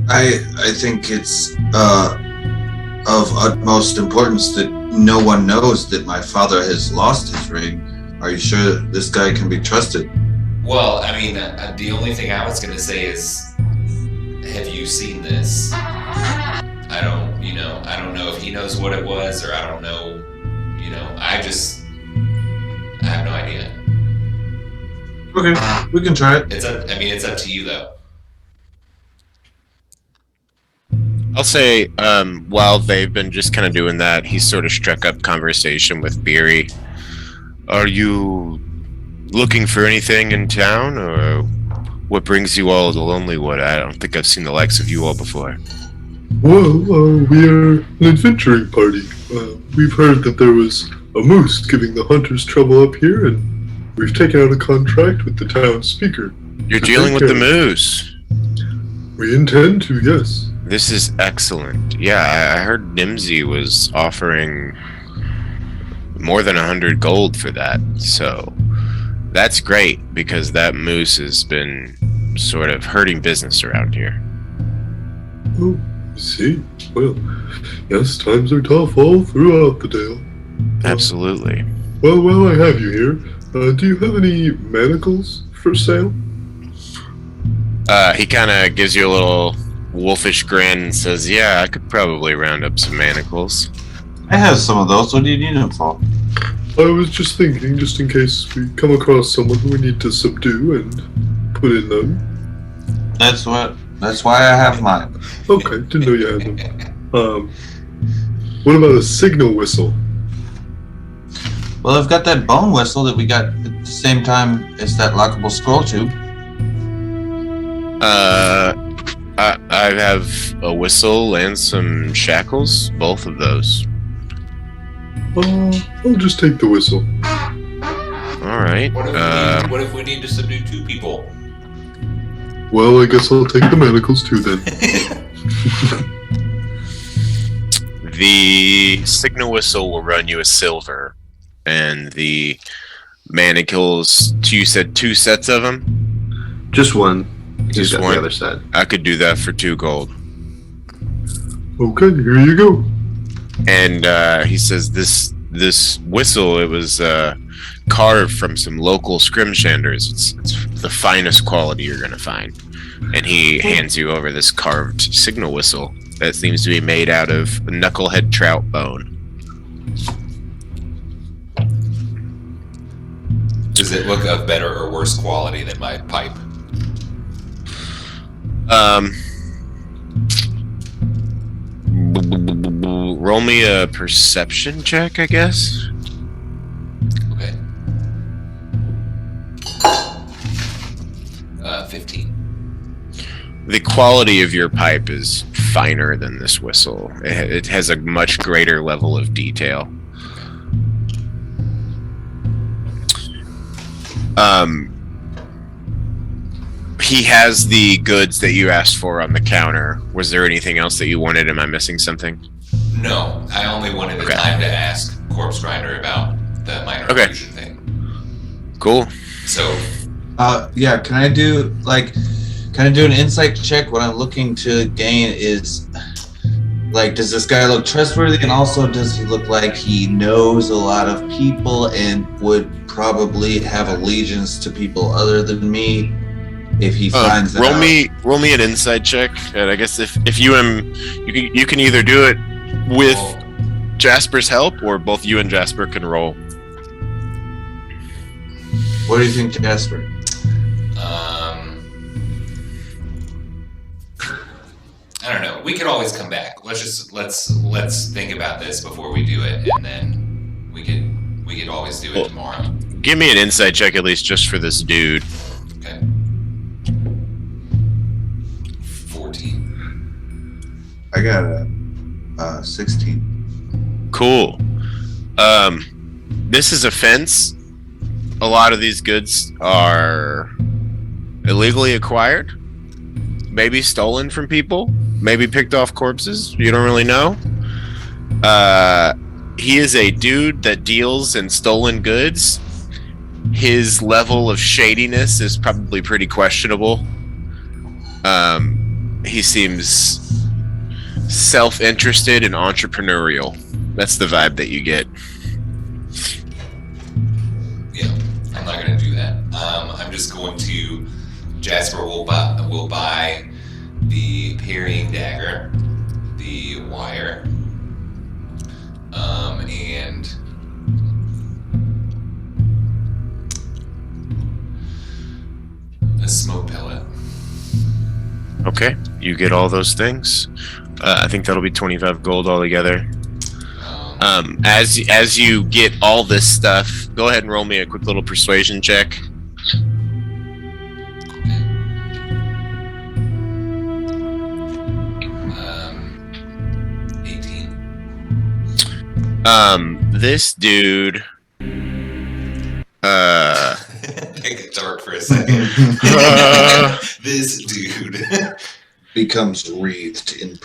I think it's of utmost importance that no one knows that my father has lost his ring. Are you sure this guy can be trusted? well, I mean, the only thing I was gonna say is, have you seen this? I don't know if he knows what it was, or I don't know, I have no idea. Okay, we can try it. It's up to you though. I'll say, while they've been just kind of doing that, he sort of struck up conversation with Beery. Are you looking for anything in town, or what brings you all to Lonelywood? I don't think I've seen the likes of you all before. Well, we are an adventuring party. We've heard that there was a moose giving the hunters trouble up here, and we've taken out a contract with the town speaker. You're dealing with the moose. We intend to, yes. This is excellent. Yeah, I heard Nimsy was offering more than 100 gold for that, so that's great, because that moose has been sort of hurting business around here. Oh, I see. Well, yes, times are tough all throughout the Dale. Absolutely. Well, while I have you here, do you have any manacles for sale? He kind of gives you a little wolfish grin and says, yeah, I could probably round up some manacles. I have some of those. What do you need them for? I was just thinking, just in case we come across someone who we need to subdue and put in them. That's why I have mine. Okay, didn't know you had them. What about a signal whistle? Well, I've got that bone whistle that we got at the same time as that lockable scroll tube. I have a whistle and some shackles, both of those. I'll just take the whistle. All right. What if we need to subdue 2 people? Well, I guess I'll take the manacles too then. The signal whistle will run you a silver, and the manacles. You said 2 sets of them. Just one. Just He's got one? the other side. I could do that for 2 gold. Okay, here you go. And he says this whistle, it was carved from some local scrimshanders. It's the finest quality you're gonna find. And he hands you over this carved signal whistle that seems to be made out of knucklehead trout bone. Does it look of better or worse quality than my pipe? Roll me a perception check, I guess. Okay. 15. The quality of your pipe is finer than this whistle. It has a much greater level of detail. He has the goods that you asked for on the counter. Was there anything else that you wanted? Am I missing something? No, I only wanted the time to ask Corpse Grinder about the minor illusion thing. Cool. So, yeah, can I do an insight check? What I'm looking to gain is, like, does this guy look trustworthy, and also does he look like he knows a lot of people and would probably have allegiance to people other than me if he finds that out? Roll me an insight check, and I guess if you can either do it with Jasper's help, or both you and Jasper can roll. What do you think, Jasper? I don't know. We could always come back. Let's think about this before we do it, and then we could always do it tomorrow. Give me an insight check at least, just for this dude. Okay. 14. I got a 16. Cool. This is a fence. A lot of these goods are illegally acquired, maybe stolen from people, maybe picked off corpses. You don't really know. He is a dude that deals in stolen goods. His level of shadiness is probably pretty questionable. He seems self-interested and entrepreneurial. That's the vibe that you get. Yeah, I'm not going to do that. I'm just going to... Jasper will buy the parrying dagger, the wire, and a smoke pellet. Okay, you get all those things. I think that'll be 25 gold altogether. As you get all this stuff, go ahead and roll me a quick little persuasion check. 18. This dude. It got dark for a second. This dude becomes wreathed in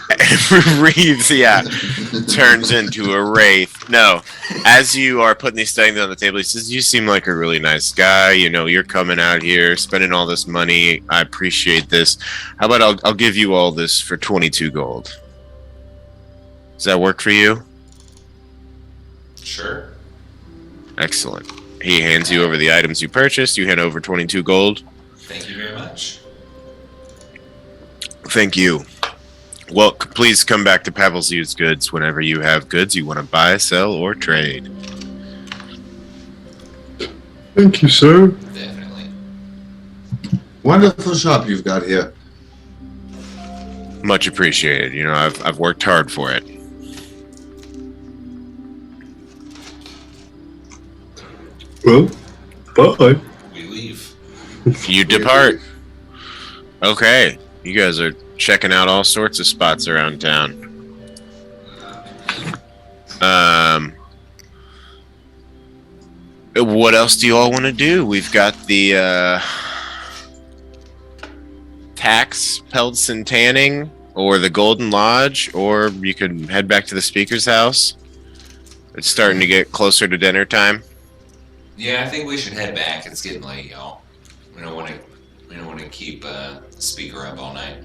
wreathes, yeah. Turns into a wraith. No. As you are putting these things on the table, he says, "You seem like a really nice guy. You know, you're coming out here, spending all this money. I appreciate this. How about I'll give you all this for 22 gold. Does that work for you?" Sure. Excellent. He hands you over the items you purchased. You hand over 22 gold. Thank you very much. Thank you. Well, please come back to Pavel's Used Goods whenever you have goods you want to buy, sell, or trade. Thank you, sir. Definitely. Wonderful shop you've got here. Much appreciated. You know, I've worked hard for it. Well, bye. We leave. You depart. Okay, you guys are checking out all sorts of spots around town. What else do you all want to do? We've got the Tax, Pelts and Tanning, or the Golden Lodge, or you could head back to the speaker's house. It's starting to get closer to dinner time. Yeah, I think we should head back. It's getting late, y'all. We don't want to keep the speaker up all night.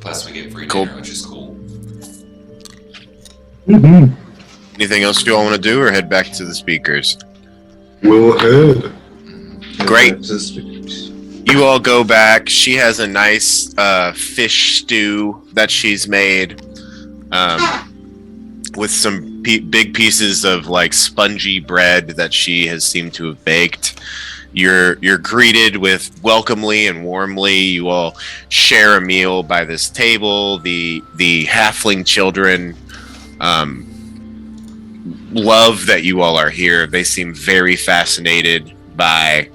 Plus, we get free dinner, which is cool. Mm-hmm. Anything else you all want to do, or head back to the speakers? We'll head. Great. You all go back. She has a nice fish stew that she's made with some big pieces of like spongy bread that she has seemed to have baked. You're greeted with welcomely and warmly. You all share a meal by this table. The halfling children love that you all are here. They seem very fascinated by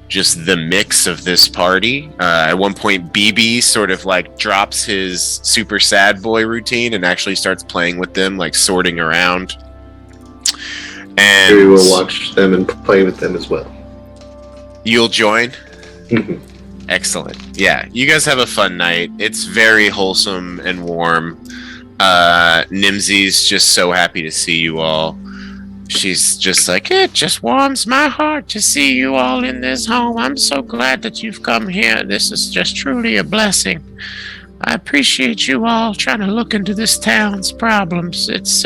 just the mix of this party. At one point, BB sort of like drops his super sad boy routine and actually starts playing with them, like sorting around. And We will watch them and play with them as well. You'll join? Excellent. Yeah, you guys have a fun night. It's very wholesome and warm. Nimsy's just so happy to see you all. She's just like, it just warms my heart to see you all in this home. I'm so glad that you've come here. This is just truly a blessing. I appreciate you all trying to look into this town's problems. It's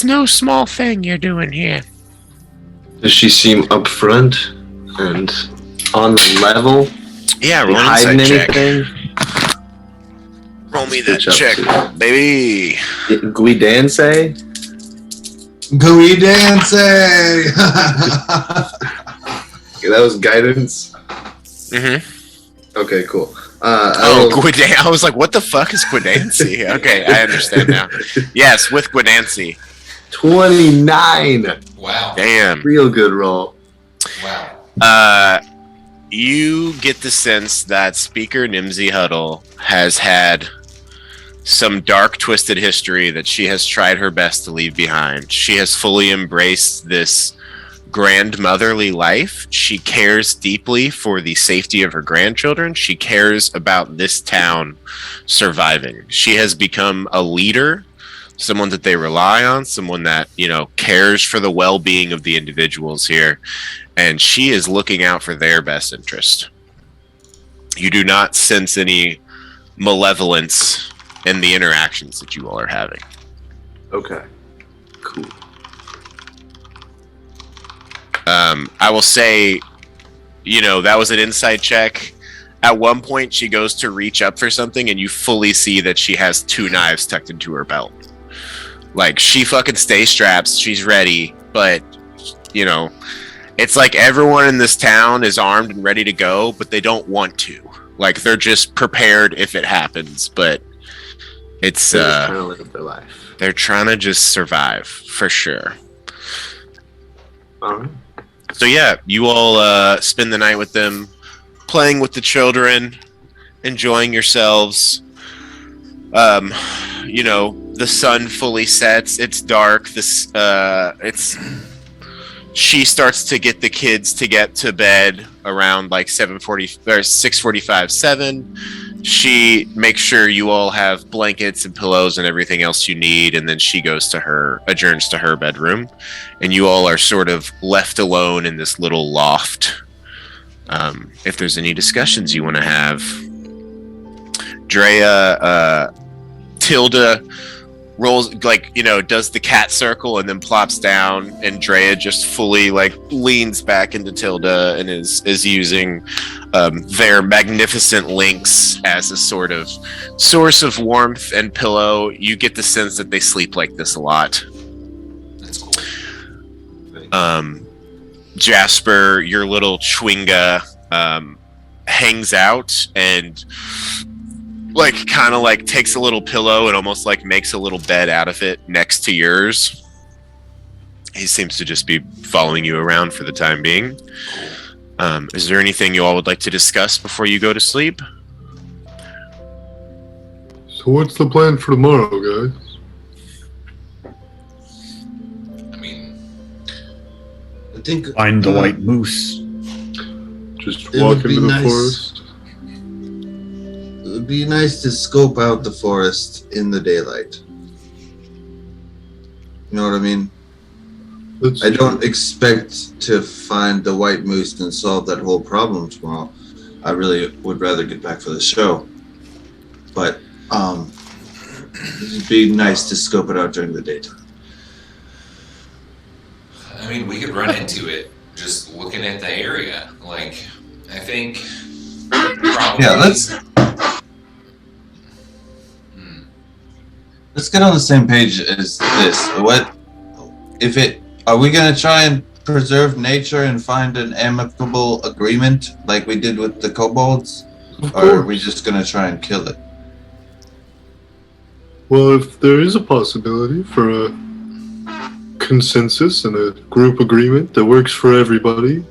no small thing you're doing here. Does she seem upfront and on the level? Yeah, roll an hiding insight check. anything? Roll me that Switch up check, to- baby. Guidance? Gooey dancing! Okay, that was guidance. Mm-hmm. Okay, cool. I was like, what the fuck is Guidancy? Okay, I understand now. Yes, with Guidancy. 29. Wow. Damn. Real good roll. Wow. You get the sense that Speaker Nimsy Huddle has had some dark, twisted history that she has tried her best to leave behind. She has fully embraced this grandmotherly life. She cares deeply for the safety of her grandchildren. She cares about this town surviving. She has become a leader, someone that they rely on, someone that, cares for the well-being of the individuals here. And she is looking out for their best interest. You do not sense any malevolence in the interactions that you all are having. Okay. Cool. I will say, that was an insight check. At one point, she goes to reach up for something, and you fully see that she has 2 knives tucked into her belt. Like, she fucking stays strapped. She's ready, but, it's like everyone in this town is armed and ready to go, but they don't want to. Like, they're just prepared if it happens, but it's, They're just trying to live their life. they're trying to just survive, for sure. All right. So yeah, you all spend the night with them, playing with the children, enjoying yourselves. The sun fully sets. It's dark. She starts to get the kids to get to bed around like 7:40 or 6:45, 7. She makes sure you all have blankets and pillows and everything else you need, and then she adjourns to her bedroom, and you all are sort of left alone in this little loft. If there's any discussions you want to have, Drea, Tilda rolls, does the cat circle and then plops down, and Drea just fully leans back into Tilda and is using their magnificent links as a sort of source of warmth and pillow. You get the sense that they sleep like this a lot. That's cool. Jasper, your little chwinga, hangs out and takes a little pillow and almost makes a little bed out of it next to yours. He seems to just be following you around for the time being. Is there anything you all would like to discuss before you go to sleep? So what's the plan for tomorrow, guys? I mean, I think Find the white moose. Just It walk would be into the nice. forest? it would be nice to scope out the forest in the daylight. You know what I mean? That's I don't true. expect to find the white moose and solve that whole problem tomorrow. I really would rather get back for the show. But it'd be nice to scope it out during the daytime. I mean, we could run into it just looking at the area. Like, I think probably. Yeah, let's get on the same page as this. Are we gonna try and preserve nature and find an amicable agreement like we did with the kobolds? Of Or are we course. just gonna try and kill it? Well, if there is a possibility for a consensus and a group agreement that works for everybody,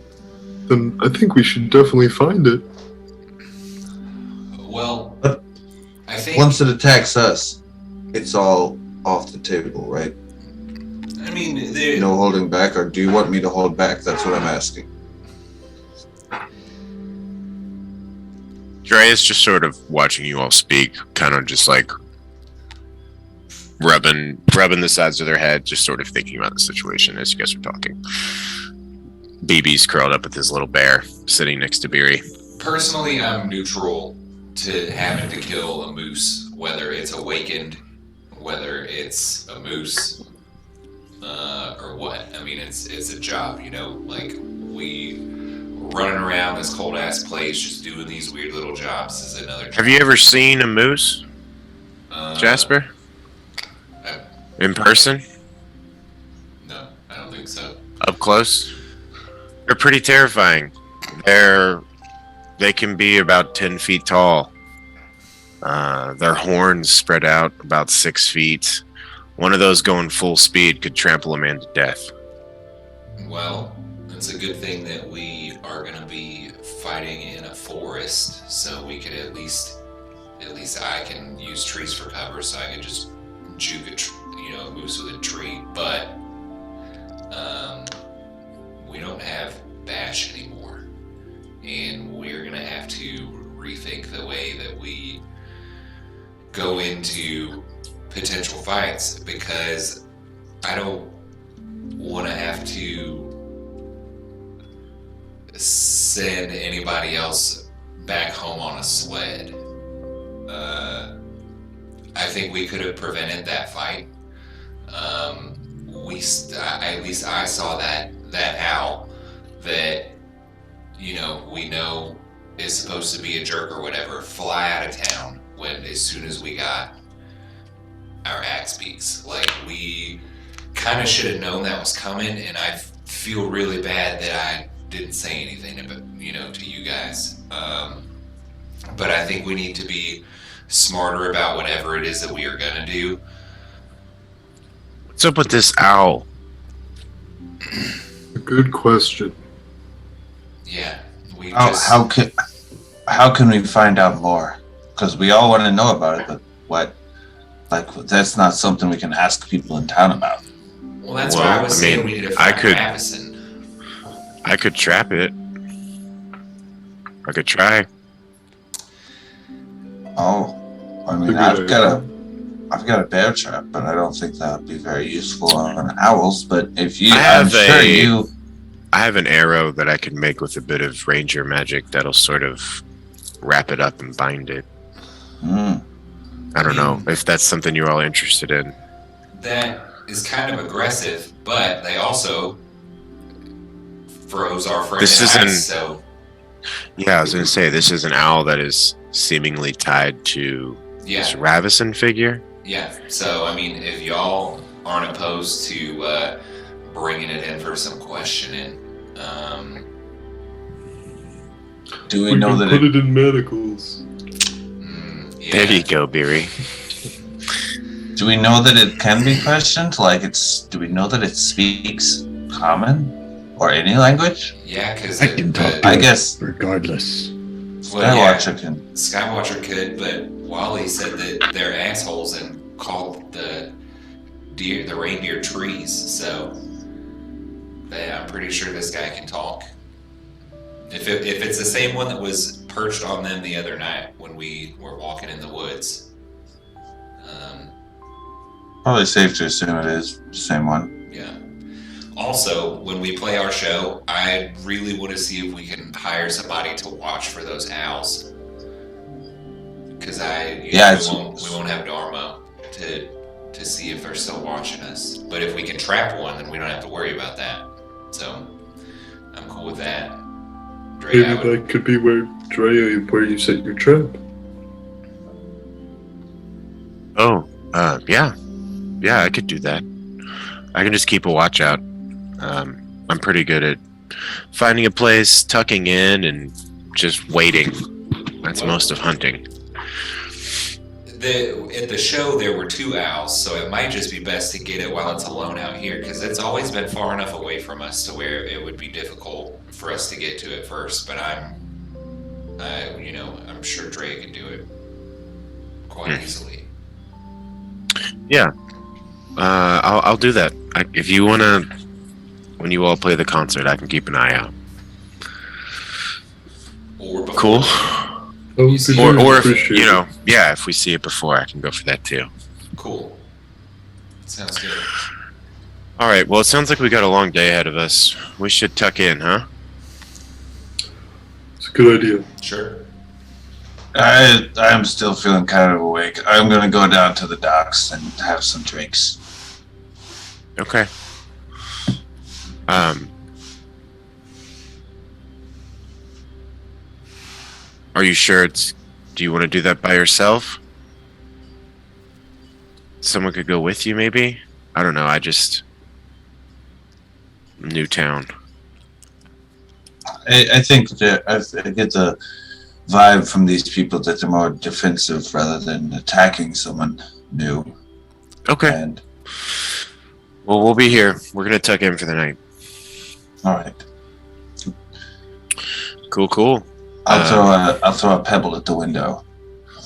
then I think we should definitely find it. Well, But I think. Once it attacks us, it's all off the table, right? I mean, No holding back, or do you want me to hold back? That's what I'm asking. Drea's just sort of watching you all speak, kind of just like rubbing the sides of their head, just sort of thinking about the situation as you guys are talking. BB's curled up with his little bear, sitting next to Beery. Personally, I'm neutral to having to kill a moose, whether it's awakened, whether it's a moose, or what. I mean, it's a job, you know. Like, we running around this cold ass place, just doing these weird little jobs is another job. Have you ever seen a moose, Jasper? In person? No, I don't think so. Up close? They're pretty terrifying. They can be about 10 feet tall. Their horns spread out about 6 feet. One of those going full speed could trample a man to death. Well, it's a good thing that we are going to be fighting in a forest, so we could at least I can use trees for cover, so I can just juke a moose with a tree. But we don't have Bash anymore, and we're gonna have to rethink the way that we go into potential fights, because I don't want to have to send anybody else back home on a sled. I think we could have prevented that fight. At least I saw that owl that we know is supposed to be a jerk or whatever fly out of town as soon as we got our axe beaks. Like, we kind of should have known that was coming, and I feel really bad that I didn't say anything about, to you guys. But I think we need to be smarter about whatever it is that we are gonna do. What's up with this owl? A good question. Yeah, we How can we find out more? Because we all want to know about it, but what? Like, that's not something we can ask people in town about. Well, that's why I was saying we need to find Ravison. I could trap it. I could try. Oh, I mean, I've got a bear trap, but I don't think that would be very useful on owls. But if you, I'm sure you. I have an arrow that I can make with a bit of ranger magic that'll sort of wrap it up and bind it. I don't know if that's something you're all interested in. That is kind of aggressive, but they also froze our friend. This isn't. So. Yeah, I was gonna say this is an owl that is seemingly tied to this Ravison figure. Yeah. So I mean, if y'all aren't opposed to bringing it in for some questioning, do we know that put it in medicals? There you go, Beery. Do we know that it can be questioned? Like, do we know that it speaks common? Or any language? Yeah, because I can talk to I it guess regardless. Skywatcher can. Skywatcher could, but Wally said that they're assholes and called the reindeer trees. So, yeah, I'm pretty sure this guy can talk. If it's the same one that was perched on them the other night when we were walking in the woods. Probably safe to assume it is the same one. Yeah. Also, when we play our show, I really want to see if we can hire somebody to watch for those owls. Because we won't have Dharma to see if they're still watching us. But if we can trap one, then we don't have to worry about that. So I'm cool with that. Dre, Maybe that could be where you set your trap. Oh, yeah. Yeah, I could do that. I can just keep a watch out. I'm pretty good at finding a place, tucking in, and just waiting. That's most of hunting. At the show, there were 2 owls, so it might just be best to get it while it's alone out here, because it's always been far enough away from us to where it would be difficult for us to get to it first. But I'm sure Dre can do it quite easily. Yeah. I'll do that. If you wanna, when you all play the concert, I can keep an eye out. Or before. Cool. Oh, Or if if we see it before, I can go for that too. Cool. Sounds good. All right. Well, it sounds like we got a long day ahead of us. We should tuck in, huh? It's a good idea. Sure. I'm still feeling kind of awake. I'm gonna go down to the docks and have some drinks. Okay. Are you sure do you want to do that by yourself? Someone could go with you, maybe? I don't know, new town. I think that I get the vibe from these people that they're more defensive rather than attacking someone new. Okay. And Well, we'll be here. We're gonna tuck in for the night. all right, Cool. I'll throw a pebble at the window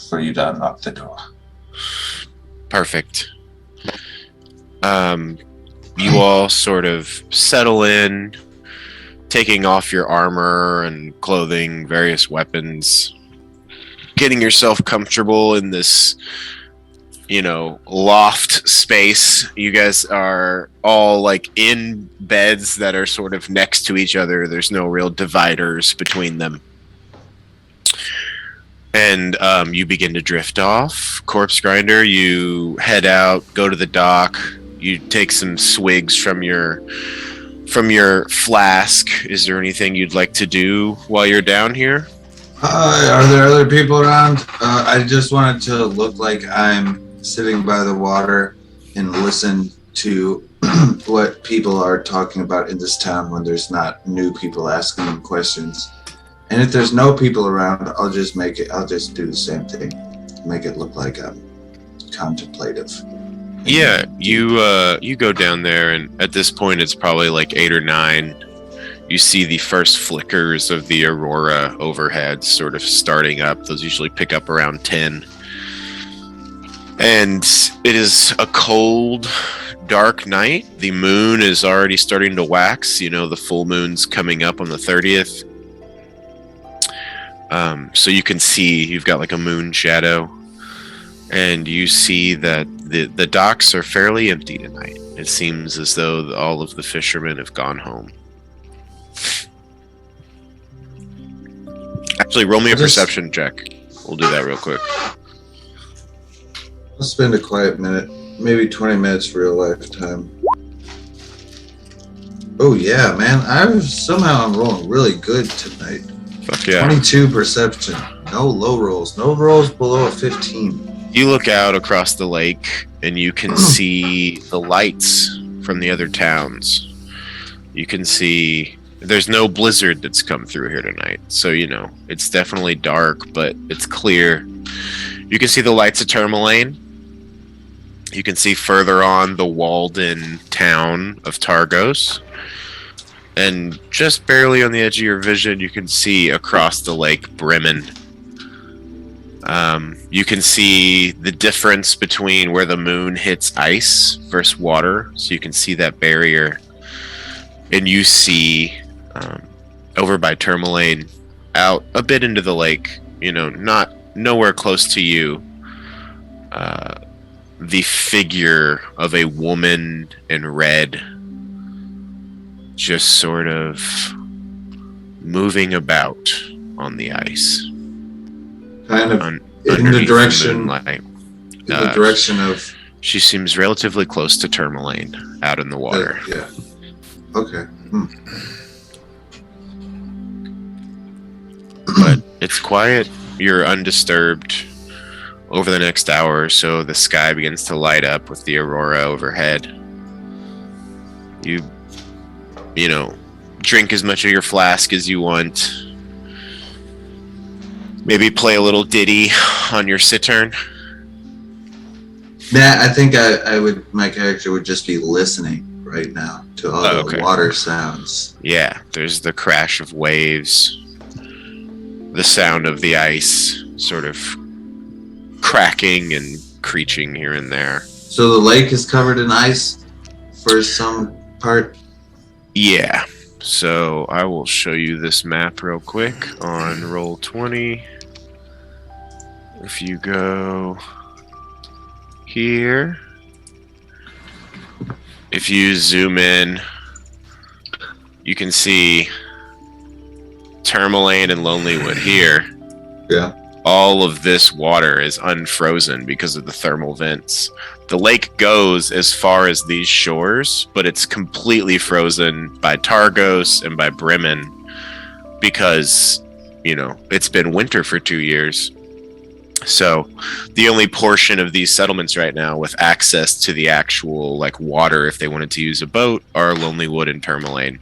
for you to unlock the door. Perfect. You all sort of settle in, taking off your armor and clothing, various weapons, getting yourself comfortable in this, loft space. You guys are all like in beds that are sort of next to each other. There's no real dividers between them. And you begin to drift off. Corpse Grinder, you head out, go to the dock. You take some swigs from your flask. Is there anything you'd like to do while you're down here? Are there other people around? I just wanted to look like I'm sitting by the water and listen to what people are talking about in this town when there's not new people asking them questions. And if there's no people around, I'll just do the same thing. Make it look like I'm contemplative. Yeah, you go down there, and at this point it's probably like 8 or 9. You see the first flickers of the aurora overhead sort of starting up. Those usually pick up around 10. And it is a cold, dark night. The moon is already starting to wax. The full moon's coming up on the 30th. So you can see you've got like a moon shadow, and you see that the docks are fairly empty tonight. It seems as though all of the fishermen have gone home. Actually, roll me a perception check. We'll do that real quick. I'll spend a quiet minute, maybe 20 minutes real life time. Oh yeah, man! I'm rolling really good tonight. Fuck yeah. 22 perception. No low rolls. No rolls below a 15. You look out across the lake and you can see the lights from the other towns. You can see there's no blizzard that's come through here tonight. So, it's definitely dark, but it's clear. You can see the lights of Tourmaline. You can see further on the walled-in town of Targos. And just barely on the edge of your vision, you can see across the lake Bremen. You can see the difference between where the moon hits ice versus water. So you can see that barrier. And you see over by Tourmaline, out a bit into the lake, not nowhere close to you, the figure of a woman in red just sort of moving about on the ice. Kind of in the direction. In the direction of. She seems relatively close to Tourmaline, out in the water. Yeah. Okay. But it's quiet. You're undisturbed. Over the next hour or so, the sky begins to light up with the aurora overhead. You drink as much of your flask as you want. Maybe play a little ditty on your cittern. Yeah, I think my character would just be listening right now to all the water sounds. Yeah, there's the crash of waves, the sound of the ice sort of cracking and creaking here and there. So the lake is covered in ice for some part? Yeah. So I will show you this map real quick on Roll20. If you go here, if you zoom in, you can see Tourmaline and Lonelywood here. Yeah. All of this water is unfrozen because of the thermal vents. The lake goes as far as these shores, but it's completely frozen by Targos and by Bremen because, it's been winter for 2 years. So the only portion of these settlements right now with access to the actual water, if they wanted to use a boat, are Lonelywood and Tourmaline.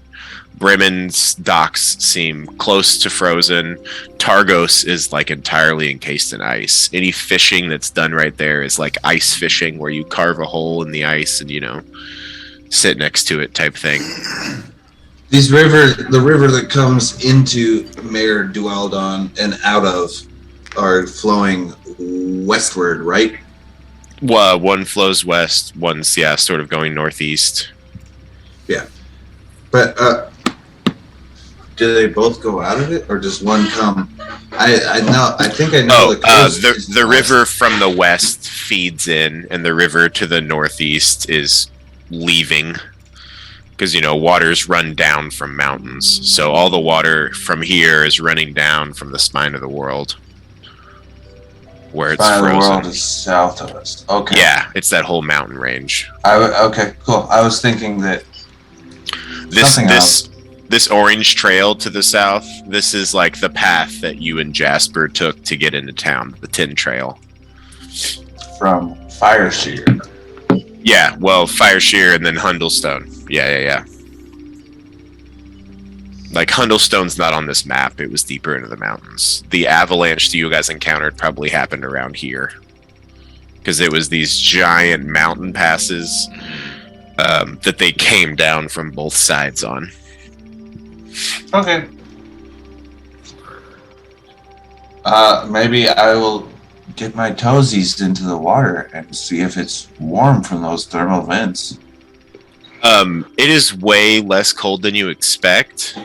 Bremen's docks seem close to frozen. Targos is entirely encased in ice. Any fishing that's done right there is ice fishing, where you carve a hole in the ice and sit next to it type thing. The river that comes into Mare Dualdon and out of are flowing westward, right? Well, one flows west, one's sort of going northeast. Yeah, but do they both go out of it, or does one come? I think I know. The river from the west feeds in, and the river to the northeast is leaving. Because, waters run down from mountains. So all the water from here is running down from the spine of the world. Where it's frozen. The world is south of us. Okay. Yeah, it's that whole mountain range. Okay, cool. I was thinking that this orange trail to the south, this is the path that you and Jasper took to get into town, the Tin Trail. From Fireshear. Yeah, well, Fireshear and then Hundlestone. Yeah. Hundlestone's not on this map. It was deeper into the mountains. The avalanche that you guys encountered probably happened around here. Because it was these giant mountain passes that they came down from both sides on. Okay. Maybe I will get my toesies into the water and see if it's warm from those thermal vents. It is way less cold than you expect,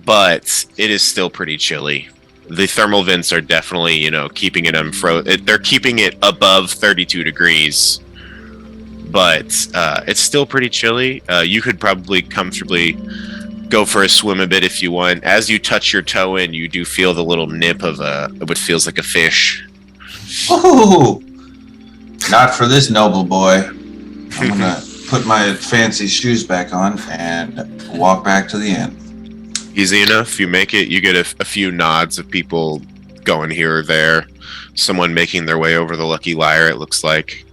but it is still pretty chilly. The thermal vents are definitely, keeping it unfrozen. They're keeping it above 32 degrees, but it's still pretty chilly. You could probably comfortably go for a swim a bit if you want. As you touch your toe in, you do feel the little nip of what feels like a fish. Oh, not for this noble boy. I'm gonna put my fancy shoes back on and walk back to the inn. Easy enough. You make it. You get a few nods of people going here or there. Someone making their way over the Lucky Lyre, it looks like.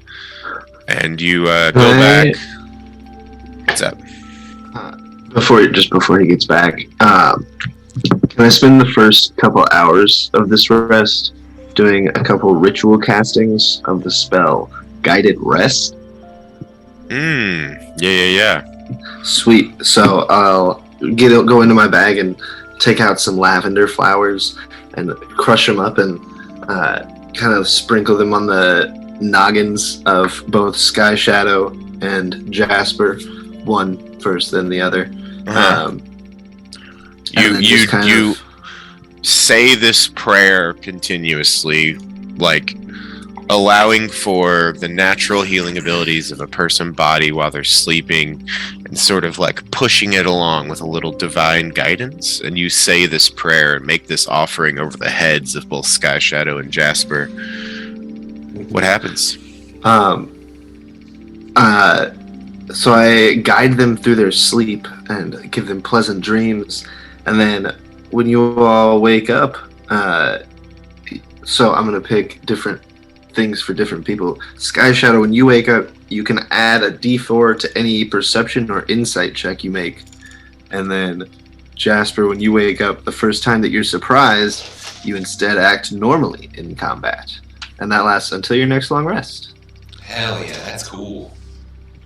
And you go back. What's up? Before he gets back, can I spend the first couple hours of this rest doing a couple ritual castings of the spell Guided Rest? Yeah. Sweet. So I'll go into my bag and take out some lavender flowers and crush them up and kind of sprinkle them on the noggins of both Sky Shadow and Jasper, one first, then the other. You say this prayer continuously, like allowing for the natural healing abilities of a person's body while they're sleeping, and sort of like pushing it along with a little divine guidance. And you say this prayer and make this offering over the heads of both Sky Shadow and Jasper. What happens? So I guide them through their sleep and give them pleasant dreams. And then when you all wake up, so I'm going to pick different things for different people. Sky Shadow, when you wake up, you can add a D4 to any perception or insight check you make. And then Jasper, when you wake up, the first time that you're surprised, you instead act normally in combat. And that lasts until your next long rest. Hell yeah, that's cool.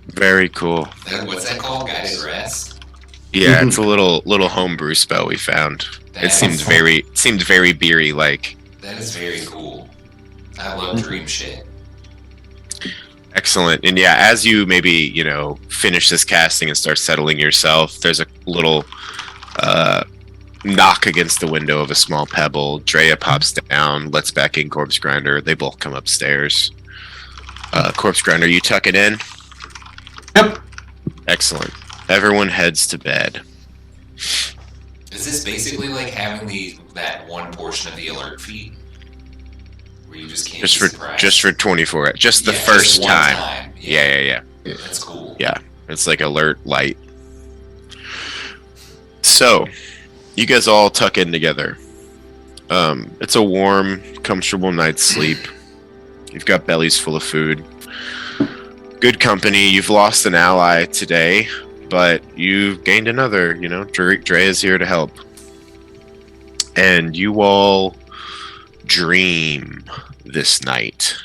Very cool. What's that called? Guided rest? Yeah, it's a little homebrew spell we found. It seemed very beery like. That is very cool. I love dream shit. Excellent. And yeah, as you maybe, finish this casting and start settling yourself, there's a little knock against the window of a small pebble. Drea pops down, lets back in Corpse Grinder. They both come upstairs. Corpse Grinder, you tuck it in? Yep. Excellent. Everyone heads to bed. Is this basically like having that one portion of the alert feat? Where you just can't just for 24, just the first just time. Yeah. That's cool. Yeah, it's like alert light. So, you guys all tuck in together. It's a warm, comfortable night's sleep. You've got bellies full of food. Good company. You've lost an ally today, but you've gained another. Dre is here to help. And you all dream this night.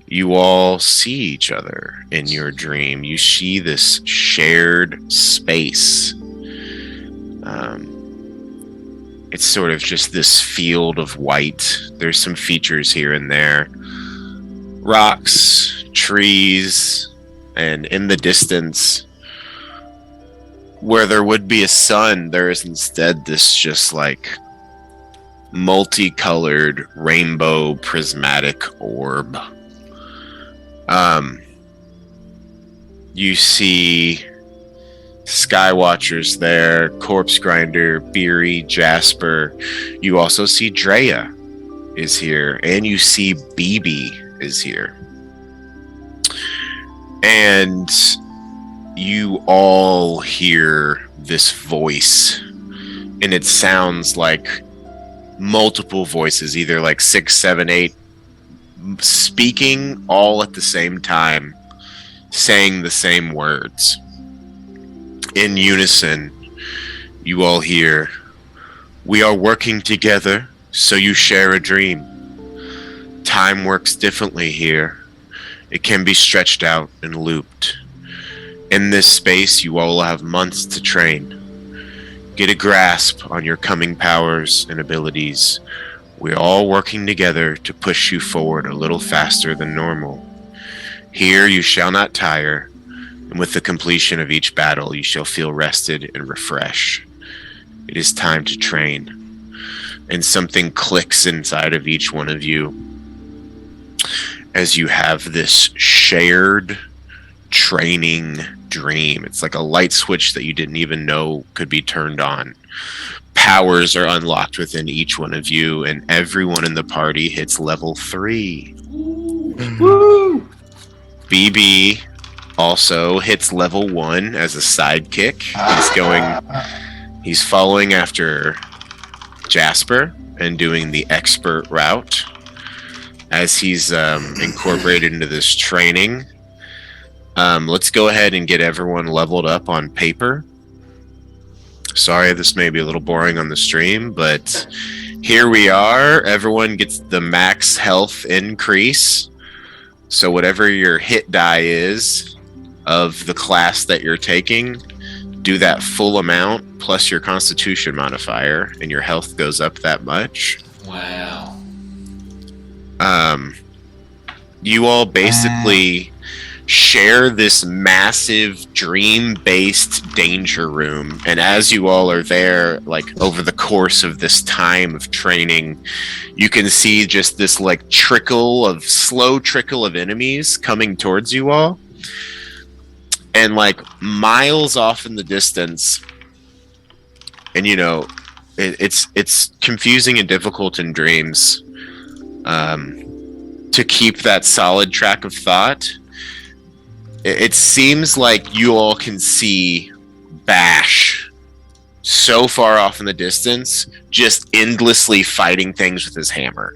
You all see each other in your dream. You see this shared space. It's sort of just this field of white. There's some features here and there. Rocks, trees, and in the distance, where there would be a sun, there is instead this just like multicolored rainbow prismatic orb. You see Skywatchers there, Corpse Grinder, Beery, Jasper. You also see Drea is here, and you see BB is here. And you all hear this voice, and it sounds like multiple voices, either like 6, 7, 8, speaking all at the same time, saying the same words. In unison, you all hear, "We are working together, so you share a dream. Time works differently here. It can be stretched out and looped. In this space, you all have months to train. Get a grasp on your coming powers and abilities. We're all working together to push you forward a little faster than normal. Here you shall not tire, and with the completion of each battle, you shall feel rested and refreshed. It is time to train." And something clicks inside of each one of you as you have this shared training dream. It's like a light switch that you didn't even know could be turned on. Powers are unlocked within each one of you, and everyone in the party hits level 3. Woo! BB also hits level 1 as a sidekick. He's following after Jasper and doing the expert route as he's incorporated into this training. Let's go ahead and get everyone leveled up on paper. Sorry, this may be a little boring on the stream, but here we are. Everyone gets the max health increase. So whatever your hit die is, of the class that you're taking, do that full amount plus your constitution modifier, and your health goes up that much. Wow. You all basically share this massive dream-based danger room, and as you all are there, like over the course of this time of training, you can see just this like slow trickle of enemies coming towards you all, and like miles off in the distance, and you know it's confusing and difficult in dreams to keep that solid track of thought. It seems like you all can see Bash so far off in the distance, just endlessly fighting things with his hammer.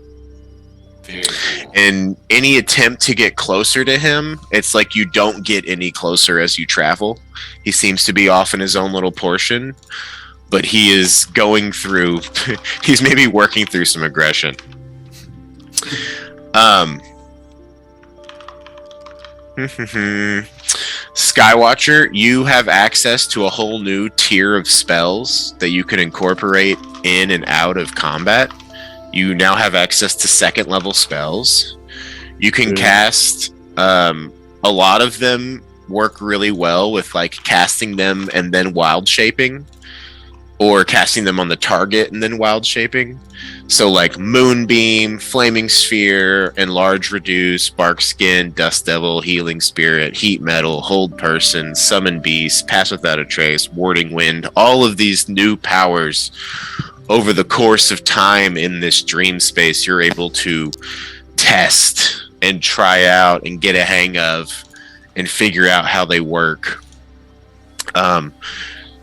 Very cool. And any attempt to get closer to him, it's like you don't get any closer as you travel. He seems to be off in his own little portion, but he is going through, he's maybe working through some aggression. Skywatcher, you have access to a whole new tier of spells that you can incorporate in and out of combat. You now have access to second level spells. You can cast a lot of them work really well with like casting them and then wild shaping, or casting them on the target and then wild shaping. So like Moonbeam, Flaming Sphere, Enlarge Reduce, Bark Skin, Dust Devil, Healing Spirit, Heat Metal, Hold Person, Summon Beast, Pass Without a Trace, Warding Wind, all of these new powers over the course of time in this dream space you're able to test and try out and get a hang of and figure out how they work.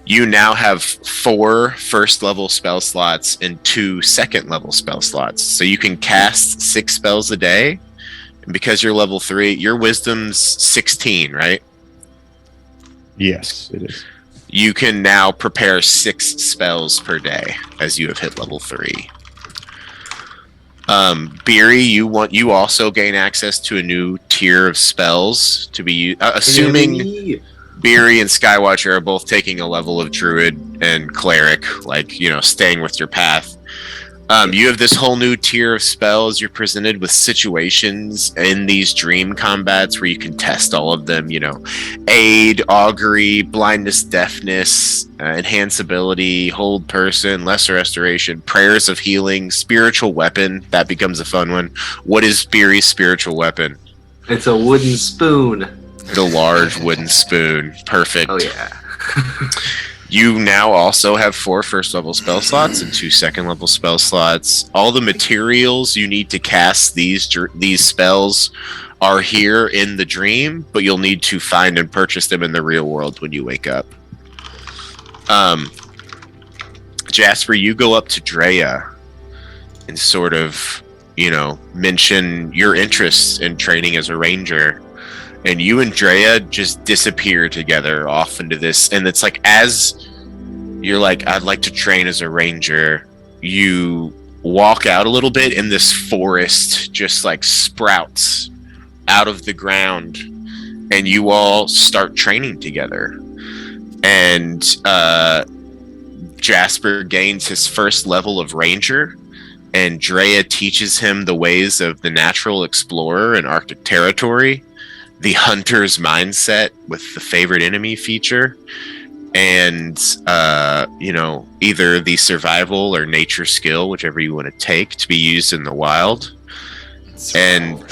You now have 4 first level spell slots and 2 second level spell slots. So you can cast 6 spells a day. And because you're level 3, your wisdom's 16, right? Yes, it is. You can now prepare 6 spells per day as you have hit level 3. Beery, you also gain access to a new tier of spells to be used, assuming Beery and Skywatcher are both taking a level of Druid and Cleric, like, you know, staying with your path. You have this whole new tier of spells. You're presented with situations in these dream combats where you can test all of them, you know, Aid, Augury, Blindness, Deafness, Enhance Ability, Hold Person, Lesser Restoration, Prayers of Healing, Spiritual Weapon. That becomes a fun one. What is Beery's spiritual weapon? It's a wooden spoon. The large wooden spoon. Perfect. Oh, yeah. You now also have 4 first level spell slots and 2 second level spell slots. All the materials you need to cast these spells are here in the dream, but you'll need to find and purchase them in the real world when you wake up. Jasper, you go up to Drea and sort of, you know, mention your interests in training as a ranger. And you and Drea just disappear together off into this. And it's like, as you're like, I'd like to train as a ranger, you walk out a little bit and this forest just like sprouts out of the ground. And you all start training together. And Jasper gains his first level of ranger. And Drea teaches him the ways of the natural explorer in Arctic territory, the hunter's mindset with the favorite enemy feature, and you know, either the survival or nature skill, whichever you want to take, to be used in the wild. And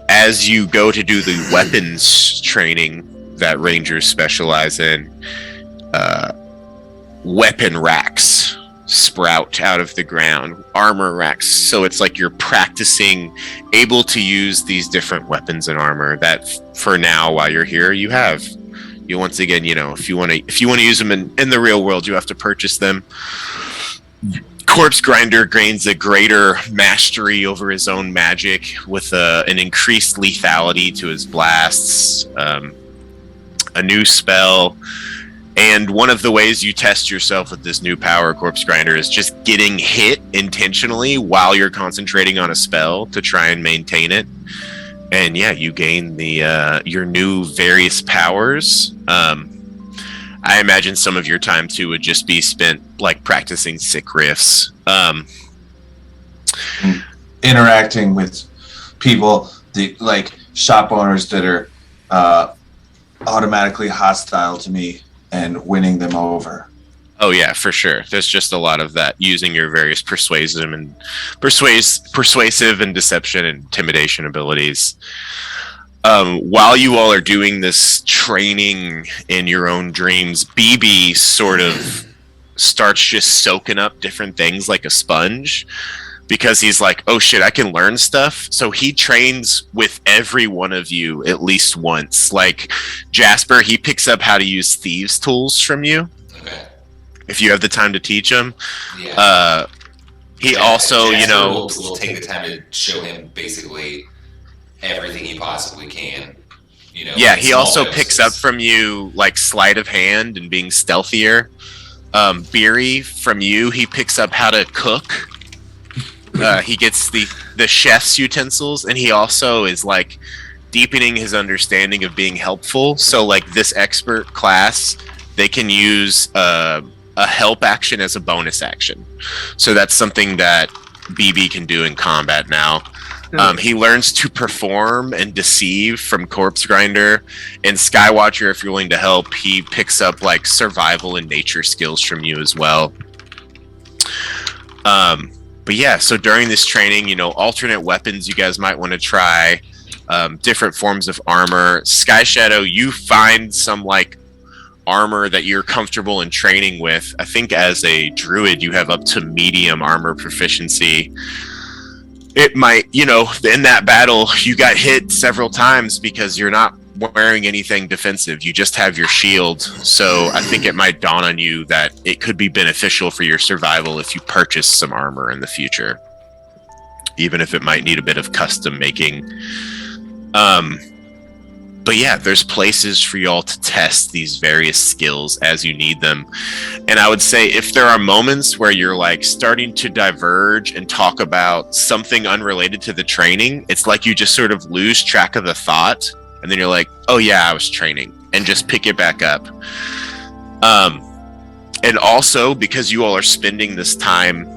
as you go to do the weapons training that rangers specialize in, weapon racks sprout out of the ground, armor racks. So it's like you're practicing able to use these different weapons and armor that for now, while you're here, you have. You once again, you know, if you want to use them in the real world, you have to purchase them. Corpse Grinder gains a greater mastery over his own magic with an increased lethality to his blasts, a new spell. And one of the ways you test yourself with this new power, Corpse Grinder, is just getting hit intentionally while you're concentrating on a spell to try and maintain it. And yeah, you gain the your new various powers. I imagine some of your time too would just be spent like practicing sick riffs. Interacting with people, the like shop owners that are automatically hostile to me and winning them over. Oh yeah, for sure. There's just a lot of that, using your various persuasive and deception and intimidation abilities. While you all are doing this training in your own dreams, BB sort of starts just soaking up different things like a sponge, because he's like, oh shit, I can learn stuff. So he trains with every one of you at least once. Like Jasper, he picks up how to use thieves' tools from you. Okay. If you have the time to teach him. Yeah. He also, Jasper will take the time to show him basically everything he possibly can. Yeah, he also doses. picks up from you like sleight of hand and being stealthier. Beery, from you, he picks up how to cook. He gets the chef's utensils, and he also is like deepening his understanding of being helpful. So like this expert class, they can use a help action as a bonus action. So that's something that BB can do in combat now. He learns to perform and deceive from Corpse Grinder, and Skywatcher, if you're willing to help, he picks up like survival and nature skills from you as well. But yeah, so during this training, alternate weapons you guys might want to try, different forms of armor. Sky Shadow, you find some like armor that you're comfortable in training with. I think as a druid, you have up to medium armor proficiency. It might, in that battle, you got hit several times because you're not wearing anything defensive. You just have your shield. So I think it might dawn on you that it could be beneficial for your survival if you purchase some armor in the future, even if it might need a bit of custom making. But yeah, there's places for y'all to test these various skills as you need them. And I would say if there are moments where you're like starting to diverge and talk about something unrelated to the training, it's like you just sort of lose track of the thought. And then you're like, oh yeah, I was training, and just pick it back up. And also, because you all are spending this time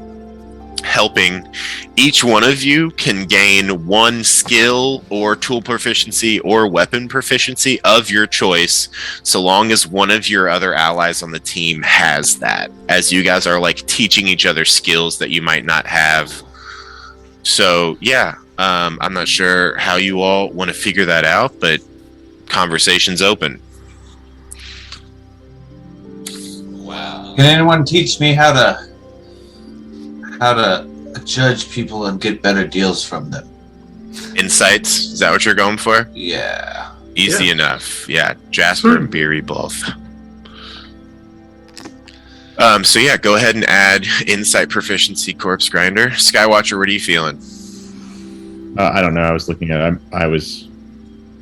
helping, each one of you can gain one skill or tool proficiency or weapon proficiency of your choice, so long as one of your other allies on the team has that, as you guys are like teaching each other skills that you might not have. So yeah, I'm not sure how you all want to figure that out, but conversation's open. Wow. Can anyone teach me how to judge people and get better deals from them? Insights, is that what you're going for? Yeah. Easy enough. Yeah, Jasper and Beery both. So yeah, go ahead and add insight proficiency, Corpse Grinder. Skywatcher, what are you feeling? I don't know. I was looking at. I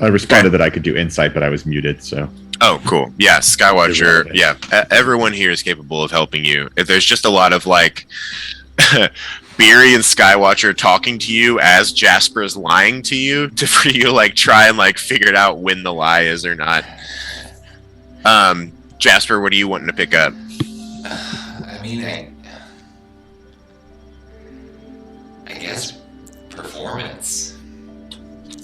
responded that I could do insight, but I was muted. So. Oh, cool. Yeah, Skywatcher. Yeah, everyone here is capable of helping you. If there's just a lot of like Beery and Skywatcher talking to you as Jasper is lying to you for you to like try and like figure out when the lie is or not. Jasper, what are you wanting to pick up? I mean, I guess performance.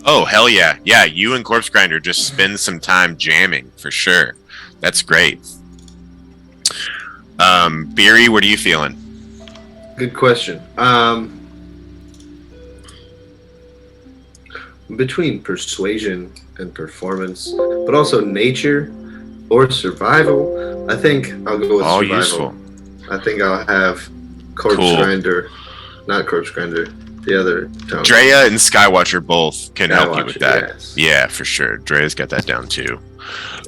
Oh, hell yeah. Yeah, you and Corpse Grinder just spend some time jamming, for sure. That's great. Beery, what are you feeling? Good question. Between persuasion and performance, but also nature or survival, I think I'll go with All survival. useful. I think I'll have Corpse Grinder, not Corpse Grinder, the other tone. Drea and Skywatcher both can help you with that. Yes. Yeah, for sure. Drea's got that down too.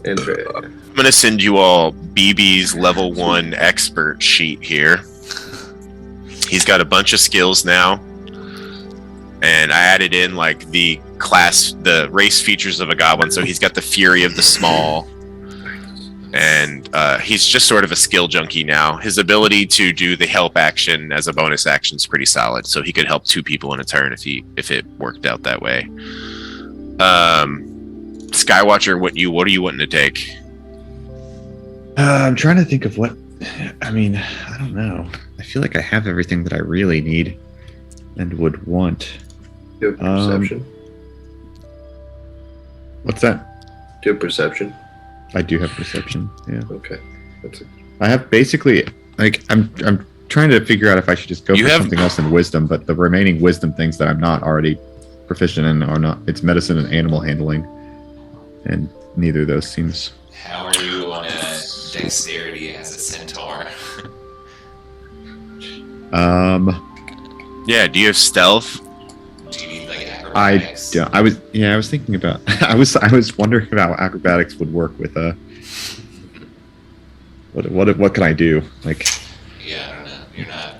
And Drea. I'm going to send you all BB's level 1 expert sheet here. He's got a bunch of skills now. And I added in like the race features of a goblin. So he's got the Fury of the Small. And he's just sort of a skill junkie now. His ability to do the help action as a bonus action is pretty solid. So he could help 2 people in a turn if it worked out that way. Skywatcher, what are you wanting to take? I'm trying to think of what. I mean, I don't know. I feel like I have everything that I really need and would want. Do you have perception? What's that? Do you have perception? I do have perception. Yeah. Okay. That's I have basically like I'm trying to figure out if I should just go for something else in wisdom, but the remaining wisdom things that I'm not already proficient in are not. It's medicine and animal handling, and neither of those seems. How are you on a dexterity as a centaur? Yeah, do you have stealth? Do you need like I acrobatics? don't. I was thinking about. I was wondering how acrobatics would work with What can I do? Like. Yeah, I don't know.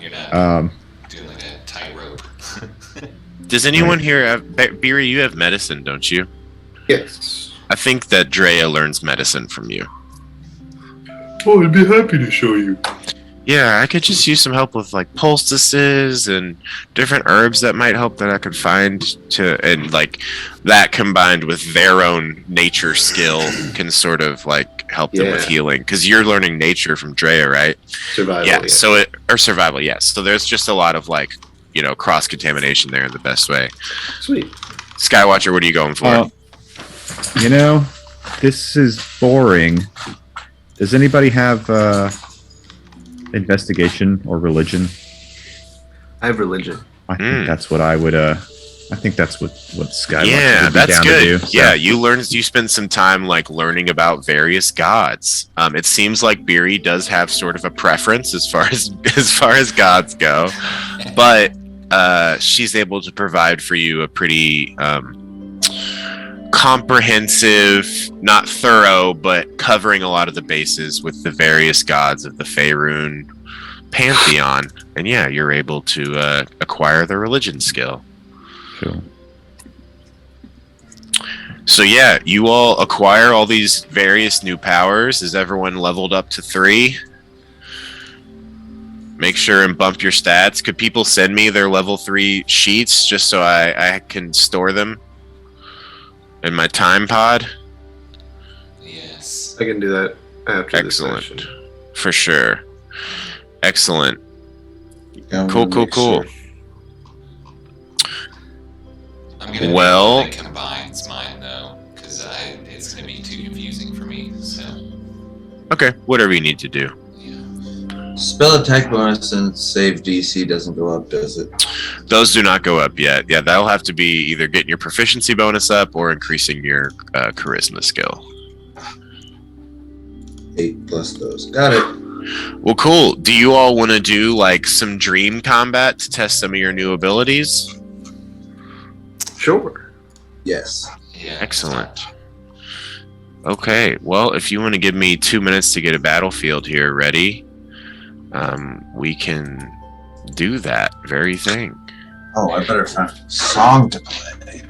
You're not doing like a tightrope. Does anyone here have Beery, you have medicine, don't you? Yes. I think that Drea learns medicine from you. Oh, I'd be happy to show you. Yeah, I could just use some help with like poultices and different herbs that might help that I could find and like that combined with their own nature skill can sort of like help them with healing. Because you're learning nature from Drea, right? Survival. Yeah. Or survival, yes. So there's just a lot of like, cross contamination there in the best way. Sweet. Skywatcher, what are you going for? This is boring. Does anybody have investigation or religion? I have religion. I think that's what I would. I think that's what Skywatcher Yeah, would be that's down good. to do. So. Yeah, you spend some time like learning about various gods. It seems like Beery does have sort of a preference as far as gods go, but she's able to provide for you a pretty comprehensive, not thorough, but covering a lot of the bases with the various gods of the Faerun pantheon. And yeah, you're able to acquire the religion skill. Cool. So yeah, you all acquire all these various new powers. Is everyone leveled up to 3? Make sure and bump your stats. Could people send me their level 3 sheets just so I can store them in my time pod? Yes. I can do that after Excellent. this session. For sure. Excellent. Yeah, Cool. I'm gonna Well- do it combines mine though, because it's gonna be too confusing for me. So Okay, whatever you need to do. yeah. Spell attack bonus and save DC doesn't go up, does it? Those do not go up yet. Yeah, that'll have to be either getting your proficiency bonus up or increasing your charisma skill. 8 plus those. Got it. Well, cool. Do you all want to do like some dream combat to test some of your new abilities? Sure. Yes. Yeah. Excellent. Okay, well, if you want to give me 2 minutes to get a battlefield here ready, we can do that very thing. Oh, I better find a song to play.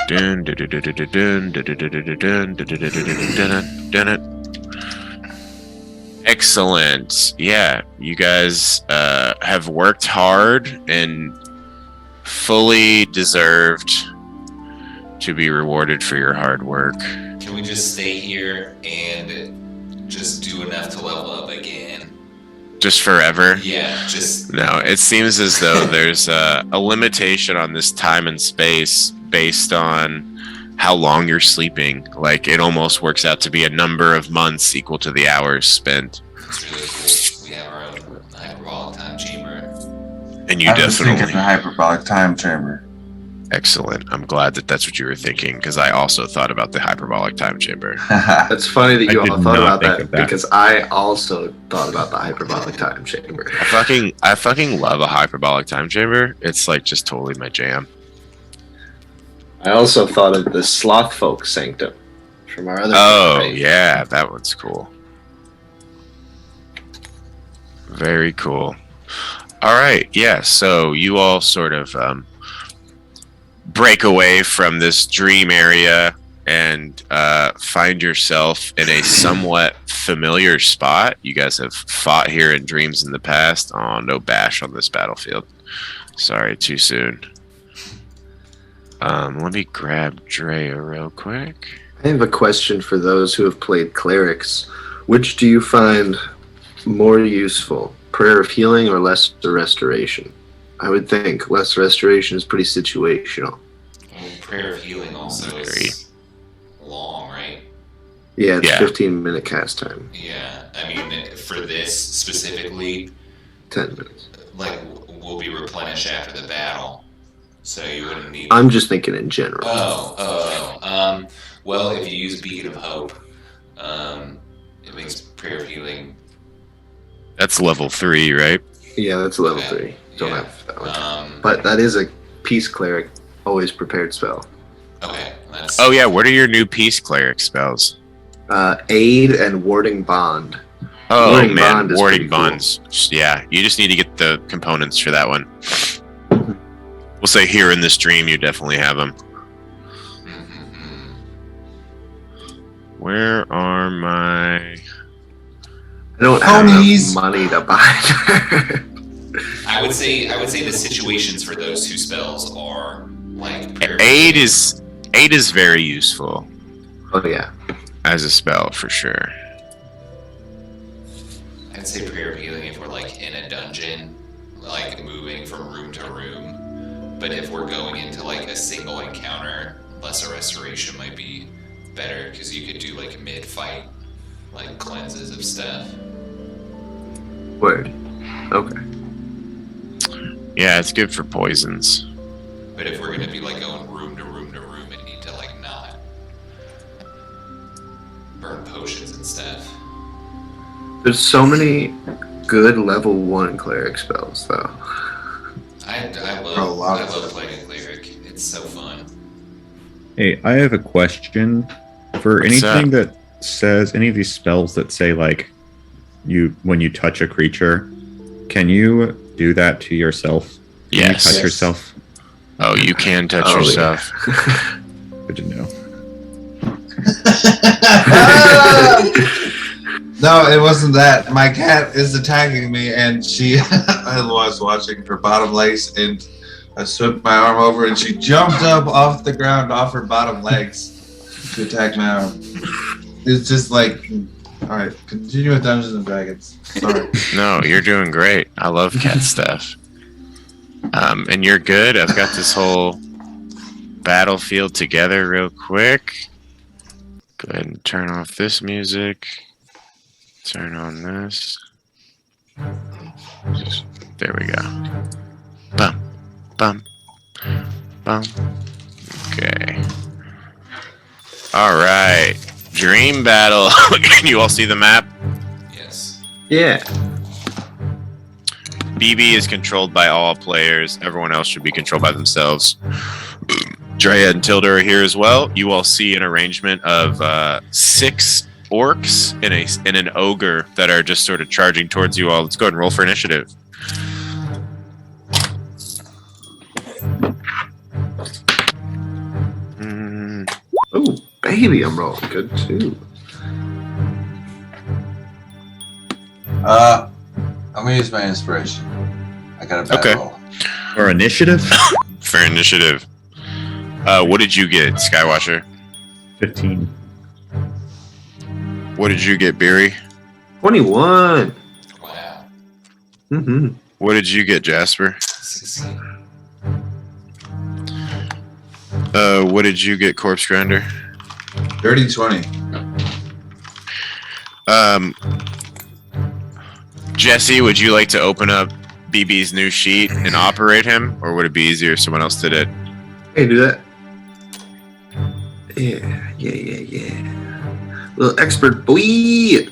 Dun, dun, dun, dun, dun, dun, dun, dun, dun, dun, dun, dun, dun. Excellent. Yeah, you guys have worked hard and fully deserved to be rewarded for your hard work. Can we just stay here and just do enough to level up again? Just forever? Yeah, just No, it seems as though there's a limitation on this time and space based on how long you're sleeping. Like, it almost works out to be a number of months equal to the hours spent. it's really cool. We have our own hyperbolic time chamber. And you I was thinking definitely... the hyperbolic time chamber. Excellent. I'm glad that that's what you were thinking, because I also thought about the hyperbolic time chamber. That's funny that you I all did thought not about think that, of that. because I also thought about the hyperbolic time chamber. I fucking love a hyperbolic time chamber. It's like just totally my jam. I also thought of the sloth folk sanctum from our other. Oh, campaign. yeah, that one's cool. Very cool. All right, yeah, so you all sort of break away from this dream area and find yourself in a somewhat familiar spot. You guys have fought here in dreams in the past. Oh, no bash on this battlefield. Sorry, too soon. Let me grab Drea real quick. I have a question for those who have played clerics. Which do you find more useful, prayer of healing or lesser restoration? I would think lesser restoration is pretty situational. Well, prayer of healing also is long, right? Yeah, it's 15-minute cast time. Yeah, I mean, for this specifically, 10 minutes. like, will be replenished after the battle, so you wouldn't need. I'm just thinking in general. Well, if you use Beacon of Hope, it makes prayer of healing. That's level 3, right? Yeah, that's level 3. Don't have that one. But that is a peace cleric, always prepared spell. Okay. Oh yeah, what are your new peace cleric spells? Aid and warding bond. Oh Warding man, bond is warding pretty cool. bonds. Yeah, you just need to get the components for that one. We'll say here in this stream, you definitely have them. Where are my? I don't have enough money to buy. I would say the situations for those two spells are like Aid is very useful. Oh yeah, as a spell for sure. I'd say prayer of healing if we're like in a dungeon, like moving from room to room. But if we're going into like a single encounter, lesser restoration might be better because you could do like mid-fight, like cleanses of stuff. Word. Okay. Yeah, it's good for poisons. But if we're gonna be like going room to room to room and need to like not burn potions and stuff. There's so many good level 1 cleric spells, though. I love playing a cleric. It's so fun. Hey, I have a question. For anything that says, any of these spells that say, like, when you touch a creature, can you do that to yourself? Can you touch yourself? Oh, you can touch yourself. Yeah. Good to know. No, it wasn't that. My cat is attacking me, and I was watching her bottom legs, and I swept my arm over, and she jumped up off the ground, off her bottom legs, to attack my arm. It's just like, all right, continue with Dungeons and Dragons. Sorry. No, you're doing great. I love cat stuff. And you're good. I've got this whole battlefield together real quick. Go ahead and turn off this music. Turn on this. There we go. Bum, bum, bum. Okay. All right. Dream battle. Can you all see the map? Yes. Yeah. BB is controlled by all players. Everyone else should be controlled by themselves. Drea and Tilda are here as well. You all see an arrangement of 6 orcs and an ogre that are just sort of charging towards you all. Let's go ahead and roll for initiative. Oh, baby, I'm rolling good too. I'm gonna use my inspiration. I got a bad roll. For initiative? For initiative. What did you get, Skywatcher? 15. What did you get, Beery? 21. Wow. Mm-hmm. What did you get, Jasper? 16. What did you get, Corpse Grinder? Dirty 20. Jesse, would you like to open up BB's new sheet and operate him, or would it be easier if someone else did it? Hey, do that. Yeah. Little expert boy.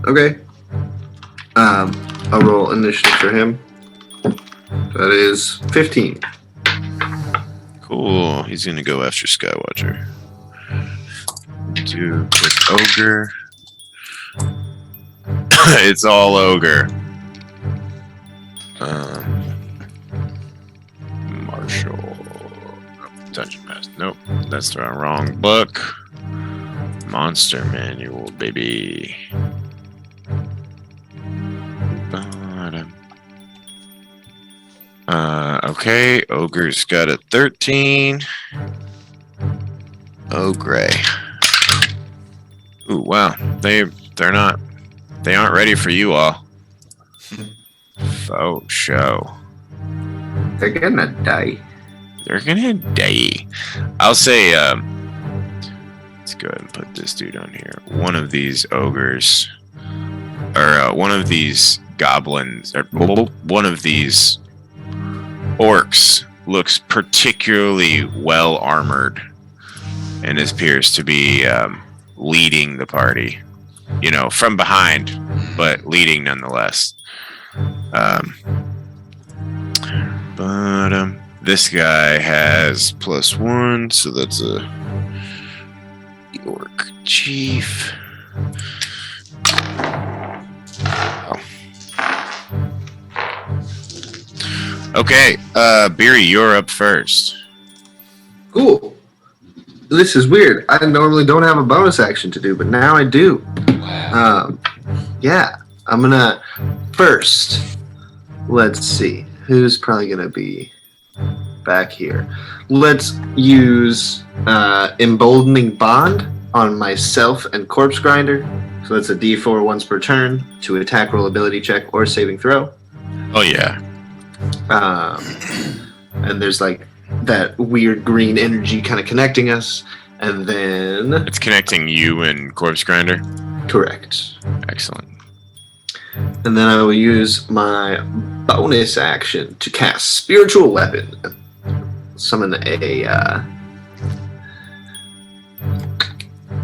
Okay. I'll roll initiative for him. That is 15. Cool. He's gonna go after Skywatcher. Do quick ogre. It's all ogre. Marshall. Dungeon Master. Nope, that's the wrong book. Monster Manual, baby. Okay, ogre's got a 13. Ogre. Ooh, wow. They aren't ready for you all. Faux show. They're gonna die. They're gonna die. I'll say, let's go ahead and put this dude on here. One of these ogres, or one of these goblins, or one of these orcs looks particularly well armored and appears to be leading the party. You know, from behind, but leading nonetheless. But this guy has +1, so that's a orc chief. Okay, Beery, you're up first. Cool. This is weird. I normally don't have a bonus action to do, but now I do. Wow. Yeah, I'm gonna first. Let's see. Who's probably gonna be back here? Let's use Emboldening Bond on myself and Corpse Grinder. So that's a D4 once per turn to attack, roll, ability check, or saving throw. Oh yeah. And there's like that weird green energy kind of connecting us, and then It's connecting you and Corpse Grinder. correct. Excellent. And then I will use my bonus action to cast Spiritual Weapon. Summon a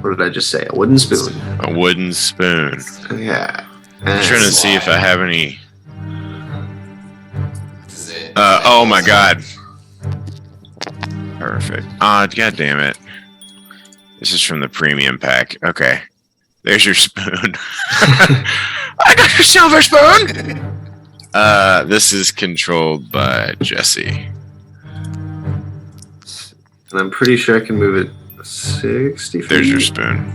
what did I just say? A wooden spoon. A wooden spoon. Yeah. I'm trying to see if I have any. This is it. Oh my god. Perfect. Ah, god damn it. This is from the premium pack. Okay. There's your spoon. I got your silver spoon! This is controlled by Jesse. And I'm pretty sure I can move it 60 feet. There's your spoon.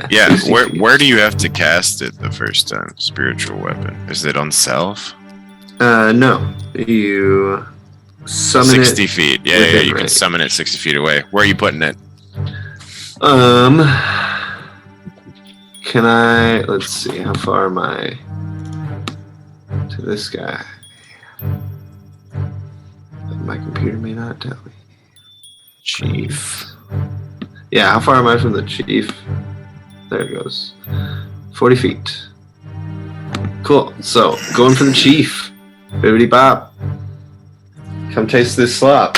Yeah, 60 feet. where do you have to cast it the first time? Spiritual weapon. Is it on self? No. You summon 60 it. feet. Yeah, within you can range. summon it 60 feet away. Where are you putting it? Can I, let's see, how far am I to this guy? My computer may not tell me. Chief. Yeah, how far am I from the chief? There it goes. 40 feet. Cool. So, going for the chief. Bibbidi bop. Come taste this slop.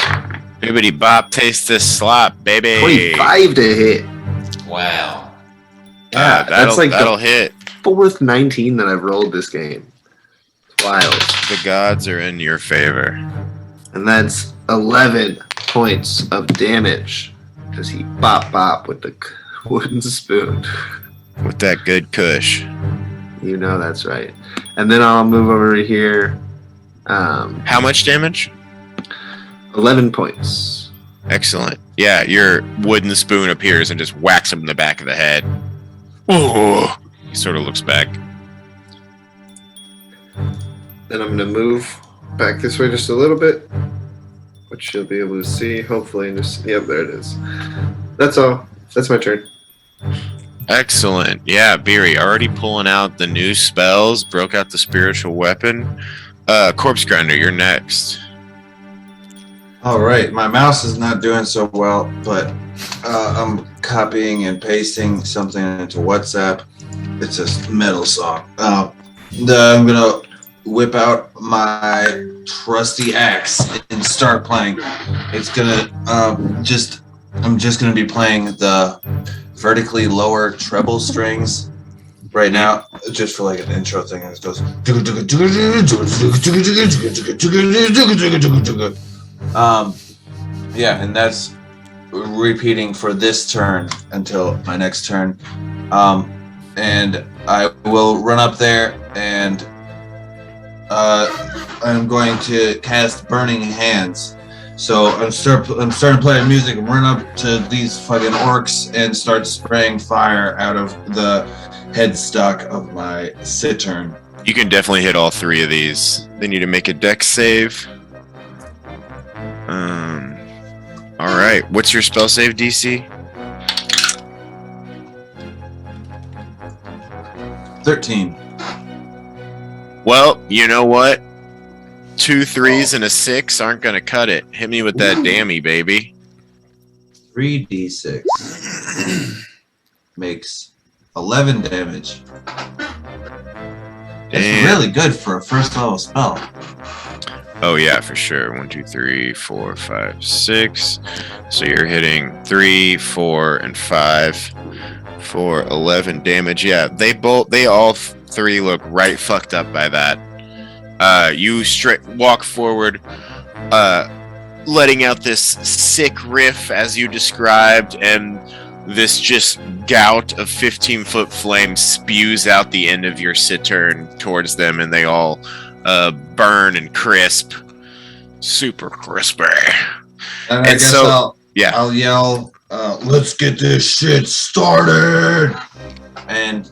Bibbidi bop, taste this slop, baby. 25 to hit. Wow. Yeah, that's like that'll the hit. fourth 19 that I've rolled this game. It's wild. The gods are in your favor. And that's 11 points of damage because he bop with the wooden spoon. With that good kush. You know that's right. And then I'll move over here. How much damage? 11 points. Excellent. Yeah, your wooden spoon appears and just whacks him in the back of the head. Oh, he sort of looks back. Then I'm going to move back this way just a little bit, which you'll be able to see, hopefully. Just, yep, there it is. That's all. That's my turn. Excellent. Yeah, Beery, already pulling out the new spells, broke out the spiritual weapon. Corpse Grinder, you're next. All right, my mouse is not doing so well, but I'm copying and pasting something into WhatsApp. It's a metal song. I'm gonna whip out my trusty axe and start playing. It's gonna I'm just gonna be playing the vertically lower treble strings right now, just for like an intro thing. And it goes. Yeah, and that's repeating for this turn until my next turn. And I will run up there and I'm going to cast Burning Hands. So I'm starting playing music and run up to these fucking orcs and start spraying fire out of the headstock of my cittern. You can definitely hit all three of these. They need to make a dex save. All right. What's your spell save DC? 13. Well, you know what? 2 3s and a 6 aren't gonna cut it. Hit me with that dammy, baby. 3d6 makes 11 damage. It's Damn. really good for a first level spell. Oh yeah, for sure. 1, 2, 3, 4, 5, 6. So you're hitting 3, 4, and 5 for 11 damage. Yeah, they all 3 look right fucked up by that. You straight walk forward, letting out this sick riff as you described, and this just gout of 15-foot flame spews out the end of your cittern towards them, and they all burn and crisp, super crispy. And I guess so, I'll yell, let's get this shit started! And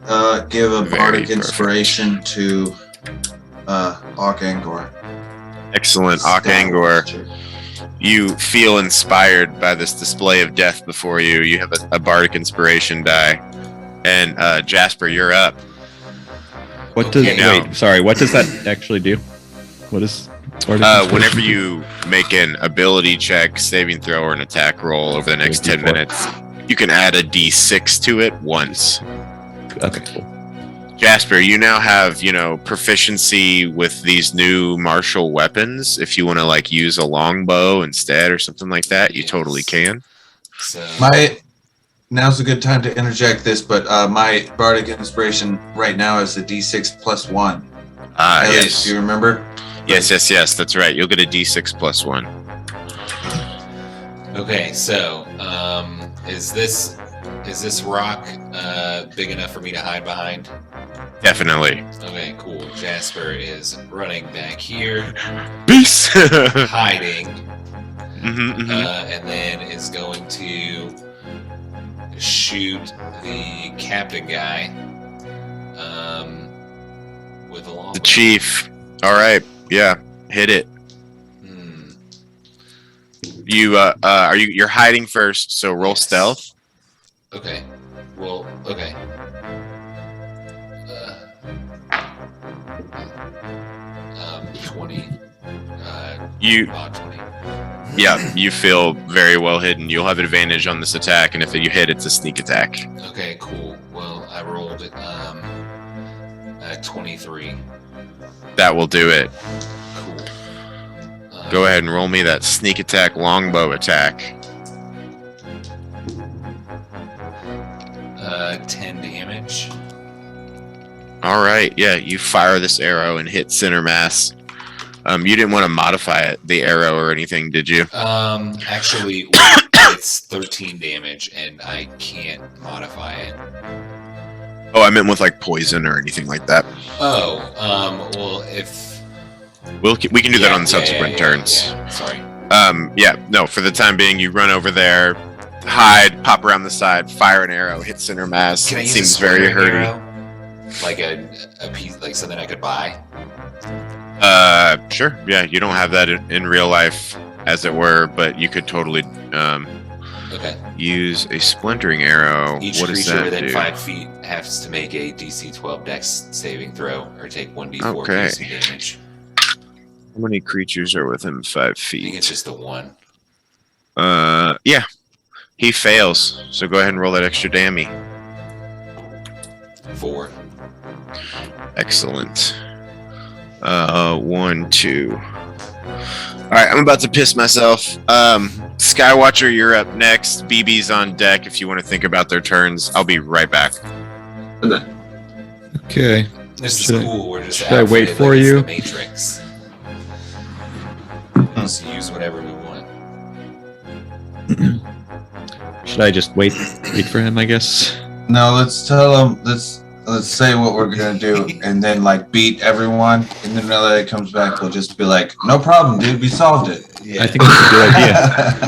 give a Very bardic perfect. inspiration to Angor. Excellent, Angor. You feel inspired by this display of death before you. You have a bardic inspiration die, and Jasper, you're up. What does Okay, wait? Sorry, what does that actually do? What is? Whenever you make an ability check, saving throw, or an attack roll over the next 10 minutes, you can add a d6 to it once. Okay, cool. Jasper, you now have, proficiency with these new martial weapons. If you want to use a longbow instead or something like that, you totally can. So Now's a good time to interject this, but my bardic inspiration right now is a d6 plus 1. Elliot, Yes. do you remember? Yes, that's right. You'll get a d6 plus 1. okay, so is this rock big enough for me to hide behind? Definitely. Okay, cool. Jasper is running back here, Peace! hiding, Mhm. and then is going to shoot the captain guy with a long. The chief. All right. Yeah. Hit it. You're hiding first, so roll Yes. stealth. Okay. Well. Okay. 20. You 20. Yeah, you feel very well hidden. You'll have advantage on this attack, and if you hit, it's a sneak attack. Okay, cool. Well, I rolled 23. That will do it. Cool. Go ahead and roll me that sneak attack longbow attack. 10 damage. All right, yeah, you fire this arrow and hit center mass. You didn't want to modify the arrow or anything, did you? Actually, it's 13 damage, and I can't modify it. Oh, I meant with poison or anything like that. Oh, well, if We can do that on the subsequent turns. Yeah. Sorry. No, for the time being, you run over there, hide, pop around the side, fire an arrow, hit center mass. Can I It use seems a very splintering hurty. arrow? Like a piece, like something I could buy. Sure. Yeah, you don't have that in real life, as it were, but you could totally Okay. use a splintering arrow. Each What does creature that within do? 5 feet has to make a DC 12 Dex saving throw or take 1d4 Okay. piercing damage. How many creatures are within 5 I think it's feet? just the one. Yeah. He fails, so go ahead and roll that extra dammy. 4. Excellent. 1, 2. All right, I'm about to piss myself. Skywatcher, you're up next. BB's on deck if you want to think about their turns. I'll be right back. Okay. This is Should I- cool. We're just should I wait outfitted for like it's you? The Matrix. Just use whatever we want. Should I just wait for him? I guess. No, let's tell him. Let's say what we're gonna do, and then beat everyone, and then when it comes back, we'll just be like, "No problem, dude. We solved it." Yeah. I think that's a good idea.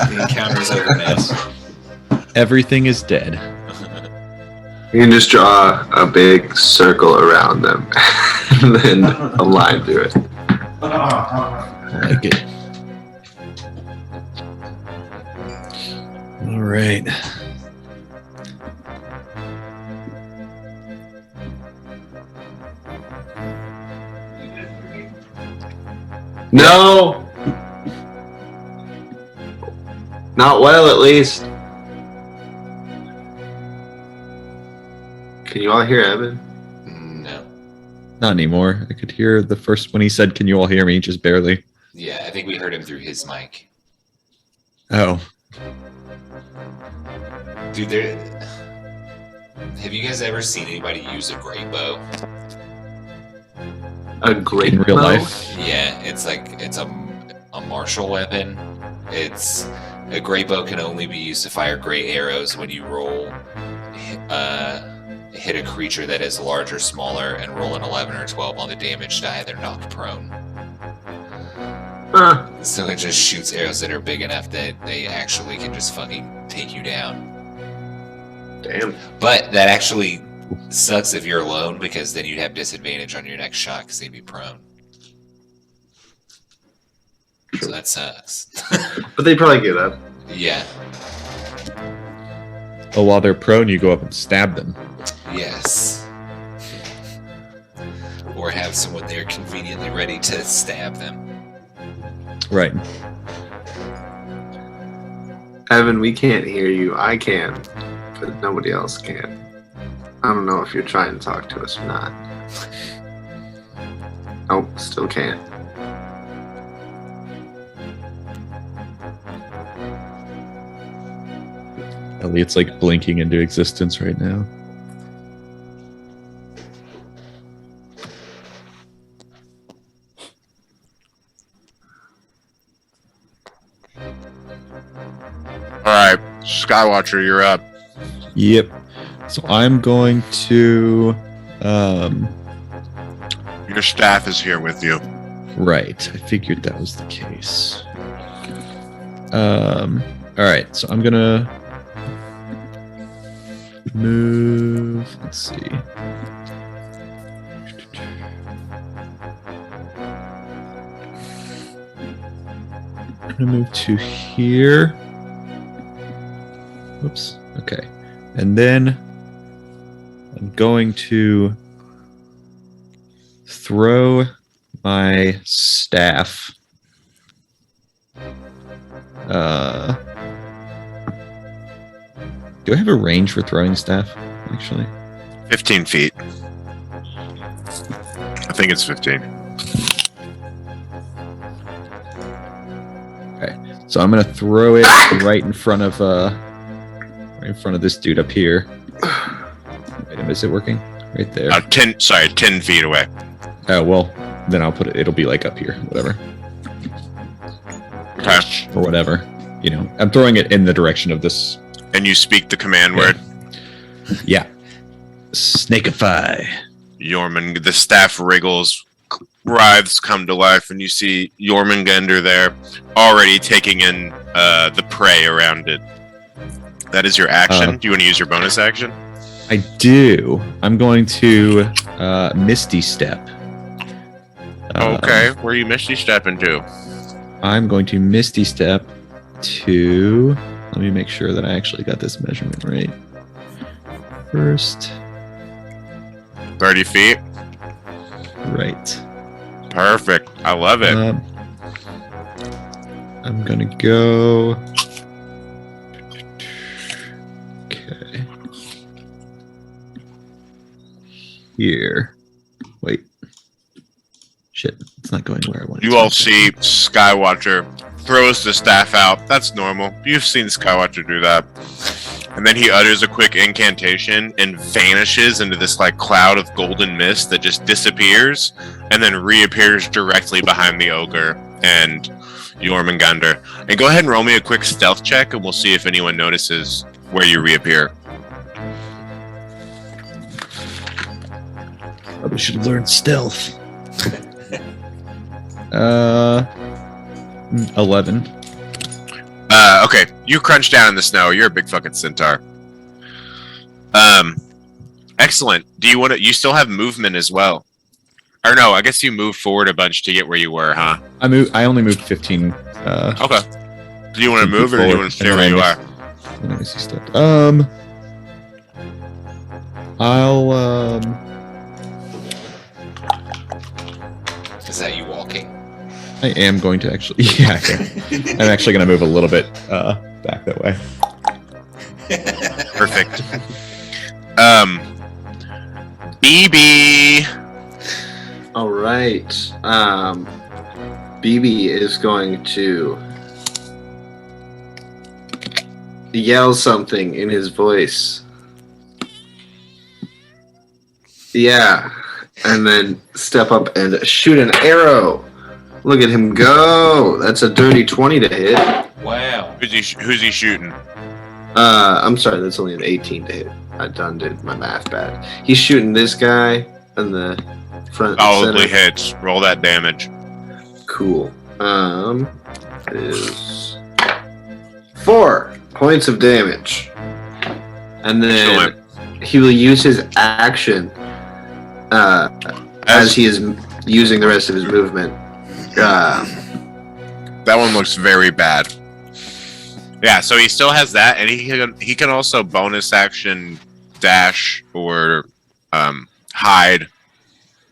The encounter's over, man. Everything is dead. You can just draw a big circle around them and then a line through it. I like it. All right. No! Not well, at least. Can you all hear Evan? No. Not anymore. I could hear the first when he said, "Can you all hear me?" Just barely. Yeah, I think we heard him through his mic. Oh, Dude, have you guys ever seen anybody use a great bow? A great in real bow? life. Yeah, it's a martial weapon. It's a great bow can only be used to fire great arrows when you hit a creature that is large or smaller and roll an 11 or 12 on the damage die. They're knocked prone. Huh. So it just shoots arrows that are big enough that they actually can just fucking take you down. Damn. But that actually sucks if you're alone, because then you'd have disadvantage on your next shot because they'd be prone. So that sucks. But they probably get up. Yeah. Oh, while they're prone, you go up and stab them. Yes. Or have someone there conveniently ready to stab them. Right. Evan, we can't hear you. I can, but nobody else can. I don't know if you're trying to talk to us or not. Nope, still can't. Elliot's like blinking into existence right now. All right, Skywatcher, you're up. Yep. So I'm going to Your staff is here with you. right. I figured that was the case. All right. So I'm gonna move. Let's see. I'm gonna move to here. Oops. Okay. And then I'm going to throw my staff. Do I have a range for throwing staff, actually? 15 feet. I think it's 15. So I'm gonna throw it right in front of this dude up here. Wait, is it working? Right there. 10 feet away. Oh well, then I'll put it. It'll be like up here, whatever, Okay. or whatever. You know, I'm throwing it in the direction of this. And you speak the command Yeah. word. Yeah. Snakeify. Jormungandr, the staff wriggles, writhes come to life, and you see Jormungandr there, already taking in the prey around it. That is your action. Do you want to use your bonus action? I do. I'm going to Misty Step. Okay. Where are you Misty stepping to? I'm going to Misty Step to. Let me make sure that I actually got this measurement right. First, 30 feet. right. Perfect. I love it. I'm gonna go. Okay. Here. Wait. Shit. It's not going where I want it You to. all see Skywatcher throws the staff out. That's normal. You've seen Skywatcher do that. And then he utters a quick incantation and vanishes into this like cloud of golden mist that just disappears and then reappears directly behind the ogre and Jormungandr. And go ahead and roll me a quick stealth check and we'll see if anyone notices where you reappear. Probably should have learned stealth. 11. Okay, you crunch down in the snow. You're a big fucking centaur. Excellent. Do you want to? You still have movement as well, or no? I guess you moved forward a bunch to get where you were, huh? I only moved 15. Okay. Do you want to move, or do you want to stay where you are? Let me see step. I'll Is that you walking? I am going to actually. Yeah, okay. I'm actually going to move a little bit back that way. Perfect. BB. All right. BB is going to yell something in his voice. Yeah. And then step up and shoot an arrow. Look at him go. That's a dirty 20 to hit. Wow. Who's he shooting? I'm sorry, that's only an 18 to hit. I done did my math bad. He's shooting this guy in the front. Solidly center. hits. Roll that damage. Cool. It is 4 points of damage. And then he will use his action as he is using the rest of his movement. That one looks very bad. Yeah, so he still has that, and he can also bonus action dash or hide.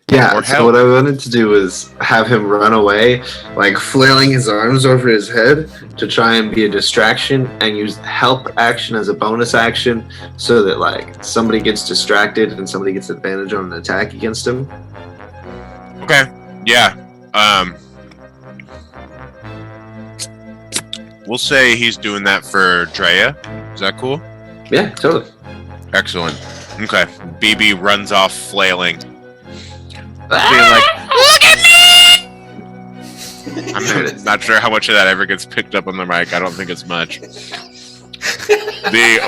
Yeah, Or so help. what I wanted to do was have him run away, like flailing his arms over his head to try and be a distraction, and use help action as a bonus action so that like somebody gets distracted and somebody gets advantage on an attack against him. Okay. Yeah. We'll say he's doing that for Drea. Is that cool? Yeah, totally. Excellent. Okay. BB runs off flailing. Being Ah! like, look at me! I'm not sure how much of that ever gets picked up on the mic. I don't think it's much. The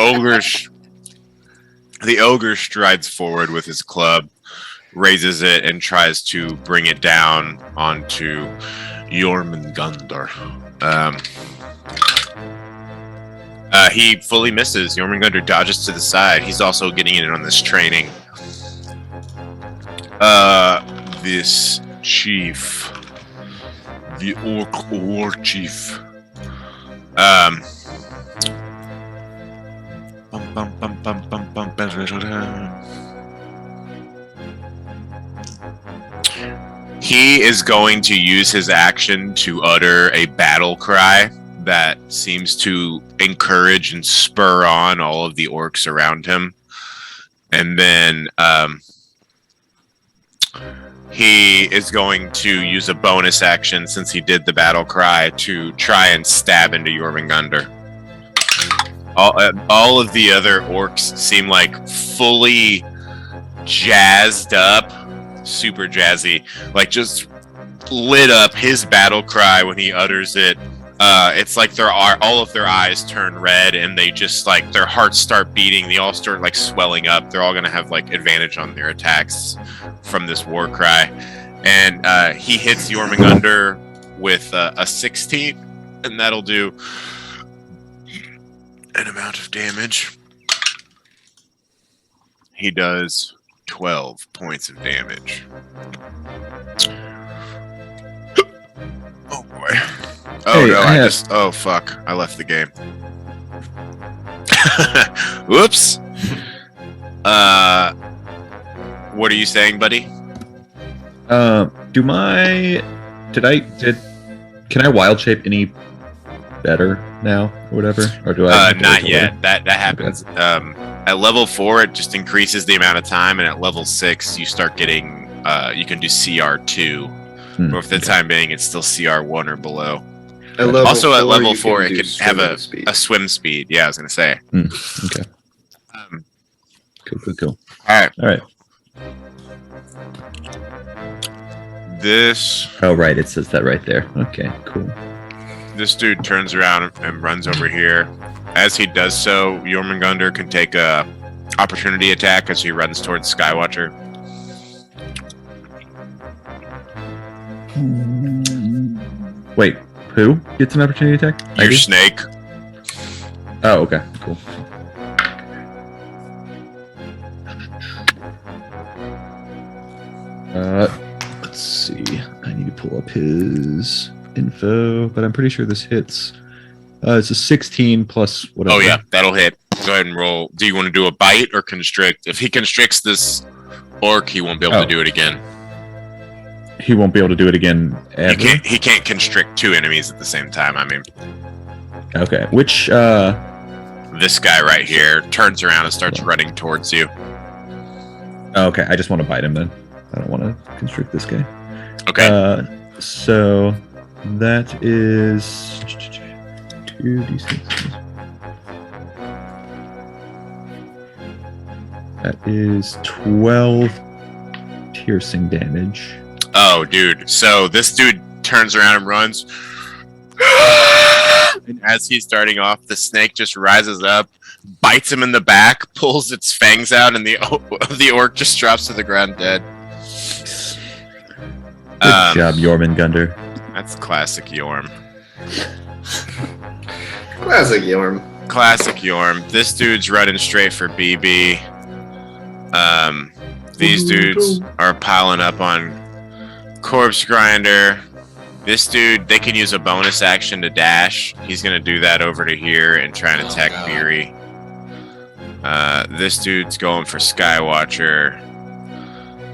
ogre strides forward with his club, raises it, and tries to bring it down onto Jormungandr. He fully misses. Jormungandr dodges to the side. He's also getting in on this training. This chief, the orc war chief, he is going to use his action to utter a battle cry that seems to encourage and spur on all of the orcs around him. And then he is going to use a bonus action, since he did the battle cry, to try and stab into Jormungandr. All of the other orcs seem like fully jazzed up, super jazzy, like just lit up. His battle cry, when he utters it, it's like all of their eyes turn red, and they just like their hearts start beating. They all start like swelling up. They're all gonna have like advantage on their attacks from this war cry. And he hits Jormungandr with a 16, and that'll do an amount of damage. He does 12 points of damage. Oh boy. Oh Hey, no, oh fuck. I left the game. Whoops. What are you saying, buddy? Can I wild shape any better now or whatever? Or do I not yet. That happens. At level 4 it just increases the amount of time, and at level 6 you start getting you can do CR2. Or for the time being it's still CR1 or below. Also at level 4 it can have a swim speed. Yeah, I was gonna say. Okay. Cool. Alright. This. Oh, right. It says that right there. Okay, cool. This dude turns around and runs over here. As he does so, Jormungandr can take a opportunity attack as he runs towards Skywatcher. Wait, who gets an opportunity attack? Your snake. Oh, okay, cool. Let's see. I need to pull up his info, but I'm pretty sure this hits. It's a 16 plus whatever. Oh yeah, that'll hit. Go ahead and roll. Do you want to do a bite or constrict? If he constricts this orc, he won't be able to do it again. He won't be able to do it again ever? He can't constrict two enemies at the same time. I mean, okay. Which this guy right here turns around and starts running towards you. Okay, I just want to bite him then. I don't want to constrict this guy. Okay. So that is 2d6. That is 12 piercing damage. Oh, dude. So this dude turns around and runs. And as he's starting off, the snake just rises up, bites him in the back, pulls its fangs out, and the orc just drops to the ground dead. Good job, Jormungandr. That's classic Yorm. Classic Yorm. Classic Yorm. This dude's running straight for BB. These dudes are piling up on Corpse Grinder. This dude, they can use a bonus action to dash. He's gonna do that over to here and try and attack Beery. This dude's going for Skywatcher.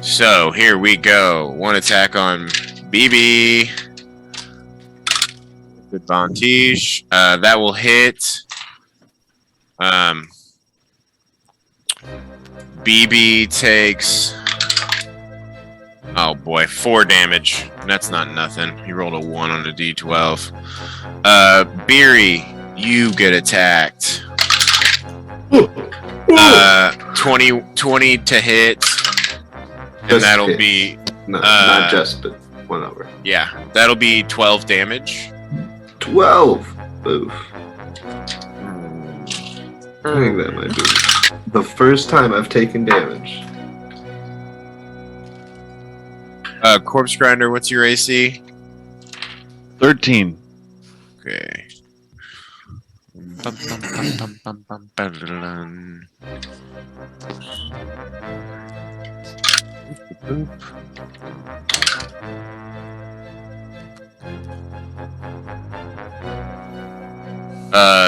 So here we go. One attack on BB. Good Bontige. That will hit. BB takes, oh boy, 4 damage. That's not nothing. He rolled a 1 on a d12. Beery, you get attacked. 20 to hit. And Just that'll hit. be... No, not just, but 1 over. Yeah, that'll be 12 damage. 12! Oof. I think that might be the first time I've taken damage. Corpse Grinder, what's your AC? 13. Okay.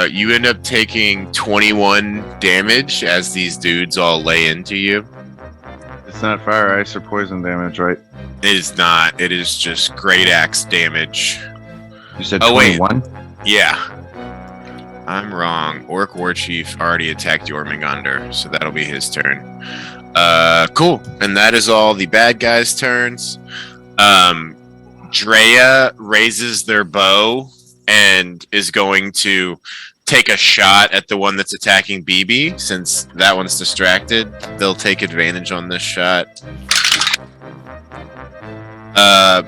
You end up taking 21 damage as these dudes all lay into you. It's not fire, ice, or poison damage, right? It is not. It is just great axe damage. You said Oh, wait. 21? Yeah. I'm wrong. Orc War Chief already attacked Jormungandr, so that'll be his turn. Cool. And that is all the bad guys' turns. Drea raises their bow and is going to take a shot at the one that's attacking BB. Since that one's distracted, they'll take advantage on this shot.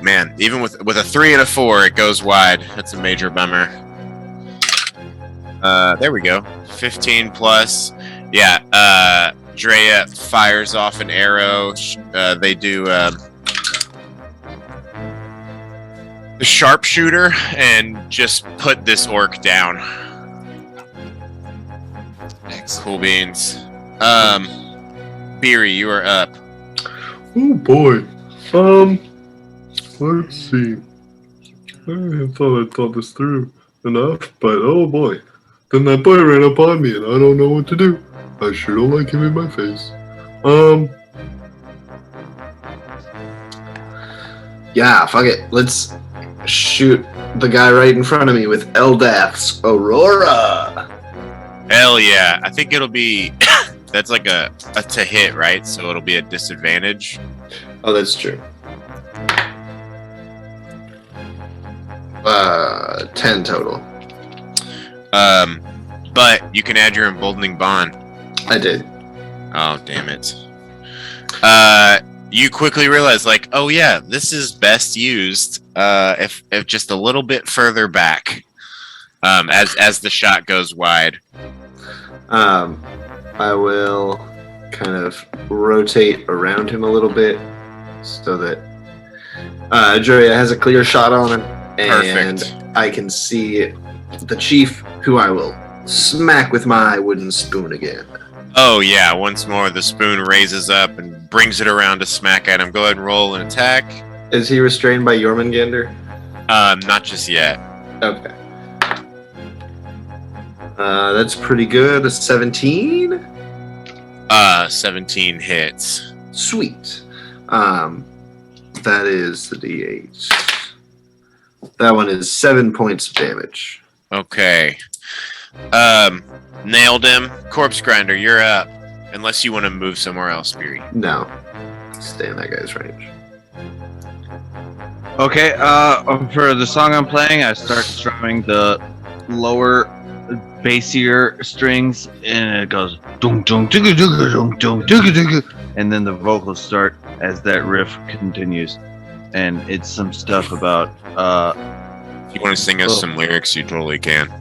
Man, even with a 3 and a 4, it goes wide. That's a major bummer. There we go. 15 plus. Yeah, Drea fires off an arrow. They do the sharpshooter and just put this orc down. Next. Cool beans. Beery, you are up. Oh boy. Let's see. I thought this through enough, but oh boy. Then that boy ran up on me and I don't know what to do. I sure don't like him in my face. Yeah, fuck it. Let's shoot the guy right in front of me with Eldath's Aurora. Hell yeah. I think it'll be that's like a to hit, right? So it'll be a disadvantage. Oh, that's true. 10 total. But you can add your emboldening bond. I did. Oh, damn it. You quickly realize, like, oh yeah, this is best used if just a little bit further back, as the shot goes wide. I will kind of rotate around him a little bit so that Juria has a clear shot on him, and Perfect. I can see the chief, who I will smack with my wooden spoon again. Oh yeah, once more the spoon raises up and brings it around to smack at him. Go ahead and roll an attack. Is he restrained by Jormungandr? Not just yet. Okay. That's pretty good. A 17? 17 hits. Sweet. That is the D8. That one is 7 points of damage. Okay. Nailed him. Corpse Grinder, you're up. Unless you want to move somewhere else, Beery. No. Stay in that guy's range. Okay, for the song I'm playing, I start strumming the lower, bassier strings, and it goes dum dum digga digga dum dum digga digga, and then the vocals start as that riff continues, and it's some stuff about If you want to sing us some lyrics, you totally can.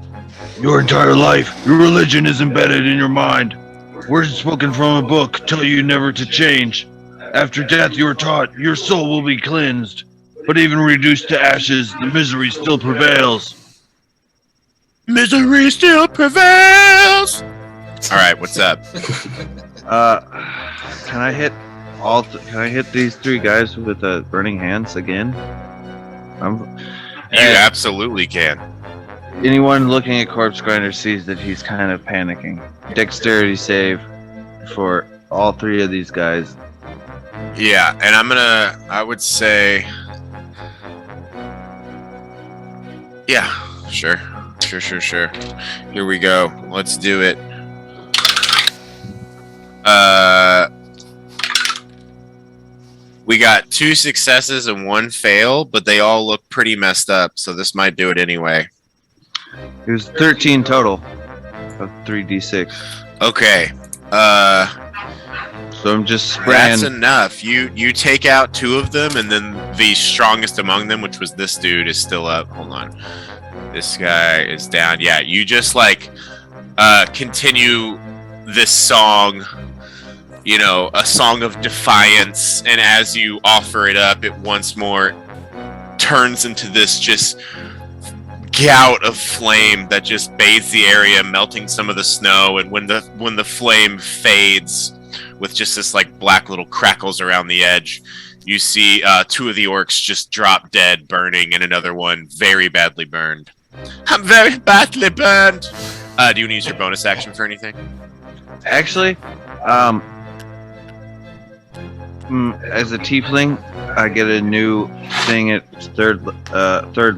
your entire life, your religion is embedded in your mind. Words spoken from a book tell you never to change. After death, you are taught your soul will be cleansed. But even reduced to ashes, the misery still prevails. Misery still prevails! Alright, what's up? Can I hit can I hit these three guys with burning hands again? You absolutely can. Anyone looking at Corpse Grinder sees that he's kind of panicking. Dexterity save for all three of these guys. Yeah, and I would say... Yeah, sure. Here we go. Let's do it. We got 2 successes and 1 fail, but they all look pretty messed up, so this might do it anyway. It was 13 total of 3d6. Okay. So I'm just spraying. That's enough. You take out 2 of them, and then the strongest among them, which was this dude, is still up. Hold on. This guy is down. Yeah, you just like continue this song, you know, a song of defiance, and as you offer it up, it once more turns into this just gout of flame that just bathes the area, melting some of the snow, and when the flame fades with just this like black little crackles around the edge, you see 2 of the orcs just drop dead, burning, and another one very badly burned. I'm very badly burned. Do you want to use your bonus action for anything? Actually, as a tiefling, I get a new thing at third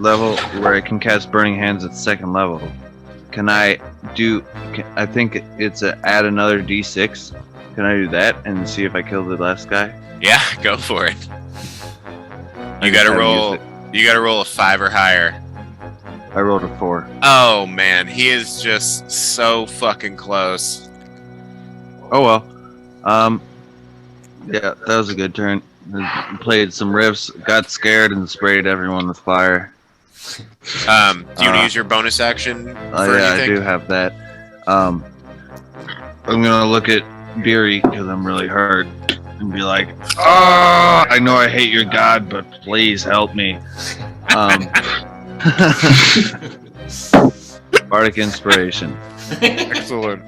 level where I can cast Burning Hands at 2nd level. Can I do? I think it's add another d6. Can I do that and see if I kill the last guy? Yeah, go for it. You gotta roll. You gotta roll a 5 or higher. I rolled a 4. Oh man, he is just so fucking close. Oh well. Yeah, that was a good turn. Played some riffs, got scared, and sprayed everyone with fire. Do you want to use your bonus action for yeah, anything? I do have that. I'm gonna look at Beery because I'm really hurt and be like, "Oh, I know I hate your god, but please help me." Bardic Inspiration. Excellent.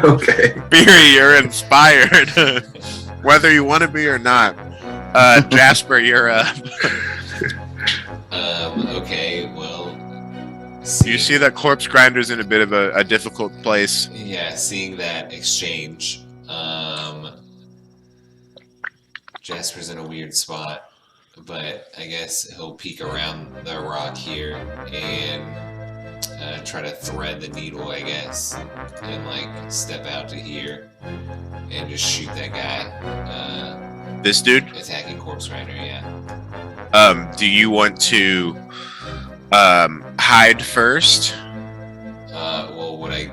Okay. Beery, you're inspired. Whether you want to be or not. Jasper, you're up. Okay, well... You see that Corpse Grinder's in a bit of a difficult place. Yeah, seeing that exchange. Jasper's in a weird spot, but I guess he'll peek around the rock here and try to thread the needle, I guess, and like step out to here and just shoot that guy. This dude? Attacking Corpse Rider, yeah. Do you want to hide first? Well, would I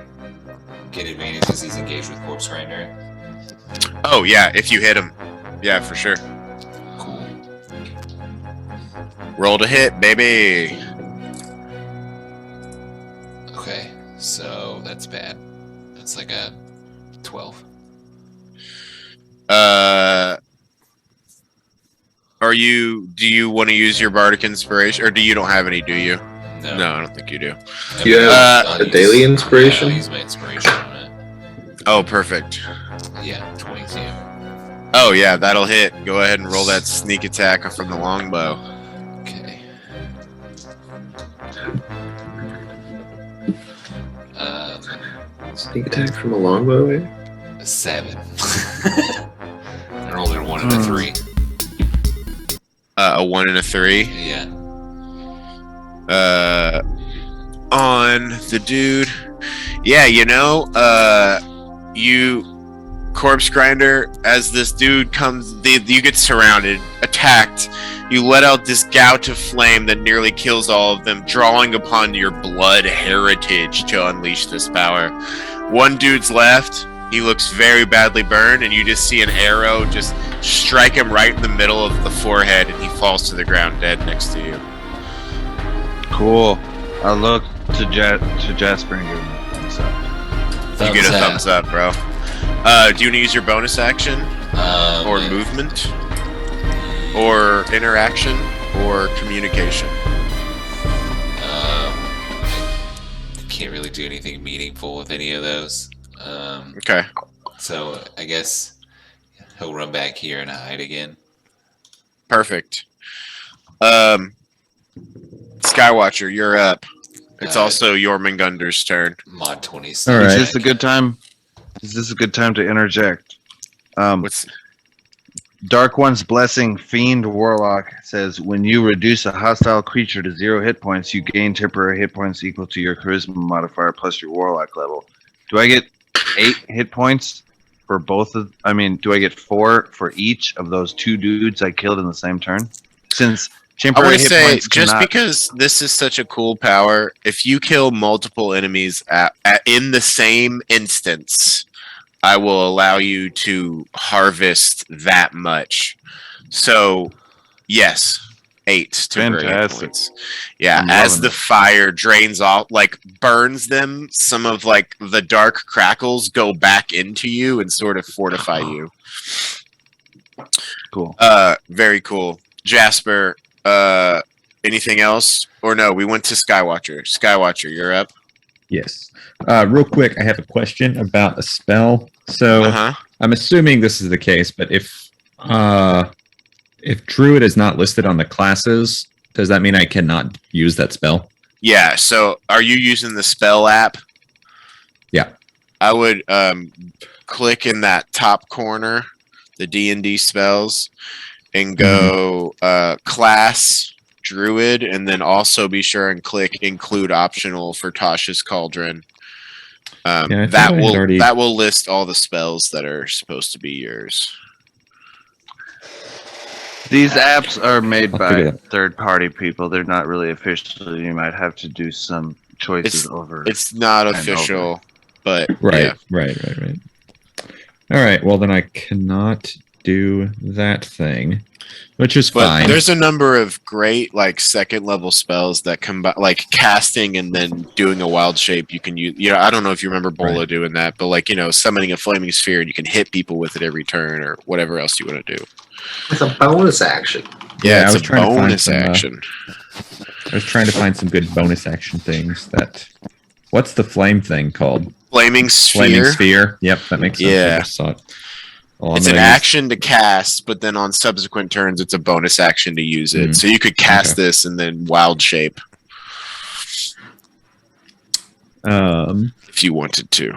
get advantage because he's engaged with Corpse Grinder? Oh yeah, if you hit him. Yeah, for sure. Cool. Roll to hit, baby. Okay, so that's bad. That's like a 12. Do you want to use your Bardic Inspiration, or you don't have any, do you? No, I don't think you do. Do you have a daily inspiration? I'll use my inspiration on it. Oh, perfect. Yeah, 22. Oh yeah, that'll hit. Go ahead and roll that sneak attack from the longbow. Okay. Sneak attack from a longbow, eh? A 7. I rolled a 1 and a 3. A 1 and a 3. Yeah. On the dude. Yeah, you corpse grinder, as this dude comes, you get surrounded, attacked. You let out this gout of flame that nearly kills all of them, drawing upon your blood heritage to unleash this power. One dude's left. He looks very badly burned, and you just see an arrow just strike him right in the middle of the forehead, and he falls to the ground dead next to you. Cool. I look to Jasper and give him a thumbs up. You get a thumbs up, bro. Do you want to use your bonus action? Or movement? Or interaction? Or communication? Can't really do anything meaningful with any of those. Okay. So I guess he'll run back here and hide again. Perfect. Skywatcher, you're up. It's also Jormungandr's turn. Mod 26. All right. Is this a good time? Is this a good time to interject? What's Dark One's Blessing Fiend Warlock says, when you reduce a hostile creature to 0 hit points, you gain temporary hit points equal to your charisma modifier plus your warlock level. Do I get 8 hit points for both of? I mean, do I get 4 for each of those 2 dudes I killed in the same turn? Since I temporary want to hit say, points just cannot, because this is such a cool power, if you kill multiple enemies in the same instance, I will allow you to harvest that much. So, yes, 8 temporary hit Fantastic. points. Yeah, I'm as loving the it. fire drains off, like burns them, some of like the dark crackles go back into you and sort of fortify you. cool. Very cool. Jasper, anything else? Or no, we went to Skywatcher. Skywatcher, you're up. Yes. Real quick, I have a question about a spell. So I'm assuming this is the case, but if Druid is not listed on the classes, does that mean I cannot use that spell? Yeah, so are you using the spell app? Yeah. I would click in that top corner, the D&D spells, and go class Druid, and then also be sure and click include optional for Tasha's Cauldron. Yeah, I that thought I will had already- that will list all the spells that are supposed to be yours. These apps are made I'll figure by it out. third-party people. They're not really official. You might have to do some choices over. It's not and official, but Right, yeah. right. All right, well then I cannot do that thing, which is But fine. there's a number of great like second level spells that combine, like casting and then doing a wild shape. You can use, I don't know if you remember Bola doing that, but like summoning a flaming sphere and you can hit people with it every turn or whatever else you want to do. It's a bonus action. Yeah, I was it's a trying to find bonus some, action. I was trying to find some good bonus action things that. What's the flame thing called? Flaming sphere. Flaming sphere. Yep, that makes sense. Yeah. I just saw it. Well, It's I'm an gonna use- action to cast, but then on subsequent turns, it's a bonus action to use it. Mhm. So you could cast Okay. this and then wild shape if you wanted to.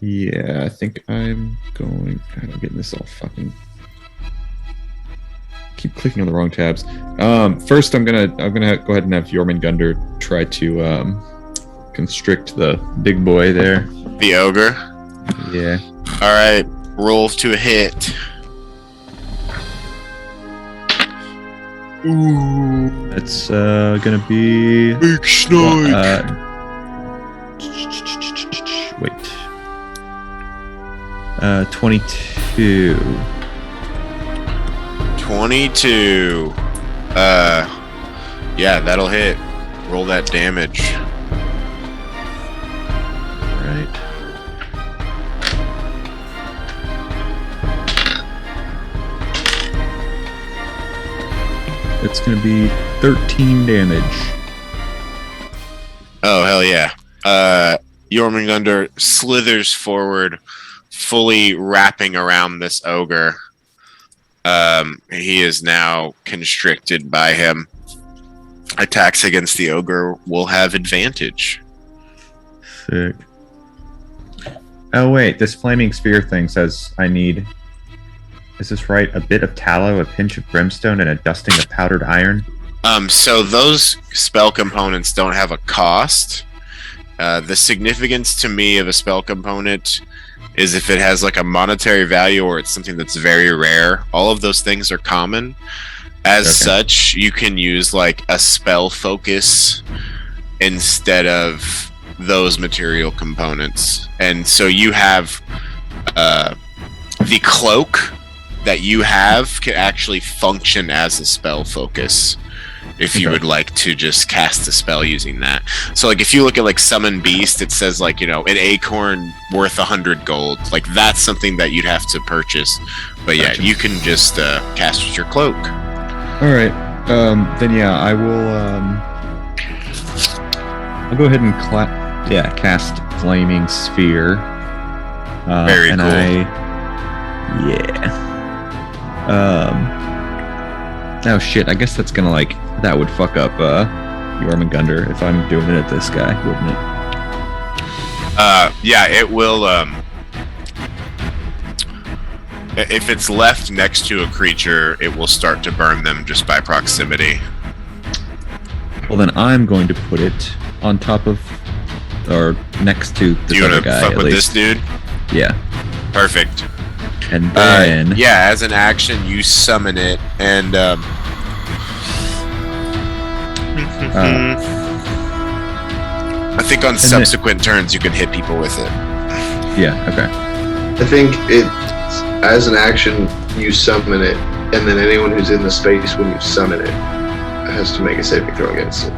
Yeah, I think I'm going. God, I'm getting this all fucking. Keep clicking on the wrong tabs. First, I'm gonna go ahead and have Jormungandr try to constrict the big boy there. The ogre. Yeah. All right, roll to a hit. Ooh, That's gonna be. big snake. Wait. 22. 22. Yeah, that'll hit. Roll that damage. Right. It's gonna be 13 damage. Oh, hell yeah. Jormungandr slithers forward, fully wrapping around this ogre. He is now constricted by him. Attacks against the ogre will have advantage. Sick. Oh wait, this flaming sphere thing says I need is this right? A bit of tallow, a pinch of brimstone, and a dusting of powdered iron. So those spell components don't have a cost. The significance to me of a spell component is if it has like a monetary value or it's something that's very rare. All of those things are common. As such, you can use like a spell focus instead of those material components. And so you have the cloak that you have can actually function as a spell focus if you would like to just cast a spell using that. So like if you look at like Summon Beast, it says like, you know, an acorn worth 100 gold. Like that's something that you'd have to purchase. But yeah, you can just cast with your cloak. All right. Then yeah, I will. I'll go ahead and cast Flaming Sphere. Very and cool. Oh shit! I guess that's gonna that would fuck up Jormungandr if I'm doing it at this guy, wouldn't it? Yeah, it will. If it's left next to a creature, it will start to burn them just by proximity. Well, then I'm going to put it on top of, or next to this other guy. Do you want to fuck with this dude? Yeah. Perfect. And then, yeah, as an action, you summon it, and I think on subsequent turns you can hit people with it. Yeah. Okay. I think it. As an action, you summon it, and then anyone who's in the space when you summon it has to make a saving throw against it.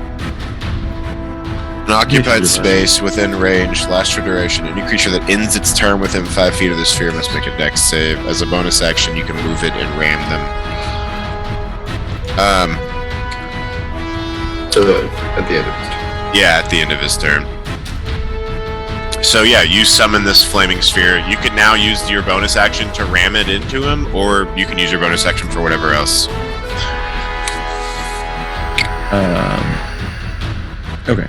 An occupied space within range lasts for duration. Any creature that ends its turn within 5 feet of the sphere must make a dex save. As a bonus action, you can move it and ram them. At the end of his turn. Yeah, at the end of his turn. So yeah, you summon this flaming sphere. You can now use your bonus action to ram it into him, or you can use your bonus action for whatever else. Okay.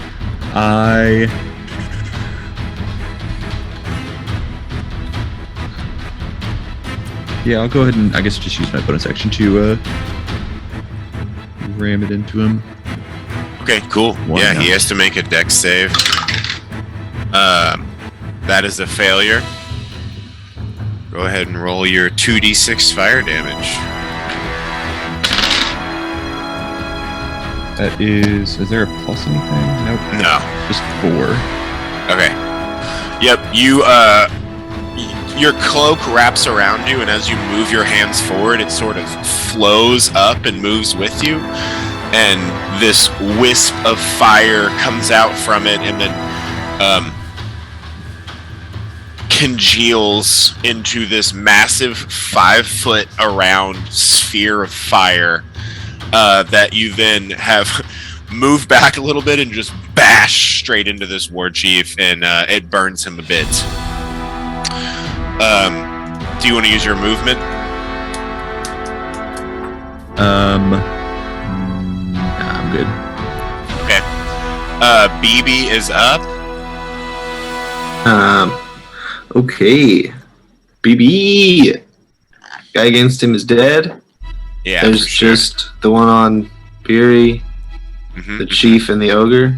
Yeah, I'll go ahead and I guess just use my bonus action to ram it into him. Okay, cool. Yeah, he has to make a dex save. That is a failure. Go ahead and roll your 2d6 fire damage. That is there a plus anything? Nope. No. Just 4. Okay. Yep, your cloak wraps around you, and as you move your hands forward, it sort of flows up and moves with you. And this wisp of fire comes out from it, and then congeals into this massive 5-foot around sphere of fire that you then have moved back a little bit and just bash straight into this war chief, and it burns him a bit. Do you want to use your movement? I'm good. Okay. BB is up. Okay. BB! Guy against him is dead. Yeah, There's just the one on Beery, the chief, and the ogre.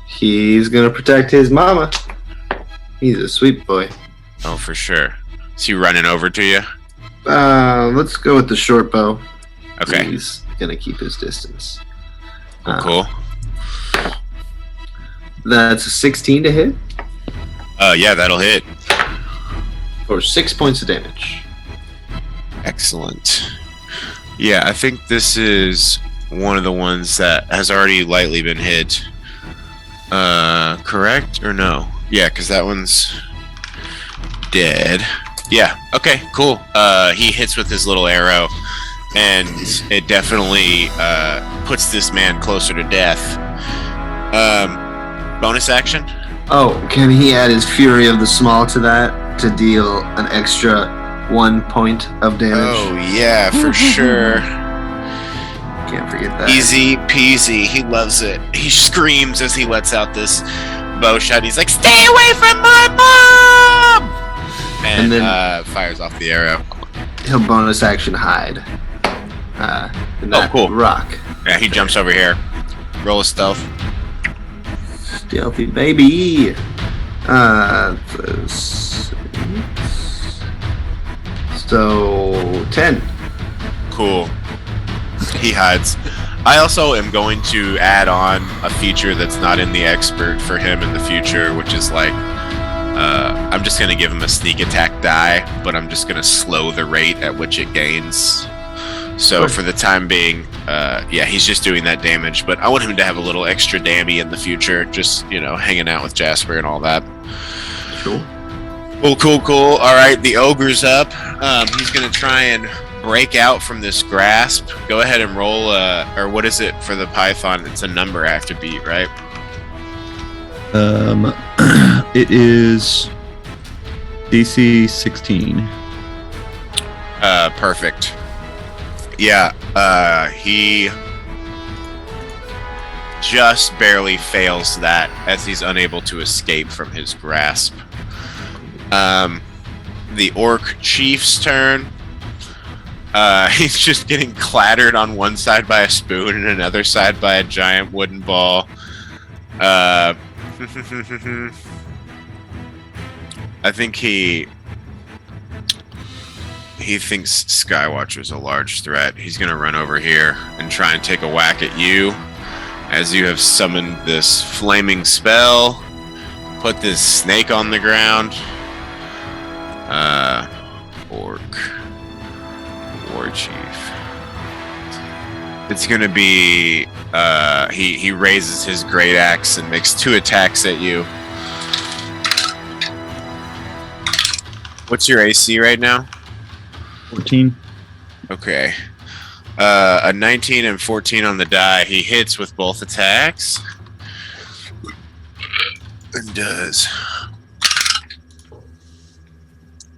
He's gonna protect his mama. He's a sweet boy. Oh, for sure. Is he running over to you? Let's go with the short bow. Okay. He's gonna keep his distance. Cool. That's a 16 to hit. Yeah, that'll hit. For 6 points of damage. Excellent. Yeah, I think this is one of the ones that has already lightly been hit. Correct or no? Yeah, because that one's dead. Yeah, okay, cool. He hits with his little arrow, and it definitely puts this man closer to death. Bonus action? Oh, can he add his Fury of the Small to that to deal an extra 1 point of damage? Oh, yeah, for sure. Can't forget that. Easy peasy. He loves it. He screams as he lets out this bow shot. He's like, "Stay away from my mom!" And then fires off the arrow. he'll bonus action hide. In that cool. rock. Yeah, he jumps over here. Roll a stealth. Stealthy baby. So 10. Cool. He hides. I also am going to add on a feature that's not in the expert for him in the future, which is like, I'm just going to give him a sneak attack die, but I'm just going to slow the rate at which it gains. So for the time being, yeah, he's just doing that damage, but I want him to have a little extra dammy in the future, just, you know, hanging out with Jasper and all that. Cool. Cool. All right, the ogre's up. He's going to try and break out from this grasp. Go ahead and roll, or what is it for the python? It's a number I have to beat, right? It is DC 16. Perfect. Yeah, he just barely fails that as he's unable to escape from his grasp. The orc chief's turn. He's just getting clattered on one side by a spoon and another side by a giant wooden ball. I think he thinks Skywatcher's a large threat. He's going to run over here and try and take a whack at you as you have summoned this flaming spell. Put this snake on the ground. Orc. War Chief. It's going to be... he raises his great axe and makes 2 attacks at you. What's your AC right now? 14. Okay. A 19 and 14 on the die. He hits with both attacks. And does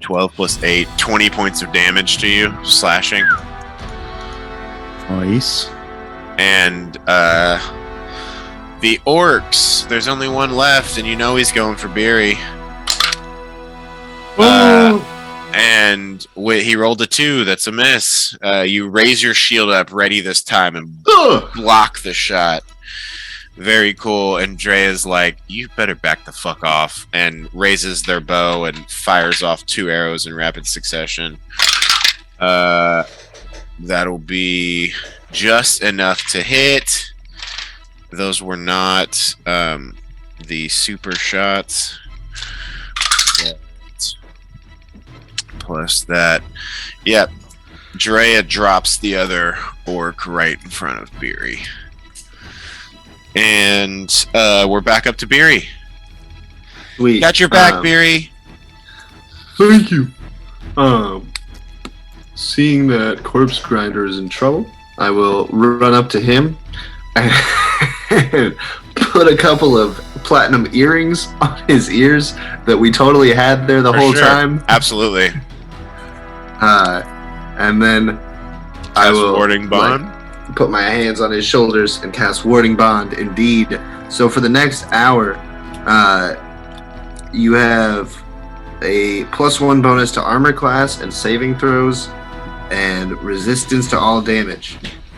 12 plus 8, 20 points of damage to you, slashing. Nice. And the orcs, there's only one left, and you know he's going for Beery. And he rolled a 2. That's a miss. You raise your shield up ready this time and block the shot. Very cool. And Drea's like, you better back the fuck off, and raises their bow and fires off 2 arrows in rapid succession. That'll be just enough to hit. Those were not the super shots. Plus that. Yep. Drea drops the other orc right in front of Beery. And we're back up to Beery. Sweet. Got your back, Beery. Thank you. Seeing that Corpse Grinder is in trouble, I will run up to him and put a couple of platinum earrings on his ears that we totally had there the whole time. Absolutely. And then I will Warding Bond. Put my hands on his shoulders and cast Warding Bond. Indeed. So for the next hour, you have a +1 bonus to armor class and saving throws, and resistance to all damage.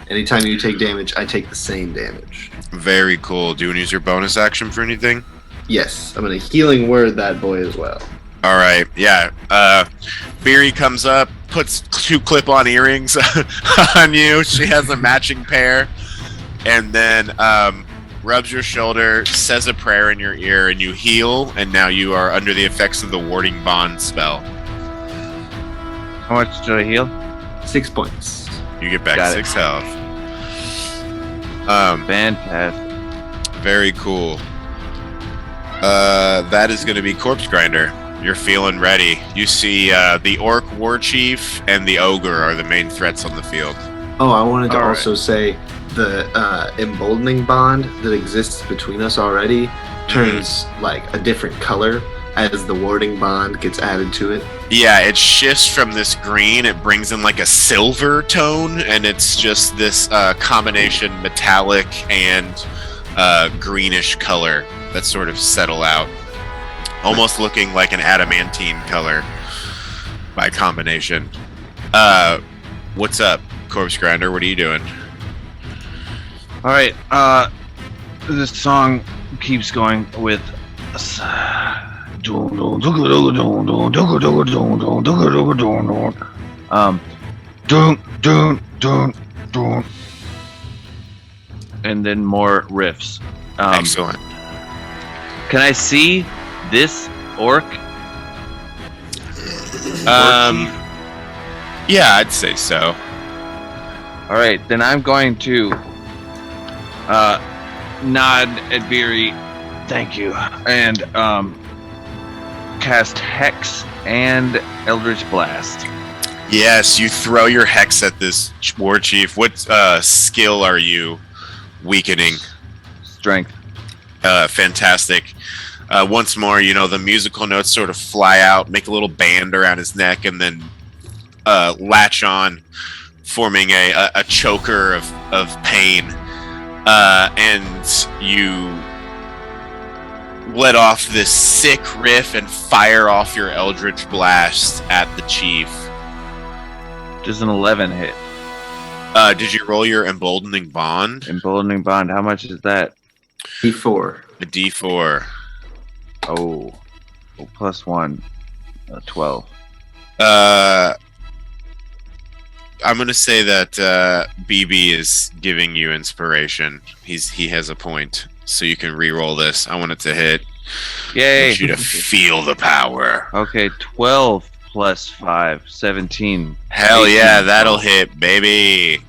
Anytime you take damage, I take the same damage. Very cool. Do you want to use your bonus action for anything? Yes, I'm going to healing word that boy as well. All right. Yeah. Beery comes up, puts 2 clip-on earrings on you. She has a matching pair. And then rubs your shoulder, says a prayer in your ear, and you heal. And now you are under the effects of the Warding Bond spell. How much do I heal? 6 points. You get back Got 6 health. Fantastic. Very cool. That is going to be Corpse Grinder. You're feeling ready. You see the Orc War Chief and the Ogre are the main threats on the field. Oh, I wanted to All also say the emboldening bond that exists between us already turns like a different color as the warding bond gets added to it. Yeah, it shifts from this green, it brings in like a silver tone, and it's just this combination metallic and greenish color that sort of settle out. Almost looking like an adamantine color. by combination. What's up, Corpse Grinder? What are you doing? All right. This song keeps going with. And then more riffs. Excellent. Can I see this orc? Yeah, I'd say so. All right, then I'm going to nod at Beery, thank you, and cast Hex and Eldritch Blast. Yes, you throw your hex at this war chief. What skill are you weakening? Strength. Fantastic. Once more, the musical notes sort of fly out, make a little band around his neck, and then latch on, forming a choker of pain. And you let off this sick riff and fire off your Eldritch Blast at the chief. Does an 11 hit? Did you roll your Emboldening Bond? Emboldening Bond, how much is that? D4. A D4. Oh, plus 1. 12. I'm gonna say that BB is giving you inspiration. He has a point, so you can re-roll this. I want it to hit. Yay! I want you to feel the power. Okay, 12 plus 5, 17. Hell 18. yeah, that'll hit, baby.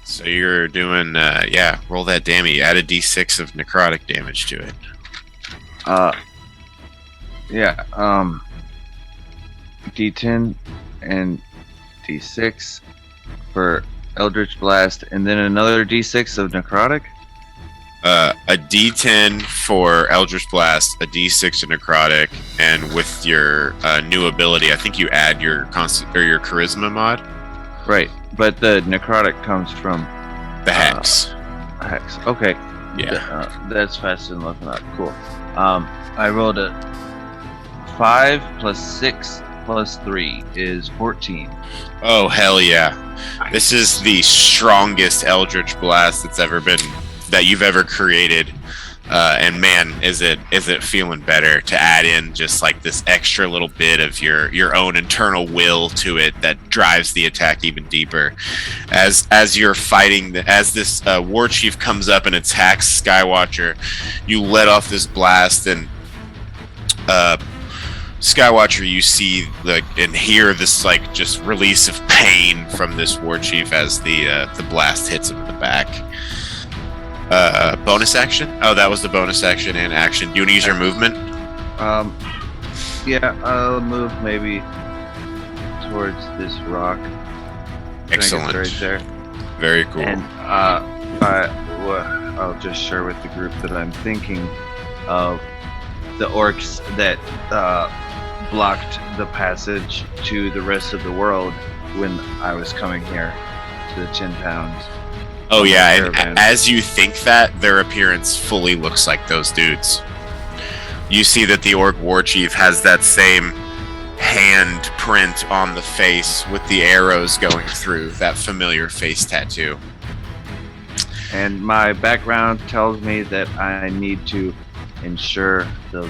So you're doing, roll that damage. Add a D6 of necrotic damage to it. D10 and D6 for Eldritch Blast, and then another D6 of necrotic. A D10 for Eldritch Blast, a D6 of necrotic, and with your new ability, I think you add your your charisma mod. Right, but the necrotic comes from the hex. Hex. Okay. Yeah. That's faster than looking up. Cool. I rolled a 5 plus 6 plus 3 is 14. Oh hell yeah! This is the strongest Eldritch Blast that you've ever created, and man, is it feeling better to add in just like this extra little bit of your own internal will to it that drives the attack even deeper. As you're fighting, as this war chief comes up and attacks Skywatcher, you let off this blast, and Skywatcher, you see and hear this just release of pain from this war chief as the blast hits him in the back. Bonus action? Oh, that was the bonus action and action. Do you want to use your movement? Yeah, I'll move maybe towards this rock. Excellent. Right there. Very cool. And I'll just share with the group that I'm thinking of the orcs that blocked the passage to the rest of the world when I was coming here to the 10 pounds. Oh yeah, and as you think that, their appearance fully looks like those dudes. You see that the orc war chief has that same hand print on the face with the arrows going through, that familiar face tattoo. And my background tells me that I need to ensure the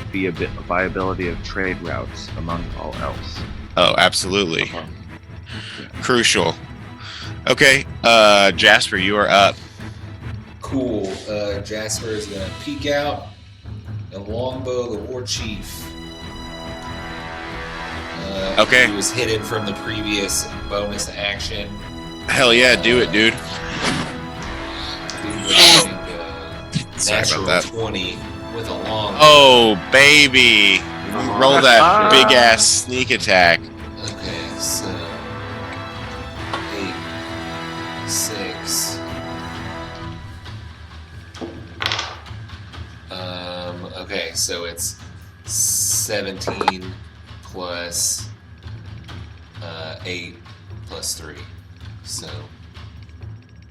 viability of trade routes among all else. Oh, absolutely. Crucial. Okay, Jasper, you are up. Cool. Jasper is going to peek out and longbow the war chief. Okay. He was hidden from the previous bonus action. Hell yeah, do it, dude. Sorry Natural about that. 20 with a long. Oh, baby. Roll that big ass sneak attack. Okay, so 8, 6. Okay, so it's 17 plus 8 plus 3. So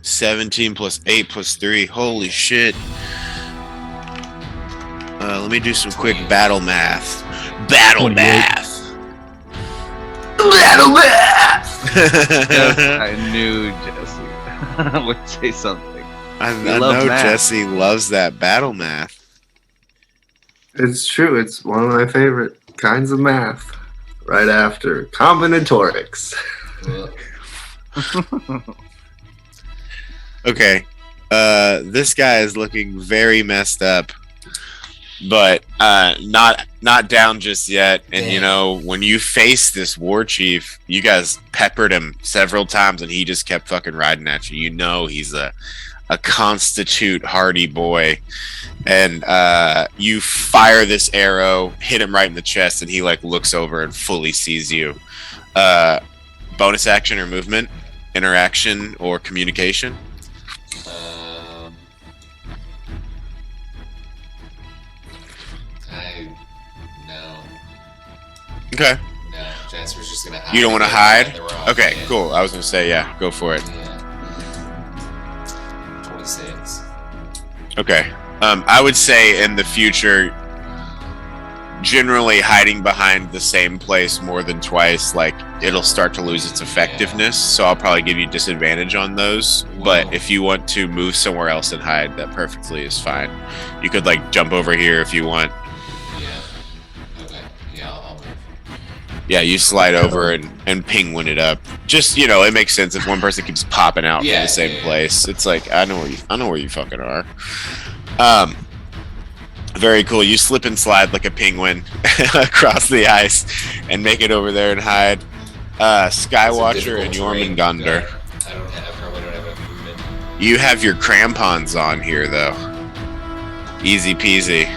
17 plus 8 plus 3. Holy shit. Let me do some quick battle math. Battle 28. math. Battle math! I knew Jesse would say something. I love know math. Jesse loves that battle math. It's true. It's one of my favorite kinds of math. Right after combinatorics. Okay. This guy is looking very messed up, but not down just yet. And you know, when you face this war chief, you guys peppered him several times, and he just kept fucking riding at you. You know, he's a constitute hardy boy, and you fire this arrow, hit him right in the chest, and he like looks over and fully sees you. Bonus action or movement, interaction or communication. No. Okay. No, Jasper's just gonna hide. You don't want to behind hide? the rock, Okay, yeah. cool. I was gonna say, yeah, go for it. Yeah. 26. Okay. I would say in the future, generally hiding behind the same place more than twice, like it'll start to lose its effectiveness. So I'll probably give you disadvantage on those. But if you want to move somewhere else and hide, that perfectly is fine. You could like jump over here if you want. Yeah. Okay. Yeah, I'll move. Yeah, you slide over and penguin it up. Just, you know, it makes sense if one person keeps popping out from the same place. It's like I know where you fucking are. Very cool. You slip and slide like a penguin across the ice and make it over there and hide. Skywatcher and Jormungandr. I probably don't have a movement. You have your crampons on here though. Easy peasy.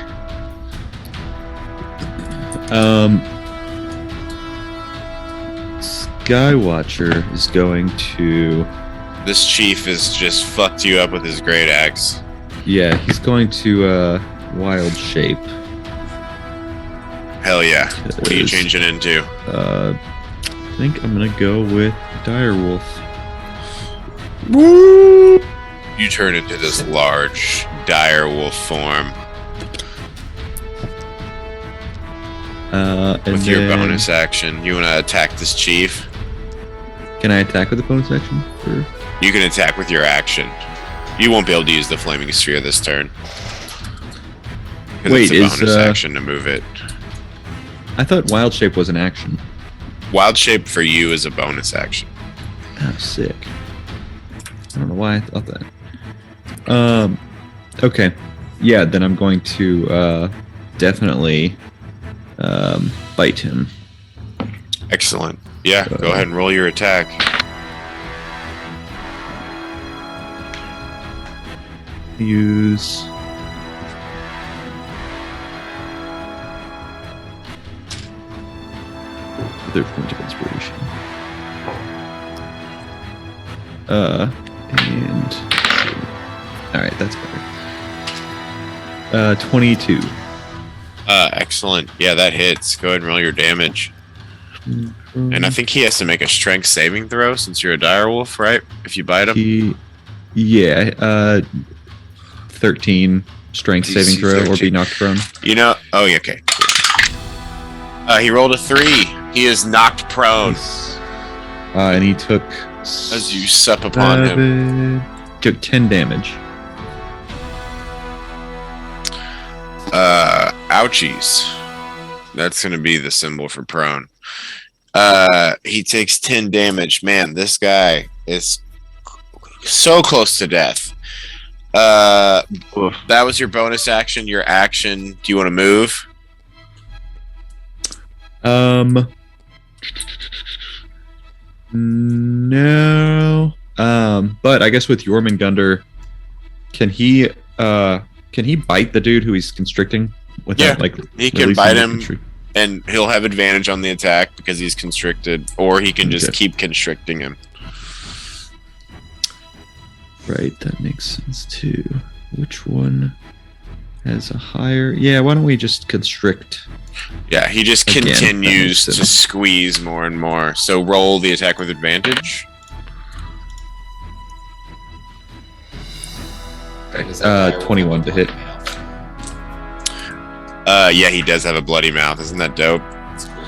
Skywatcher is going to. This chief has just fucked you up with his great axe. Yeah, he's going to wild shape. Hell yeah. What are you changing into? I think I'm gonna go with Direwolf. Woo! You turn into this large direwolf form. And with your then- bonus action, you want to attack this chief? Can I attack with a bonus action? Or? You can attack with your action. You won't be able to use the flaming sphere this turn. 'Cause Wait, it's a bonus is action to move it. I thought wild shape was an action. Wild shape for you is a bonus action. Oh, sick. I don't know why I thought that. Okay. Yeah, then I'm going to definitely bite him. Excellent. Yeah, go ahead and roll your attack. Use their point of inspiration. And all right, that's better. 22. Excellent. Yeah, that hits. Go ahead and roll your damage. And I think he has to make a strength saving throw since you're a direwolf, right? If you bite him. Yeah, 13 strength DC saving throw 13. or be knocked prone. You know. Oh, yeah. Okay. He rolled a 3. He is knocked prone And he took as you sup upon him. Took 10 damage. Ouchies. That's gonna be the symbol for prone. He takes 10 damage. Man, this guy is so close to death. That was your bonus action. Your action. Do you want to move? No. But I guess with Jormungandr, can he bite the dude who he's constricting? Without, he can bite him, and he'll have advantage on the attack because he's constricted, or he can just keep constricting him. Right, that makes sense too. Which one has a higher? Yeah, why don't we just constrict? Yeah, he just Again, continues that to makes sense. squeeze more and more. So roll the attack with advantage. Does that direwolf 21 to have a hit. bloody mouth? Yeah, he does have a bloody mouth. Isn't that dope? That's cool.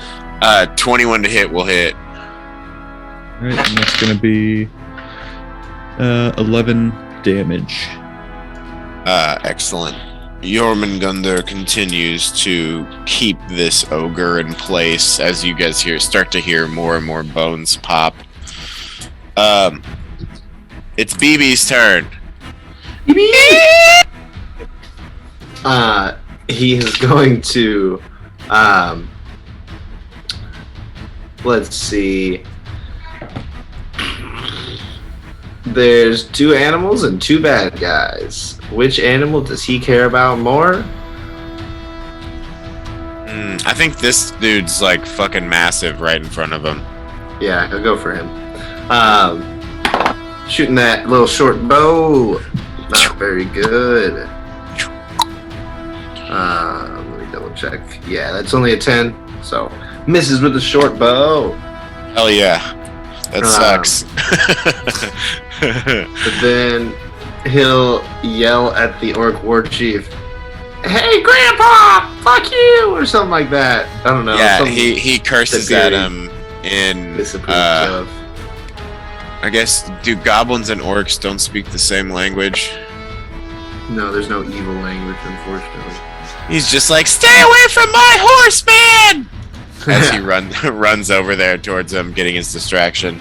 21 to hit will hit. Right, and that's going to be 11 damage. Excellent. Jormungandr continues to keep this ogre in place as you guys start to hear more and more bones pop. It's BB's turn. He is going to let's see. There's 2 animals and 2 bad guys. Which animal does he care about more? I think this dude's like fucking massive right in front of him. Yeah, he'll go for him. Shooting that little short bow. Not very good. Let me double check. Yeah, that's only a 10. So misses with the short bow. Hell yeah. That sucks. But then he'll yell at the orc war chief, "Hey, Grandpa! Fuck you!" or something like that. I don't know. Yeah, he curses at him in. I guess, do goblins and orcs don't speak the same language? No, there's no evil language, unfortunately. He's just like, "Stay away from my horse, man!" As he runs over there towards him, getting his distraction.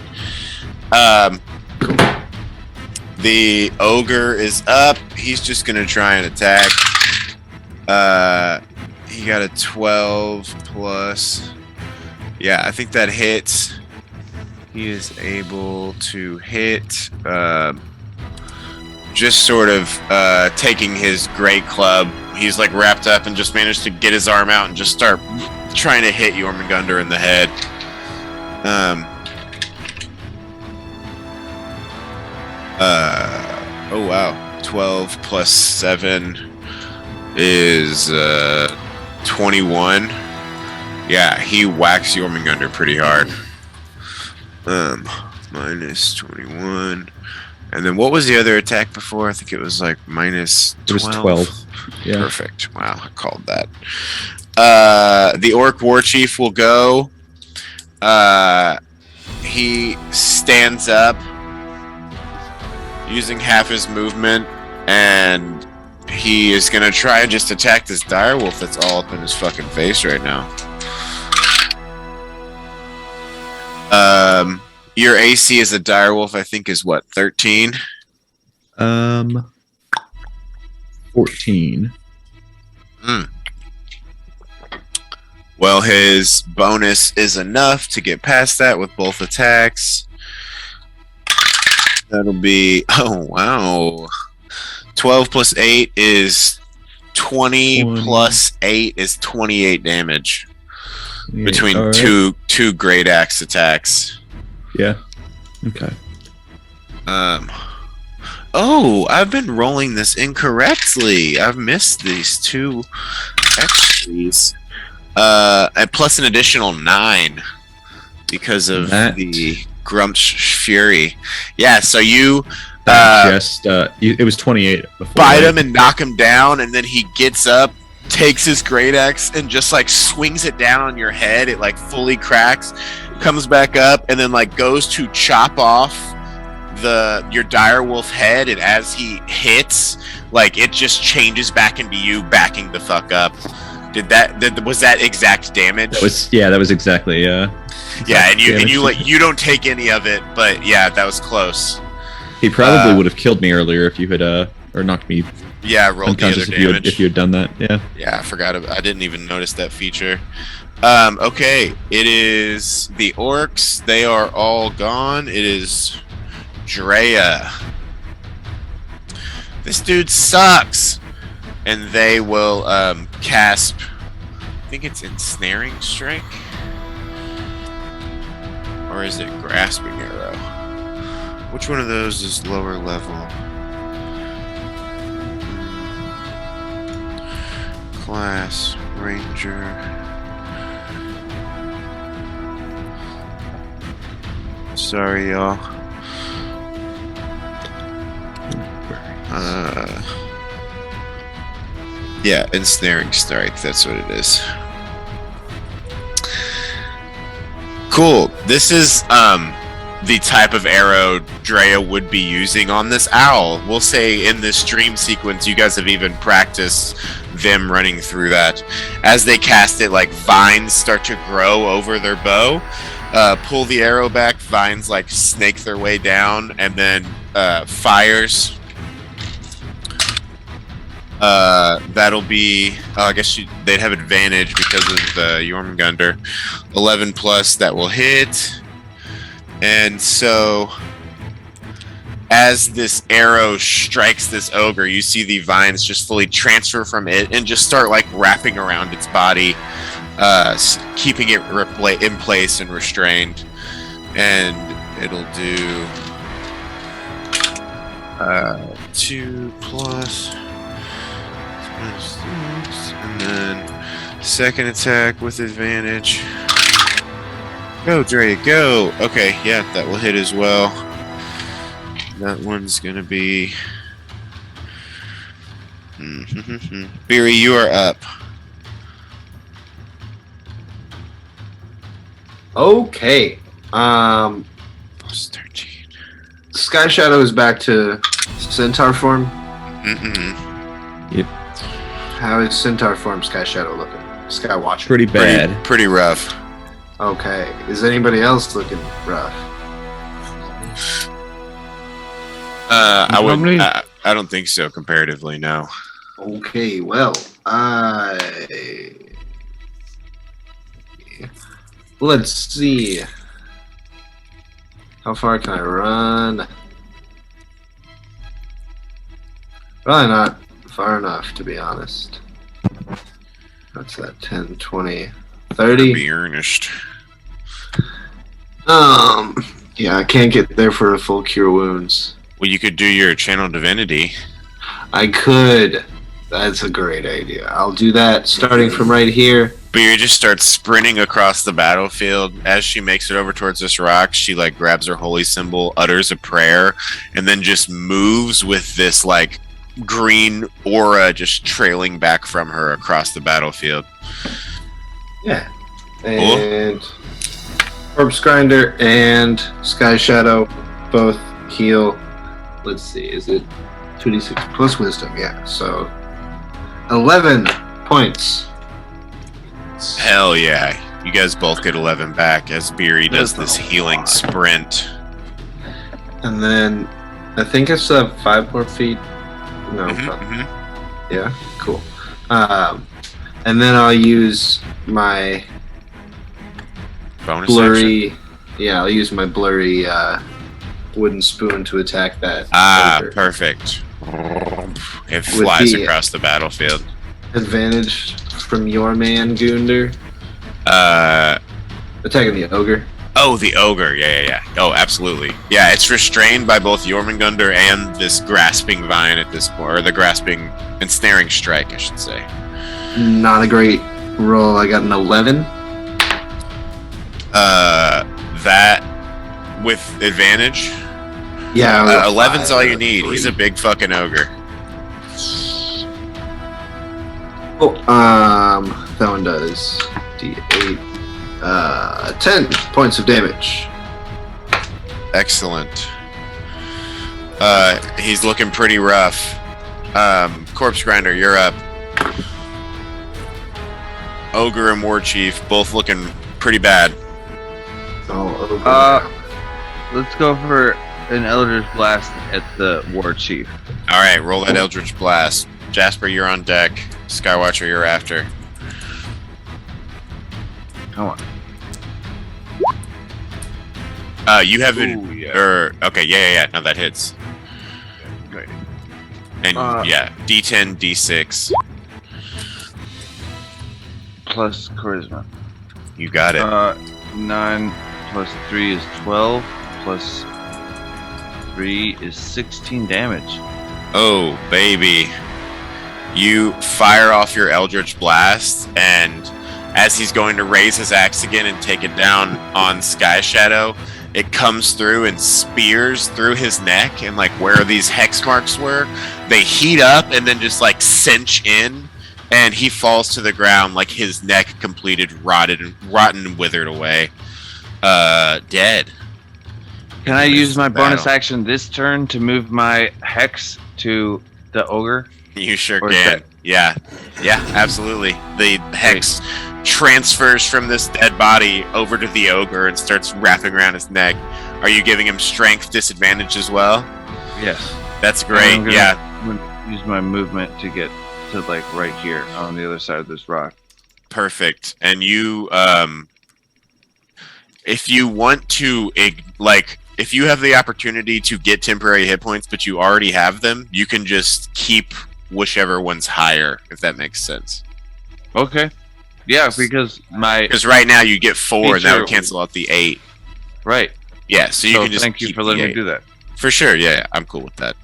The ogre is up. He's just gonna try and attack. He got a 12 plus. Yeah, I think that hits. He is able to hit. Just sort of taking his great club. He's like wrapped up and just managed to get his arm out and just start trying to hit Jormungandr in the head. Oh wow, 12 plus 7 is 21. Yeah, he whacks Jormungandr pretty hard. Minus 21. And then what was the other attack before? I think it was like minus 12. It was 12. Yeah. Perfect. Wow, I called that. The orc war chief will go. He stands up using half his movement, and he is gonna try and just attack this direwolf that's all up in his fucking face right now. Your AC as a direwolf, I think, is what, 13? 14. Well, his bonus is enough to get past that with both attacks. That'll be, oh wow, 12 plus 8 is 20 plus 8 is 28 damage between right. two great axe attacks. Yeah. Okay. Oh, I've been rolling this incorrectly. I've missed these 2 extras. And plus an additional 9 because of the Grump's Fury. Yeah, so you it was 28 before. Bite him and knock him down, and then he gets up, takes his great axe, and just like swings it down on your head. It like fully cracks, comes back up, and then like goes to chop off your direwolf head, and as he hits, like it just changes back into you backing the fuck up. Was that exact damage? That was exactly yeah, and you don't take any of it, but yeah, that was close. He probably would have killed me earlier if you had or knocked me. Yeah, rolled the other damage. If you had done that, yeah. Yeah, I forgot. I didn't even notice that feature. Okay, it is the orcs. They are all gone. It is Drea. This dude sucks. And they will cast, I think it's Ensnaring Strike? Or is it Grasping Arrow? Which one of those is lower level? Class, Ranger. Sorry, y'all. Yeah, Ensnaring Strike, that's what it is. Cool. This is the type of arrow Drea would be using on this owl. We'll say in this dream sequence, you guys have even practiced them running through that. As they cast it, like vines start to grow over their bow. Pull the arrow back, vines like snake their way down, and then fires. That'll be. I guess they'd have advantage because of the Jormungandr. 11 plus, that will hit. And so, as this arrow strikes this ogre, you see the vines just slowly transfer from it and just start like wrapping around its body, keeping it in place and restrained. And it'll do 2 plus 6, and then second attack with advantage. Go, Dre, go! Okay, yeah, that will hit as well. That one's gonna be... Beery, you are up. Okay. Plus 13. Sky Shadow is back to Centaur form. Yep. How is Centaur form Sky Shadow looking? Sky Watcher. Pretty bad. Pretty rough. Okay. Is anybody else looking rough? I don't think so, comparatively, no. Okay, well, let's see. How far can I run? Probably not far enough, to be honest. What's that? 10, 20, 30? Be earnest. Yeah, I can't get there for a full cure wounds. Well, you could do your channel divinity. I could. That's a great idea. I'll do that starting from right here. Beer just starts sprinting across the battlefield. As she makes it over towards this rock, she like grabs her holy symbol, utters a prayer, and then just moves with this like green aura just trailing back from her across the battlefield. Yeah. And Corpse Grinder and Sky Shadow both heal. Let's see, is it 2d6 plus wisdom? Yeah, so 11 points. Hell yeah. You guys both get 11 back as Beery does this healing sprint. And then I think I still have 5 more feet. No, yeah, cool. And then I'll use my Bonus blurry. action? Yeah, I'll use my blurry wooden spoon to attack that. ogre. Perfect. It flies across the battlefield. Advantage from your man, Gunder. Attacking the ogre. Oh, the ogre. Yeah. Oh, absolutely. Yeah, it's restrained by both Jormungandr and this grasping vine at this point, or the grasping and snaring strike, I should say. Not a great roll. I got an 11. That with advantage. Yeah, 11's all you need. He's a big fucking ogre. Oh, that one does D8. 10 points of damage. Excellent. He's looking pretty rough. Corpse Grinder, you're up. Ogre and War Chief both looking pretty bad. Let's go for an Eldritch Blast at the War Chief. All right, roll that Eldritch Blast. Jasper, you're on deck. Skywatcher, you're after. Come on. You have it. Ooh, yeah. Or okay, yeah. No, that hits. Great. And yeah, D10, D6. Plus charisma. You got it. 9 plus 3 is 12. Plus 3 is 16 damage. Oh, baby. You fire off your Eldritch Blast, and as he's going to raise his axe again and take it down on Sky Shadow, it comes through and spears through his neck, and like where these hex marks were, they heat up and then just like cinch in, and he falls to the ground like his neck rotten and withered away. Dead. Can I use my bonus battle. action this turn to move my hex to the ogre? You sure Or is can. Yeah, absolutely. The hex transfers from this dead body over to the ogre and starts wrapping around his neck. Are you giving him strength disadvantage as well? Yes. That's great. I'm gonna Yeah, Use my movement to get to like right here on the other side of this rock. perfect. And you, if you want to, if you have the opportunity to get temporary hit points, but you already have them, you can just keep whichever one's higher, if that makes sense. Okay. Yeah, because Because right now you get 4, and that would cancel out the 8. Right. Yeah, so you can just thank you keep for letting the me 8. do that. For sure, yeah, I'm cool with that.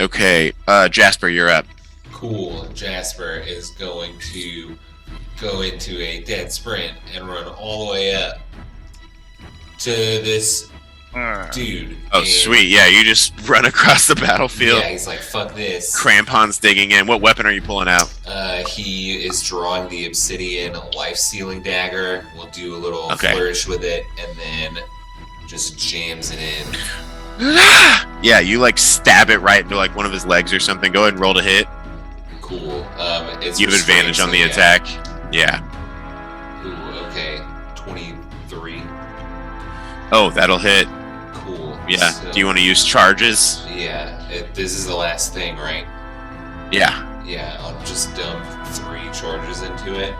Okay, Jasper, you're up. Cool. Jasper is going to go into a dead sprint and run all the way up to this dude. Oh, And- sweet, yeah, you just run across the battlefield. Yeah, he's like, fuck this. Crampon's digging in. What weapon are you pulling out? He is drawing the obsidian life-sealing dagger. We'll do a little Okay. flourish with it, and then just jams it in. Yeah, you like stab it right into like one of his legs or something. Go ahead and roll to hit. Cool. It's You have restrained, advantage on so the yeah. attack. Yeah. Ooh, okay. 23. Oh, that'll hit. Cool. Yeah. So- Do you want to use charges? Yeah. This is the last thing, right? Yeah. Yeah. I'll just dump 3 charges into it.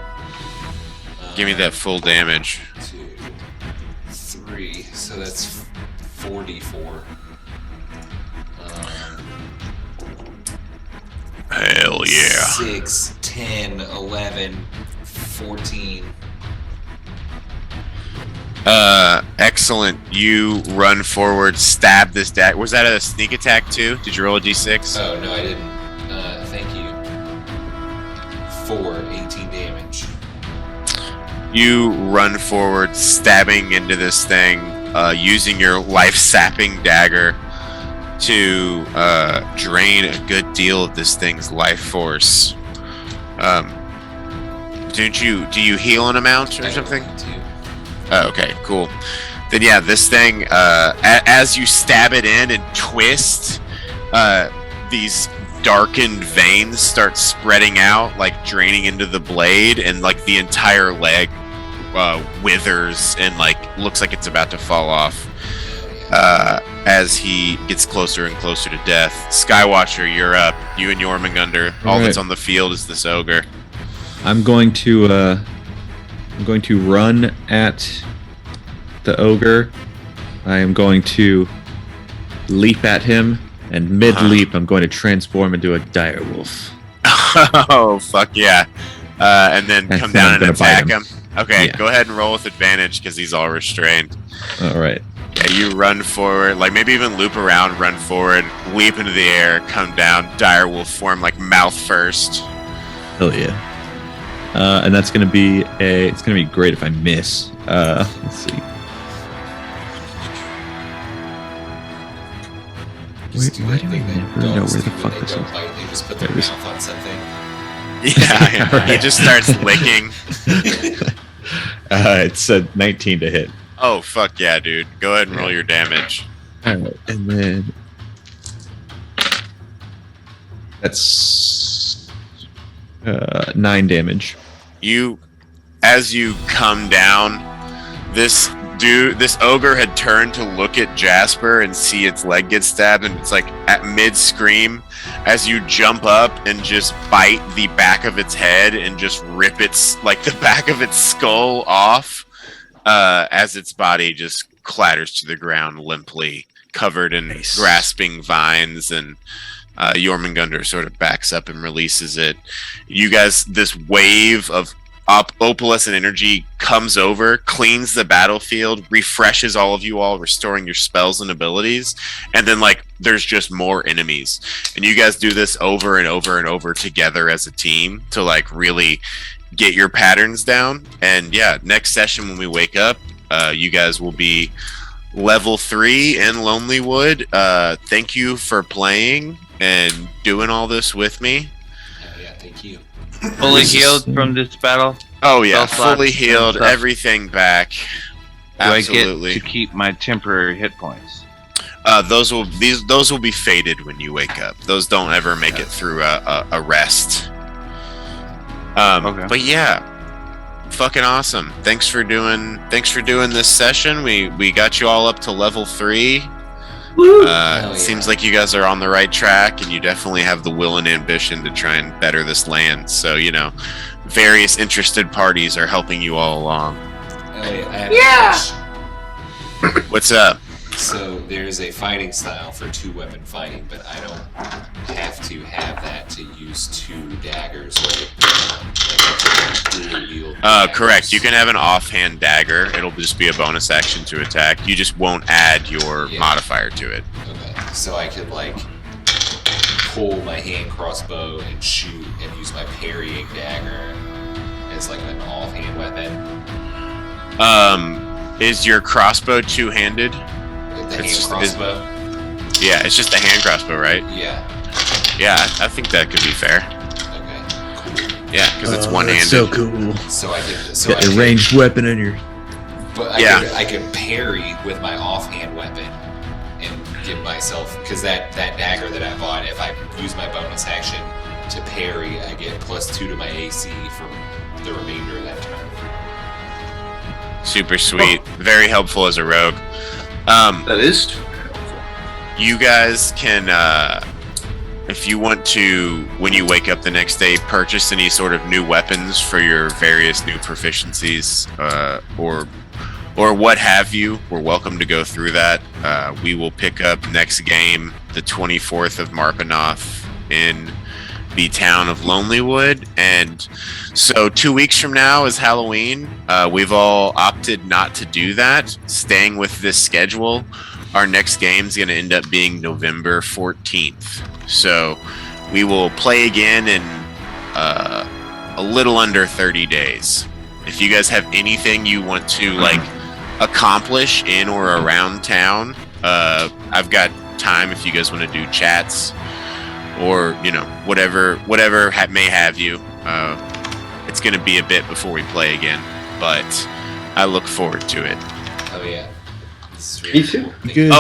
Give me that full damage. 2, 3. So that's 44. Hell yeah. 6, 10, 11, 14. Excellent. You run forward, stab this dagger. Was that a sneak attack too? Did you roll a d6? Oh, no, I didn't. Thank you. 4, 18 damage. You run forward, stabbing into this thing, using your life-sapping dagger to drain a good deal of this thing's life force. Do you heal an amount or something? Oh, okay, cool. Then yeah, this thing, as you stab it in and twist, these darkened veins start spreading out, like draining into the blade, and like the entire leg withers and like looks like it's about to fall off. As he gets closer and closer to death. Skywatcher, you're up. You and Jormungandr. All that's on the field is this ogre. I'm going to run at the ogre. I am going to leap at him, and mid-leap, I'm going to transform into a dire wolf. Oh, fuck yeah. And then come down and gonna bite attack him. Okay, Yeah. go ahead and roll with advantage because he's all restrained. All right. Yeah, you run forward, like maybe even loop around, run forward, leap into the air, come down, dire wolf form, like mouth first. Hell yeah. And that's gonna be it's gonna be great if I miss. Let's see. Why do I never know where the fuck this is? They just put their There it is. mouth on something. Yeah, he just starts licking. It's a 19 to hit. Oh, fuck yeah, dude. Go ahead and roll your damage. Alright, and then that's 9 damage. As you come down, this ogre had turned to look at Jasper and see its leg get stabbed, and it's like at mid-scream as you jump up and just bite the back of its head and just rip its, like the back of its skull off, as its body just clatters to the ground limply, covered in grasping vines, and Jormungandr sort of backs up and releases it. You guys, this wave of opalescent energy comes over, cleans the battlefield, refreshes all of you all, restoring your spells and abilities, and then like there's just more enemies. And you guys do this over and over and over together as a team to like really get your patterns down. And yeah, next session when we wake up, you guys will be level 3 in Lonelywood. Thank you for playing and doing all this with me. Yeah, thank you. Fully healed from this battle. Oh yeah, Spell slots fully and healed, stuff. everything back. Absolutely. I get to keep my temporary hit points? Those will be faded when you wake up. Those don't ever make it through a rest. Okay. But yeah, fucking awesome. Thanks for doing this session. We got you all up to level 3. It seems like you guys are on the right track, and you definitely have the will and ambition to try and better this land. So, various interested parties are helping you all along. What's up? So there's a fighting style for 2-weapon fighting, but I don't have to have that to use 2 daggers, right? Correct. You can have an offhand dagger. It'll just be a bonus action to attack. You just won't add your modifier to it. Okay. So I could pull my hand crossbow and shoot and use my parrying dagger as an offhand weapon. Is your crossbow 2-handed? The hand crossbow? It's just a hand crossbow, right? Yeah. Yeah, I think that could be fair. Okay, cool. Yeah, because it's one-handed. That's so cool. So I could... Got a ranged weapon in your... But I could parry with my offhand weapon and give myself... Because that dagger that I bought, if I use my bonus action to parry, I get +2 to my AC for the remainder of that turn. Super sweet. Very helpful as a rogue. That is helpful. You guys can, if you want to, when you wake up the next day, purchase any sort of new weapons for your various new proficiencies, or what have you. We're welcome to go through that. We will pick up next game, the 24th of Marpanoth in the town of Lonelywood, and so 2 weeks from now is Halloween. We've all opted not to do that, staying with this schedule. Our next game is going to end up being November 14th, so we will play again in a little under 30 days. If you guys have anything you want to accomplish in or around town, I've got time if you guys want to do chats or whatever may have you. It's going to be a bit before we play again, but I look forward to it. Oh yeah. Me too. Good.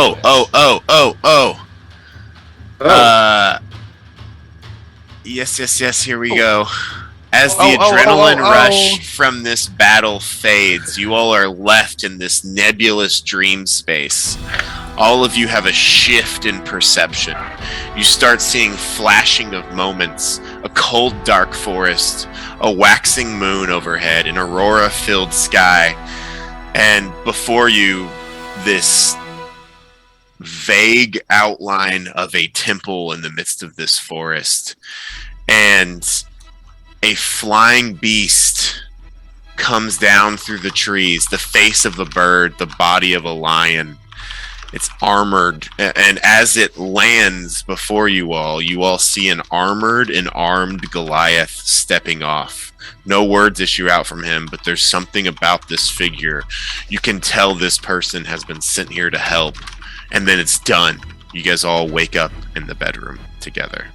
Yes, here we go. As the adrenaline rush from this battle fades, you all are left in this nebulous dream space. All of you have a shift in perception. You start seeing flashing of moments, a cold, dark forest, a waxing moon overhead, an aurora-filled sky, and before you, this vague outline of a temple in the midst of this forest. And a flying beast comes down through the trees, the face of a bird, the body of a lion. It's armored, and as it lands before you all see an armored and armed Goliath stepping off. No words issue out from him, but there's something about this figure. You can tell this person has been sent here to help, and then it's done. You guys all wake up in the bedroom together.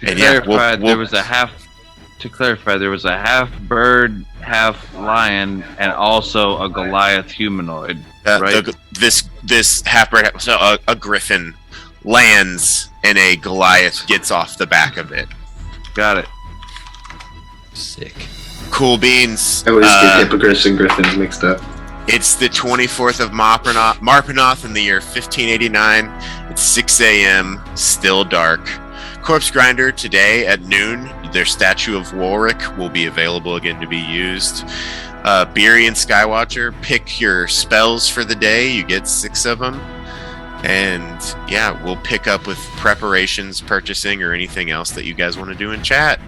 To clarify, there was a half bird, half lion, and also a Goliath humanoid. Right? This half bird, so a griffin lands and a Goliath gets off the back of it. Got it. Sick. Cool beans. I always get hippogriffs and griffins mixed up. It's the 24th of Marpanoth in the year 1589. It's 6 a.m. Still dark. Corpse Grinder today at noon. Their statue of Warwick will be available again to be used. Beery and Skywatcher, pick your spells for the day. You get 6 of them. And yeah, we'll pick up with preparations, purchasing, or anything else that you guys want to do in chat.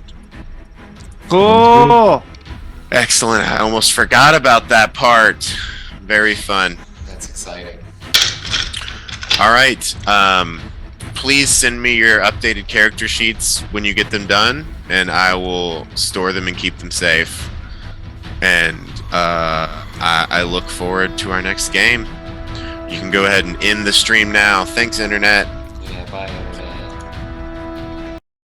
Cool. Excellent. I almost forgot about that part. Very fun. That's exciting. All right. Please send me your updated character sheets when you get them done, and I will store them and keep them safe. And I look forward to our next game. You can go ahead and end the stream now. Thanks, Internet. Yeah, bye, Internet.